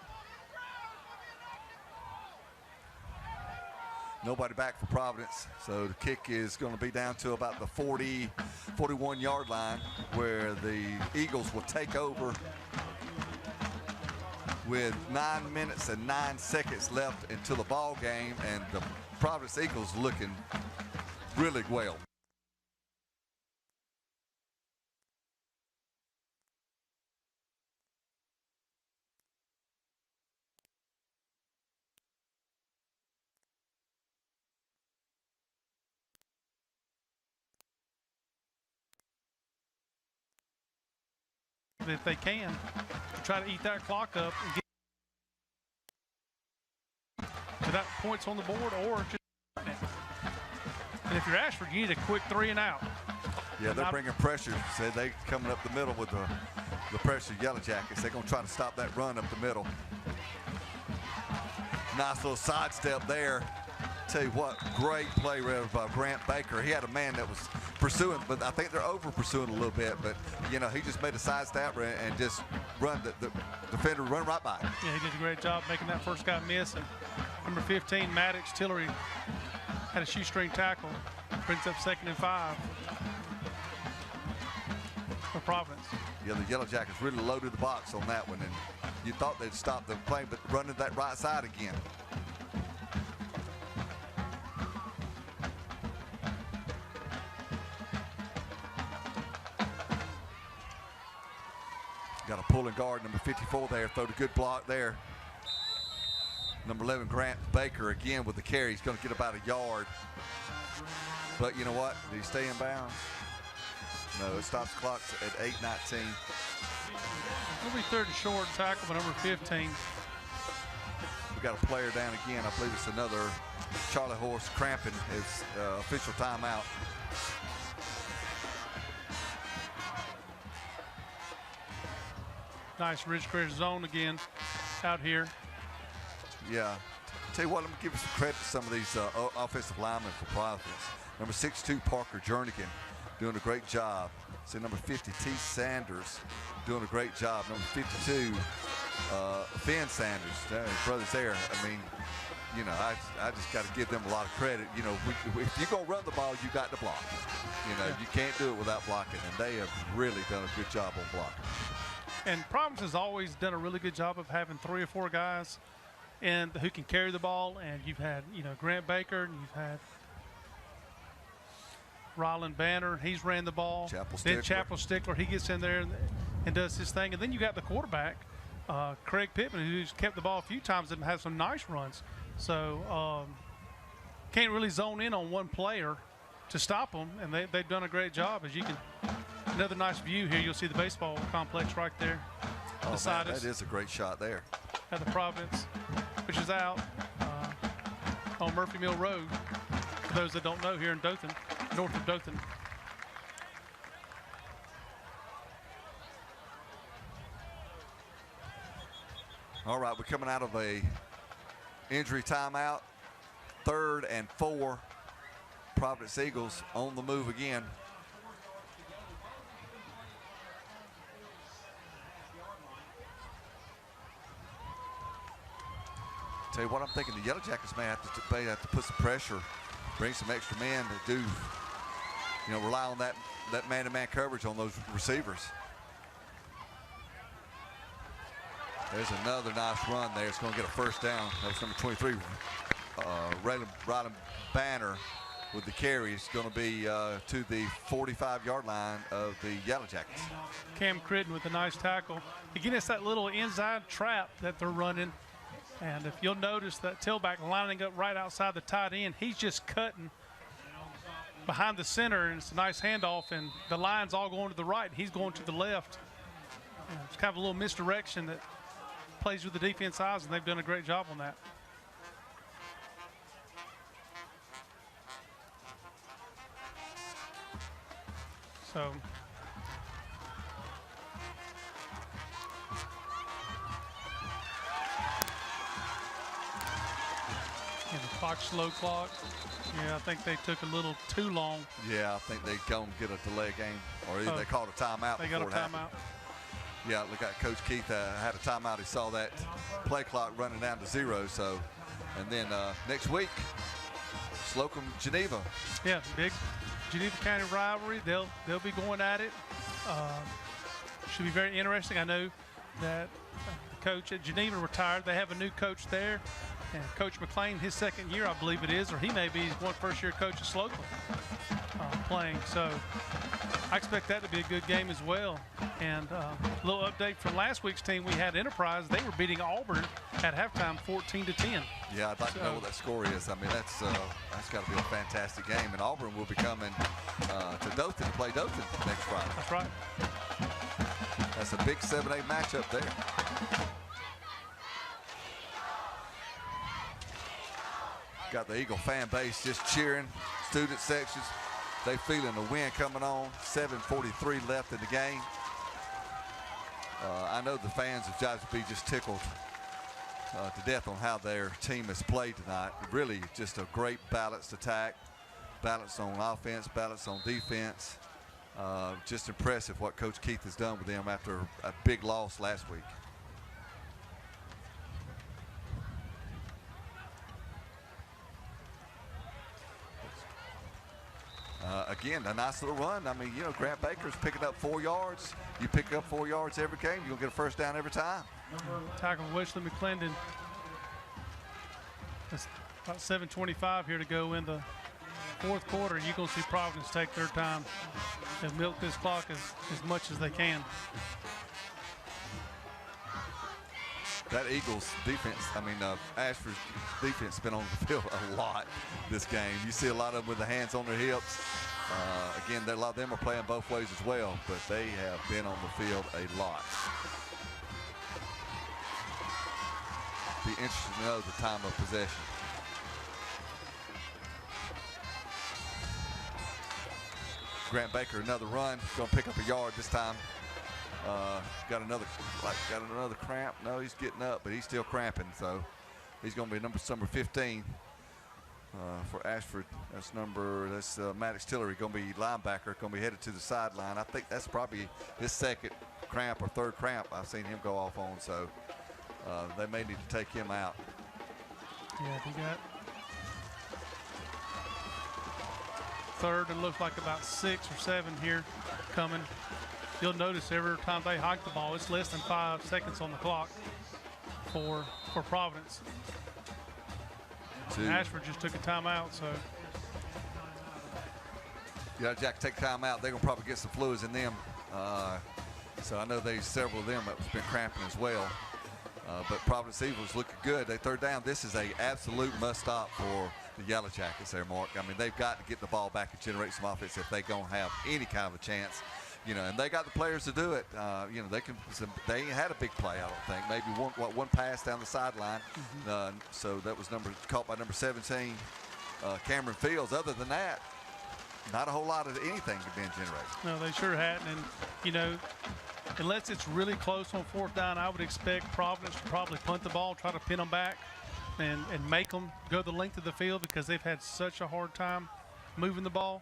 [SPEAKER 1] Nobody back for Providence, so the kick is going to be down to about the 41-yard line, where the Eagles will take over with 9 minutes and 9 seconds left until the ball game, and the Providence Eagles looking really well.
[SPEAKER 2] If they can, try to eat that clock up and get to that points on the board, or just. And if you're Ashford, you need a quick 3 and out.
[SPEAKER 1] Yeah, they're bringing pressure. Said they coming up the middle with the pressure. Yellow Jackets. They're going to try to stop that run up the middle. Nice little sidestep there. Tell you what, great play by Grant Baker. He had a man that was pursuing, but I think they're over pursuing a little bit. But he just made a sidestep and just run the defender run right by him.
[SPEAKER 2] Yeah, he did a great job making that first guy miss. And number 15, Maddox Tillery, had a shoestring tackle, brings up 2nd and 5 for Providence.
[SPEAKER 1] Yeah, the Yellow Jackets really loaded the box on that one, and you thought they'd stop the play, but running that right side again. Got a pulling guard, number 54 there, throw the good block there. Number 11, Grant Baker, again with the carry. He's going to get about a yard. But you know what? Did he stay in bounds? No, it stops the clock at 8:19.
[SPEAKER 2] It'll be 3rd and short, tackle by number 15.
[SPEAKER 1] We got a player down again. I believe it's another Charlie Horse cramping his official timeout.
[SPEAKER 2] Nice Ridgecrest zone again out here.
[SPEAKER 1] Yeah. Tell you what, let me give you some credit to some of these offensive linemen for Providence. Number 6'2", Parker Jernigan, doing a great job. See, number 50, T. Sanders, doing a great job. Number 52, Finn Sanders, his brother's there. I mean, you know, I just got to give them a lot of credit. You know, if you're going to run the ball, you got to block. You know, you can't do it without blocking, and they have really done a good job on blocking.
[SPEAKER 2] And Providence has always done a really good job of having 3 or 4 guys and who can carry the ball. And you've had, you know, Grant Baker, and you've had Ryland Banner, he's ran the ball. Then Chapel Stickler, he gets in there and does his thing. And then you got the quarterback, Craig Pittman, who's kept the ball a few times and had some nice runs. So can't really zone in on one player to stop them, and they've done a great job. As you can, another nice view here, you'll see the baseball complex right there beside us.
[SPEAKER 1] That is a great shot there.
[SPEAKER 2] At the Providence, which is out on Murphy Mill Road, for those that don't know, here in Dothan, north of Dothan.
[SPEAKER 1] All right, we're coming out of a injury timeout. 3rd and 4. Providence Eagles on the move again. Tell you what, I'm thinking the Yellow Jackets may have to put some pressure, bring some extra men to do, you know, rely on that man-to-man coverage on those receivers. There's another nice run there. It's going to get a first down. That was number 23, Ryland Banner with the carry. It's going to be to the 45-yard line of the Yellow Jackets.
[SPEAKER 2] Cam Critton with a nice tackle. Again, it's that little inside trap that they're running. And if you'll notice that tailback lining up right outside the tight end, he's just cutting behind the center, and it's a nice handoff, and the line's all going to the right. He's going to the left. And it's kind of a little misdirection that plays with the defense eyes, and they've done a great job on that. So and the clock, slow clock. Yeah, I think they took a little too long.
[SPEAKER 1] Yeah, I think they'd go and get a delay game, or either they called a timeout.
[SPEAKER 2] They got a timeout.
[SPEAKER 1] Yeah, look at Coach Keith had a timeout. He saw that play clock running down to 0. So, and then next week, Slocum, Geneva.
[SPEAKER 2] Yeah, big Geneva County rivalry. They'll be going at it. Should be very interesting. I know that the coach at Geneva retired. They have a new coach there, and Coach McLean, his 2nd year, I believe it is, or he may be one first-year coach at Slocum playing. So I expect that to be a good game as well. And a little update from last week's team. We had Enterprise. They were beating Auburn at halftime 14-10.
[SPEAKER 1] Yeah, I'd like to know what that score is. I mean, that's got to be a fantastic game. And Auburn will be coming to Dothan to play Dothan next Friday.
[SPEAKER 2] That's right.
[SPEAKER 1] That's a big 7-8 matchup there. Got the Eagle fan base just cheering. Student sections, they feeling the wind coming on. 7:43 left in the game. I know the fans of Joshua B just tickled to death on how their team has played tonight. Really just a great balanced attack, balance on offense, balance on defense. Just impressive what Coach Keith has done with them after a big loss last week. Again, a nice little run. I mean, you know, Grant Baker's picking up 4 yards. You pick up 4 yards every game, you'll get a first down every time.
[SPEAKER 2] Tackle Wesley McClendon. That's about 7:25 here to go in the 4th quarter. You're going to see Providence take their time and milk this clock as much as they can.
[SPEAKER 1] That Eagles defense, I mean, Ashford's defense has been on the field a lot this game. You see a lot of them with the hands on their hips. Again, a lot of them are playing both ways as well, but they have been on the field a lot. Be interested to know the time of possession. Grant Baker, another run, going to pick up a yard this time. got another cramp. No, he's getting up, but he's still cramping. So he's going to be number 15 for Ashford. That's Maddox Tillery, going to be linebacker, going to be headed to the sideline. I think that's probably his second cramp or third cramp I've seen him go off on. So they may need to take him out.
[SPEAKER 2] Yeah, he got third and looks like about 6 or 7 here coming. You'll notice every time they hike the ball, it's less than 5 seconds on the clock for Providence. Ashford just took a timeout, so.
[SPEAKER 1] Yeah, Jack, take timeout. They're going to probably get some fluids in them. So I know several of them have been cramping as well. But Providence Eagles looking good. They third down. This is a absolute must stop for the Yellow Jackets there, Mark. I mean, they've got to get the ball back and generate some offense if they're going to have any kind of a chance. And they got the players to do it. They ain't had a big play, I don't think. Maybe one pass down the sideline. So that was caught by number 17, Cameron Fields. Other than that, not a whole lot of anything being generated.
[SPEAKER 2] No, they sure hadn't. And, unless it's really close on fourth down, I would expect Providence to probably punt the ball, try to pin them back, and make them go the length of the field because they've had such a hard time moving the ball.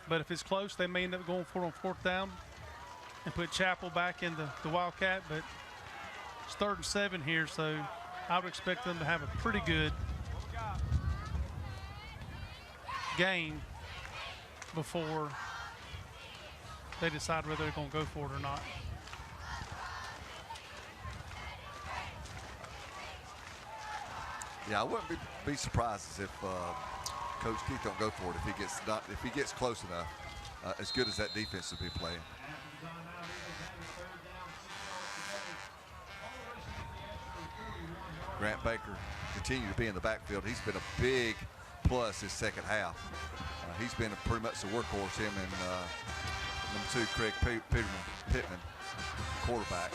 [SPEAKER 2] But if it's close, they may end up going for it on fourth down and put Chappell back in the Wildcat. But it's 3rd and 7 here, so I would expect them to have a pretty good game before they decide whether they're going to go for it or not.
[SPEAKER 1] Yeah, I wouldn't be surprised if Coach Keith don't go for it if he gets close enough. As good as that defense will be playing. Grant Baker continued to be in the backfield. He's been a big plus his second half. He's been pretty much the workhorse, him and number 2, Craig Pittman, quarterback.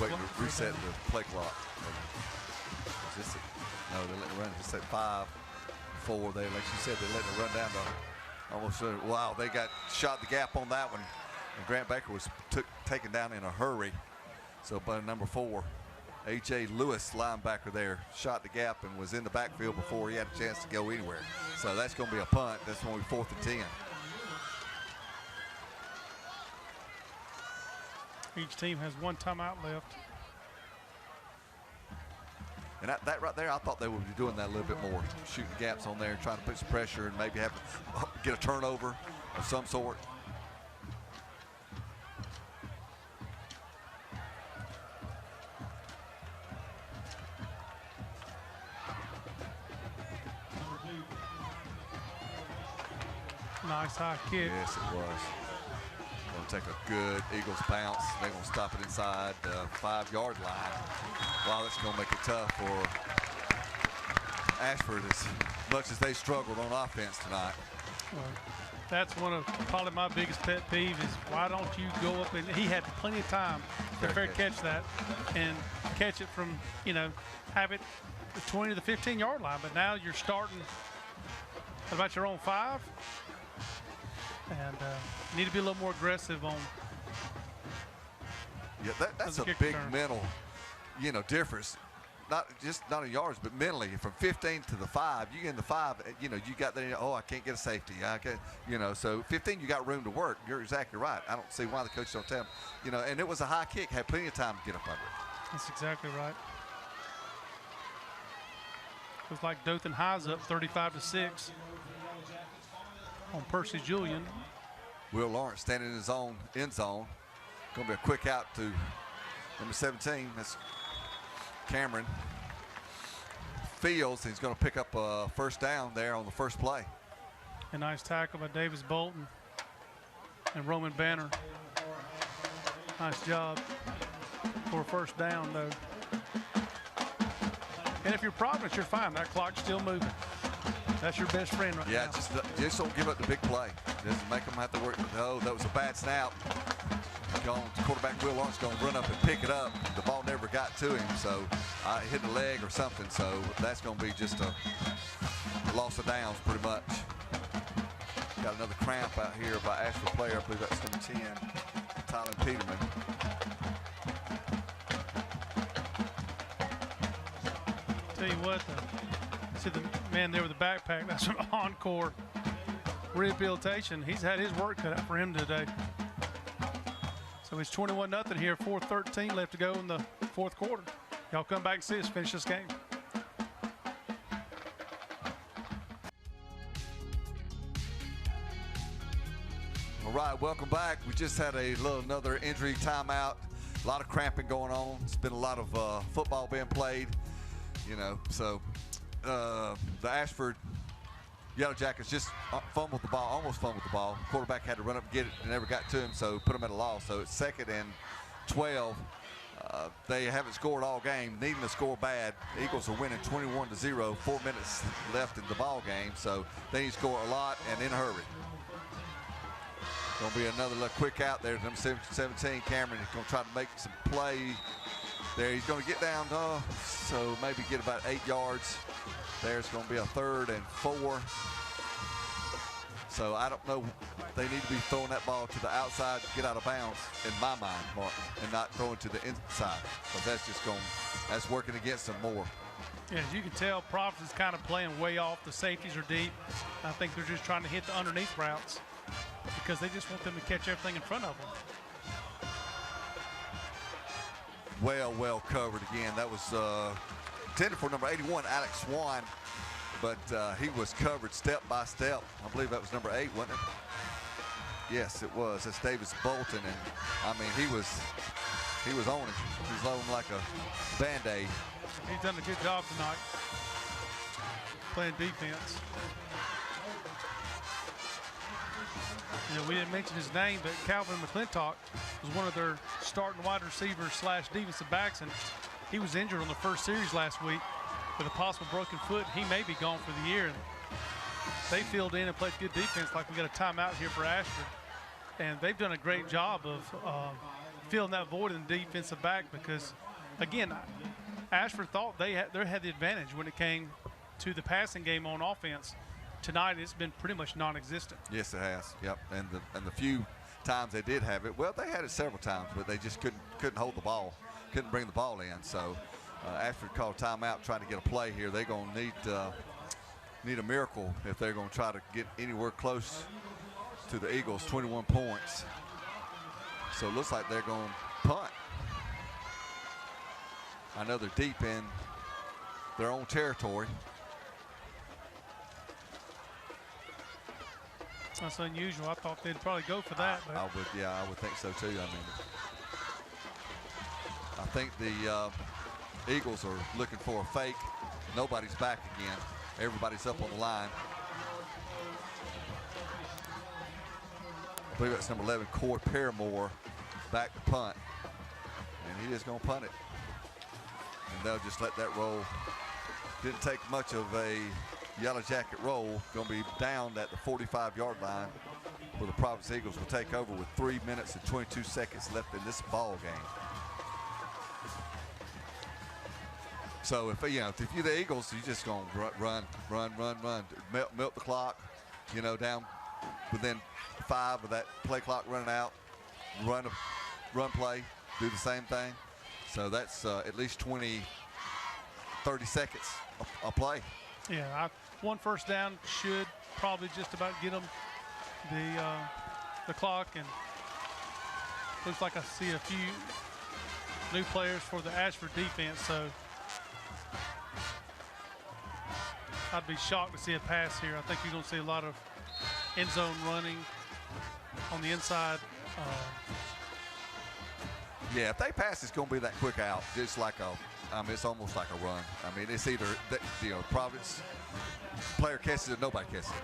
[SPEAKER 1] Waiting to reset the play clock. No, they let it run. Just at 5-4. Like you said, they let it run down to almost. Wow, they got shot the gap on that one. And Grant Baker was taken down in a hurry. So by number 4, A.J. Lewis, linebacker there, shot the gap and was in the backfield before he had a chance to go anywhere. So that's going to be a punt. That's going to be 4th and 10.
[SPEAKER 2] Each team has 1 timeout left.
[SPEAKER 1] And that right there, I thought they would be doing that a little bit more, shooting gaps on there, trying to put some pressure and maybe get a turnover of some sort.
[SPEAKER 2] Nice high kick.
[SPEAKER 1] Yes, it was. Going to take a good Eagles bounce. They're going to stop it inside the 5-yard line. Wow, that's going to make it tough for Ashford as much as they struggled on offense tonight.
[SPEAKER 2] Well, that's one of probably my biggest pet peeves is why don't you go up and he had plenty of time to fair catch that and catch it from, have it the 20 to the 15-yard line. But now you're starting at about your own 5. And you need to be a little more aggressive on.
[SPEAKER 1] Yeah, that's a big mental, difference. Not in yards, but mentally. From 15 to the 5, you get in the 5. You got there. Oh, I can't get a safety. I can't. So 15, you got room to work. You're exactly right. I don't see why the coach don't tell him. And it was a high kick. Had plenty of time to get up under it.
[SPEAKER 2] That's exactly right. Looks like Dothan High's up 35-6 on Percy Julian.
[SPEAKER 1] Will Lawrence standing in his own end zone. Going to be a quick out to number 17. That's Cameron Fields. He's going to pick up a first down there on the first play.
[SPEAKER 2] A nice tackle by Davis Bolton and Roman Banner. Nice job for a first down, though. And if you're Providence, you're fine. That clock's still moving. That's your best friend right now.
[SPEAKER 1] Yeah, just don't give up the big play. Just make them have to work. Oh, that was a bad snap. Quarterback Will Lawrence going to run up and pick it up. The ball never got to him, so hit the leg or something. So that's going to be just a loss of downs pretty much. Got another cramp out here by Ashford player. I believe that's number 10, Tyler Peterman.
[SPEAKER 2] Tell you what, see the man there with the backpack, that's from Encore Rehabilitation. He's had his work cut out for him today. So it's 21-0 here, 4:13 left to go in the fourth quarter. Y'all come back and see us finish this game.
[SPEAKER 1] All right, welcome back. We just had another injury timeout. A lot of cramping going on. It's been a lot of football being played, you know. So the Ashford Yellow Jackets just fumbled the ball, almost fumbled the ball. Quarterback had to run up and get it and never got to him, so put him at a loss. So it's 2nd and 12. They haven't scored all game, needing to score bad. Eagles are winning 21-0, 4 minutes left in the ball game, so they need to score a lot and in a hurry. Going to be another little quick out there. Number 17, Cameron, is going to try to make some play there. He's going to get down, so maybe get about 8 yards. There's going to be a 3rd and 4. So I don't know. They need to be throwing that ball to the outside, get out of bounds, in my mind, Mark, and not throwing to the inside. But that's just that's working against them more.
[SPEAKER 2] Yeah, as you can tell, Providence is kind of playing way off. The safeties are deep. I think they're just trying to hit the underneath routes because they just want them to catch everything in front of them.
[SPEAKER 1] Well covered again. That was intended for number 81, Alex Swan, but he was covered step by step. I believe that was number 8, wasn't it? Yes, it was. That's Davis Bolton, and I mean he was on it. He was loading like a Band-Aid.
[SPEAKER 2] He's done a good job tonight playing defense. You know, we didn't mention his name, but Calvin McClintock was one of their starting wide receivers / defensive backs, and he was injured on the first series last week with a possible broken foot. He may be gone for the year. And they filled in and played good defense. Like we got a timeout here for Ashford, and they've done a great job of filling that void in the defensive back because, again, Ashford thought they had the advantage when it came to the passing game on offense. Tonight it's been pretty much non-existent.
[SPEAKER 1] Yes, it has. Yep, and the few times they did have it, well, they had it several times, but they just couldn't hold the ball, couldn't bring the ball in. So Ashford called timeout, trying to get a play here. They're going to need a miracle if they're going to try to get anywhere close to the Eagles. 21 points. So it looks like they're going to punt. I know they're deep in their own territory.
[SPEAKER 2] That's unusual. I thought they'd probably go for that.
[SPEAKER 1] I would think so too. I mean, I think the Eagles are looking for a fake. Nobody's back again. Everybody's up on the line. I believe that's number 11, Corey Paramore, back to punt. And he is going to punt it. And they'll just let that roll. Didn't take much of a Yellow Jacket roll. Going to be down at the 45-yard line where the Providence Eagles will take over with 3 minutes and 22 seconds left in this ball game. So if you're the Eagles, you're just going to run, milk the clock, down within 5 of that play clock running out, run play, do the same thing. So that's at least 30 seconds a play.
[SPEAKER 2] Yeah, one first down should probably just about get them the clock, and looks like I see a few new players for the Ashford defense, so I'd be shocked to see a pass here. I think you're going to see a lot of end zone running on the inside.
[SPEAKER 1] Yeah, if they pass, it's going to be that quick out, just like it's almost like a run. I mean, it's either Providence player catches it, nobody catches it.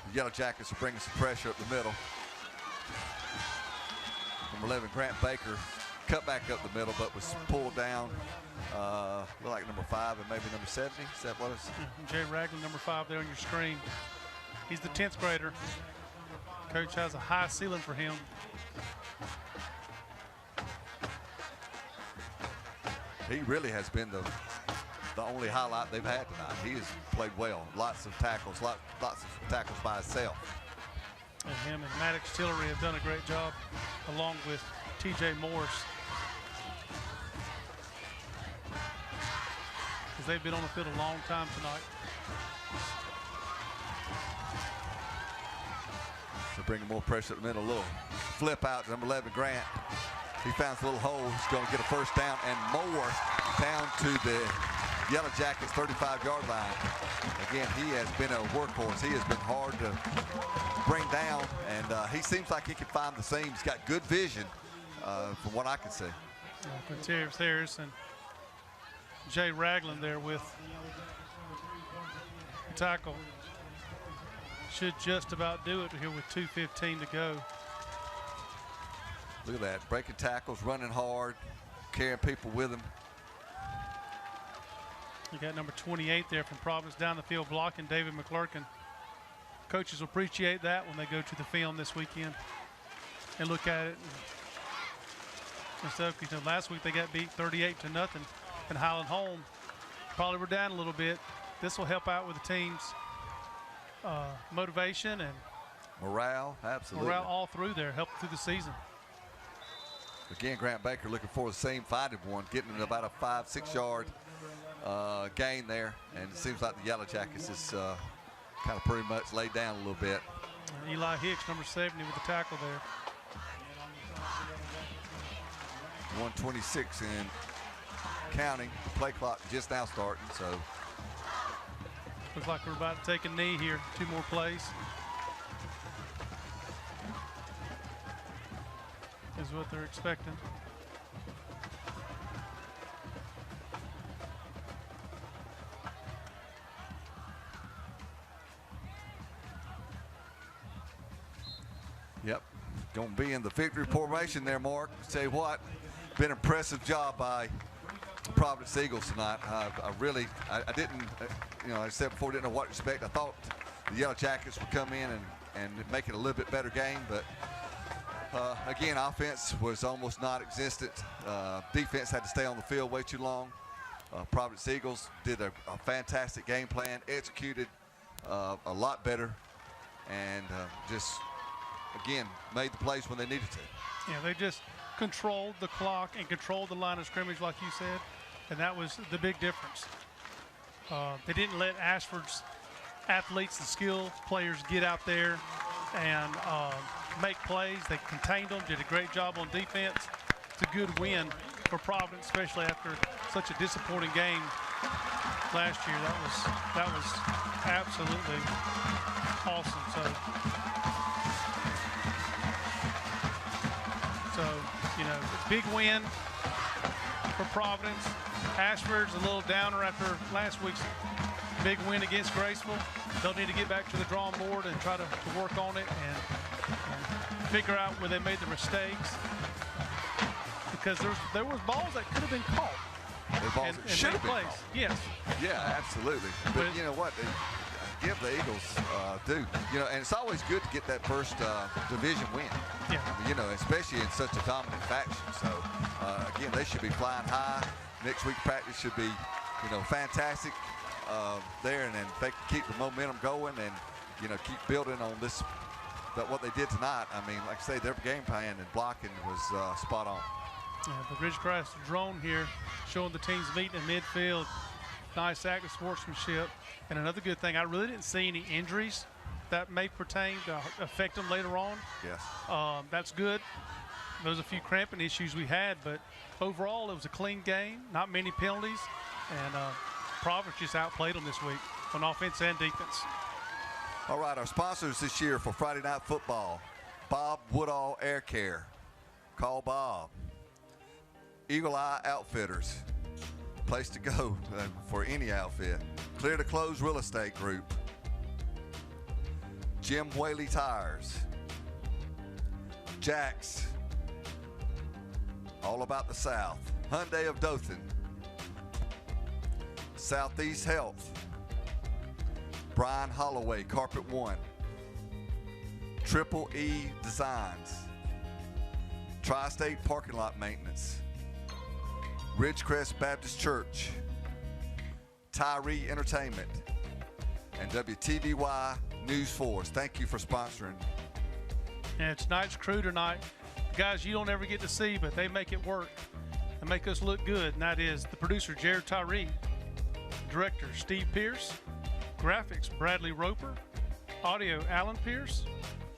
[SPEAKER 1] The Yellow Jackets are bringing some pressure up the middle. Number 11, Grant Baker, cut back up the middle, but was pulled down. Looked like number 5 and maybe number 70. Is that what it's?
[SPEAKER 2] Jay Ragland, number 5 there on your screen. He's the 10th grader. Coach has a high ceiling for him.
[SPEAKER 1] He really has been the only highlight they've had tonight. He has played well. Lots of tackles, lots of tackles by himself.
[SPEAKER 2] And him and Maddox Tillery have done a great job, along with T.J. Morris, because they've been on the field a long time tonight.
[SPEAKER 1] They're bringing more pressure at the middle. A little flip out to number 11, Grant. He found a little hole. He's going to get a first down and more down to the Yellow Jackets 35-yard line. Again, he has been a workhorse. He has been hard to bring down, and he seems like he can find the seam. He's got good vision from what I can see.
[SPEAKER 2] Quinterius Harris and Jay Ragland there with the tackle. Should just about do it here with 2:15 to go.
[SPEAKER 1] Look at that, breaking tackles, running hard, carrying people with him.
[SPEAKER 2] You got number 28 there from Providence down the field blocking, David McClurkin. Coaches will appreciate that when they go to the film this weekend and look at it and stuff. You know, last week they got beat 38-0 in Highland Home. Probably were down a little bit. This will help out with the team's motivation and
[SPEAKER 1] morale, absolutely.
[SPEAKER 2] Morale all through there, help through the season.
[SPEAKER 1] Again, Grant Baker looking for the same finding one, getting about a 5-6 yard gain there, and it seems like the Yellow Jackets is kind of pretty much laid down a little bit.
[SPEAKER 2] Eli Hicks, number 70, with the tackle there.
[SPEAKER 1] 1:26 in counting. The play clock just now starting, so.
[SPEAKER 2] Looks like we're about to take a knee here. 2 more plays is what they're expecting.
[SPEAKER 1] Yep, going to be in the victory formation there, Mark. Tell you what, been an impressive job by Providence Eagles tonight. I didn't, you know, I said before, didn't know what to expect. I thought the Yellow Jackets would come in and make it a little bit better game, but again, offense was almost non-existent. Defense had to stay on the field way too long. Providence Eagles did a fantastic game plan, executed a lot better, and just, again, made the plays when they needed to.
[SPEAKER 2] Yeah, they just controlled the clock and controlled the line of scrimmage, like you said, and that was the big difference. They didn't let Ashford's athletes, the skill players, get out there and make plays. They contained them, did a great job on defense. It's a good win for Providence, especially after such a disappointing game last year. That was absolutely awesome. So, you know, big win for Providence. Ashford's a little downer after last week's big win against Graceville. They'll need to get back to the drawing board and try to work on it and figure out where they made the mistakes. Because there was balls that could have been caught.
[SPEAKER 1] Balls that should have been caught.
[SPEAKER 2] Yes.
[SPEAKER 1] Yeah, absolutely. But you know what? Give the Eagles due. You know, and it's always good to get that first division win.
[SPEAKER 2] Yeah.
[SPEAKER 1] You know, especially in such a dominant faction. So, again, they should be flying high. Next week's practice should be, you know, fantastic there. And then they can keep the momentum going and, you know, keep building on this, what they did tonight. I mean, like I say, their game plan and blocking was spot on.
[SPEAKER 2] Yeah, the Ridgecrest drone here showing the teams meeting in midfield. Nice act of sportsmanship. And another good thing, I really didn't see any injuries that may pertain to affect them later on.
[SPEAKER 1] Yes.
[SPEAKER 2] That's good. There was a few cramping issues we had, but overall it was a clean game, not many penalties, and Providence just outplayed them this week on offense and defense.
[SPEAKER 1] All right, our sponsors this year for Friday Night Football: Bob Woodall Air Care. Call Bob. Eagle Eye Outfitters, place to go for any outfit. Clear to Close Real Estate Group. Jim Whaley Tires. Jack's, all about the South. Hyundai of Dothan. Southeast Health. Brian Holloway, Carpet One. Triple E Designs, Tri-State Parking Lot Maintenance, Ridgecrest Baptist Church, Tyree Entertainment, and WTVY News Force. Thank you for sponsoring.
[SPEAKER 2] And tonight's crew tonight, guys you don't ever get to see, but they make it work and make us look good. And that is the producer, Jared Tyree, director, Steve Pierce, graphics, Bradley Roper, audio, Alan Pierce.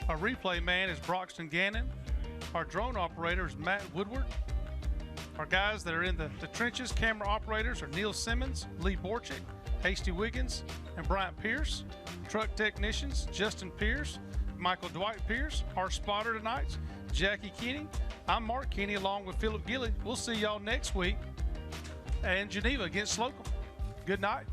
[SPEAKER 2] Our replay man is Broxton Gannon. Our drone operator is Matt Woodward. Our guys that are in the trenches, camera operators, are Neil Simmons, Lee Borchick, Hasty Wiggins, and Bryant Pierce. Truck technicians, Justin Pierce, Michael Dwight Pierce. Our spotter tonight, Jackie Kenney. I'm Mark Kenney along with Philip Gilly. We'll see y'all next week in Geneva against Slocum. Good night.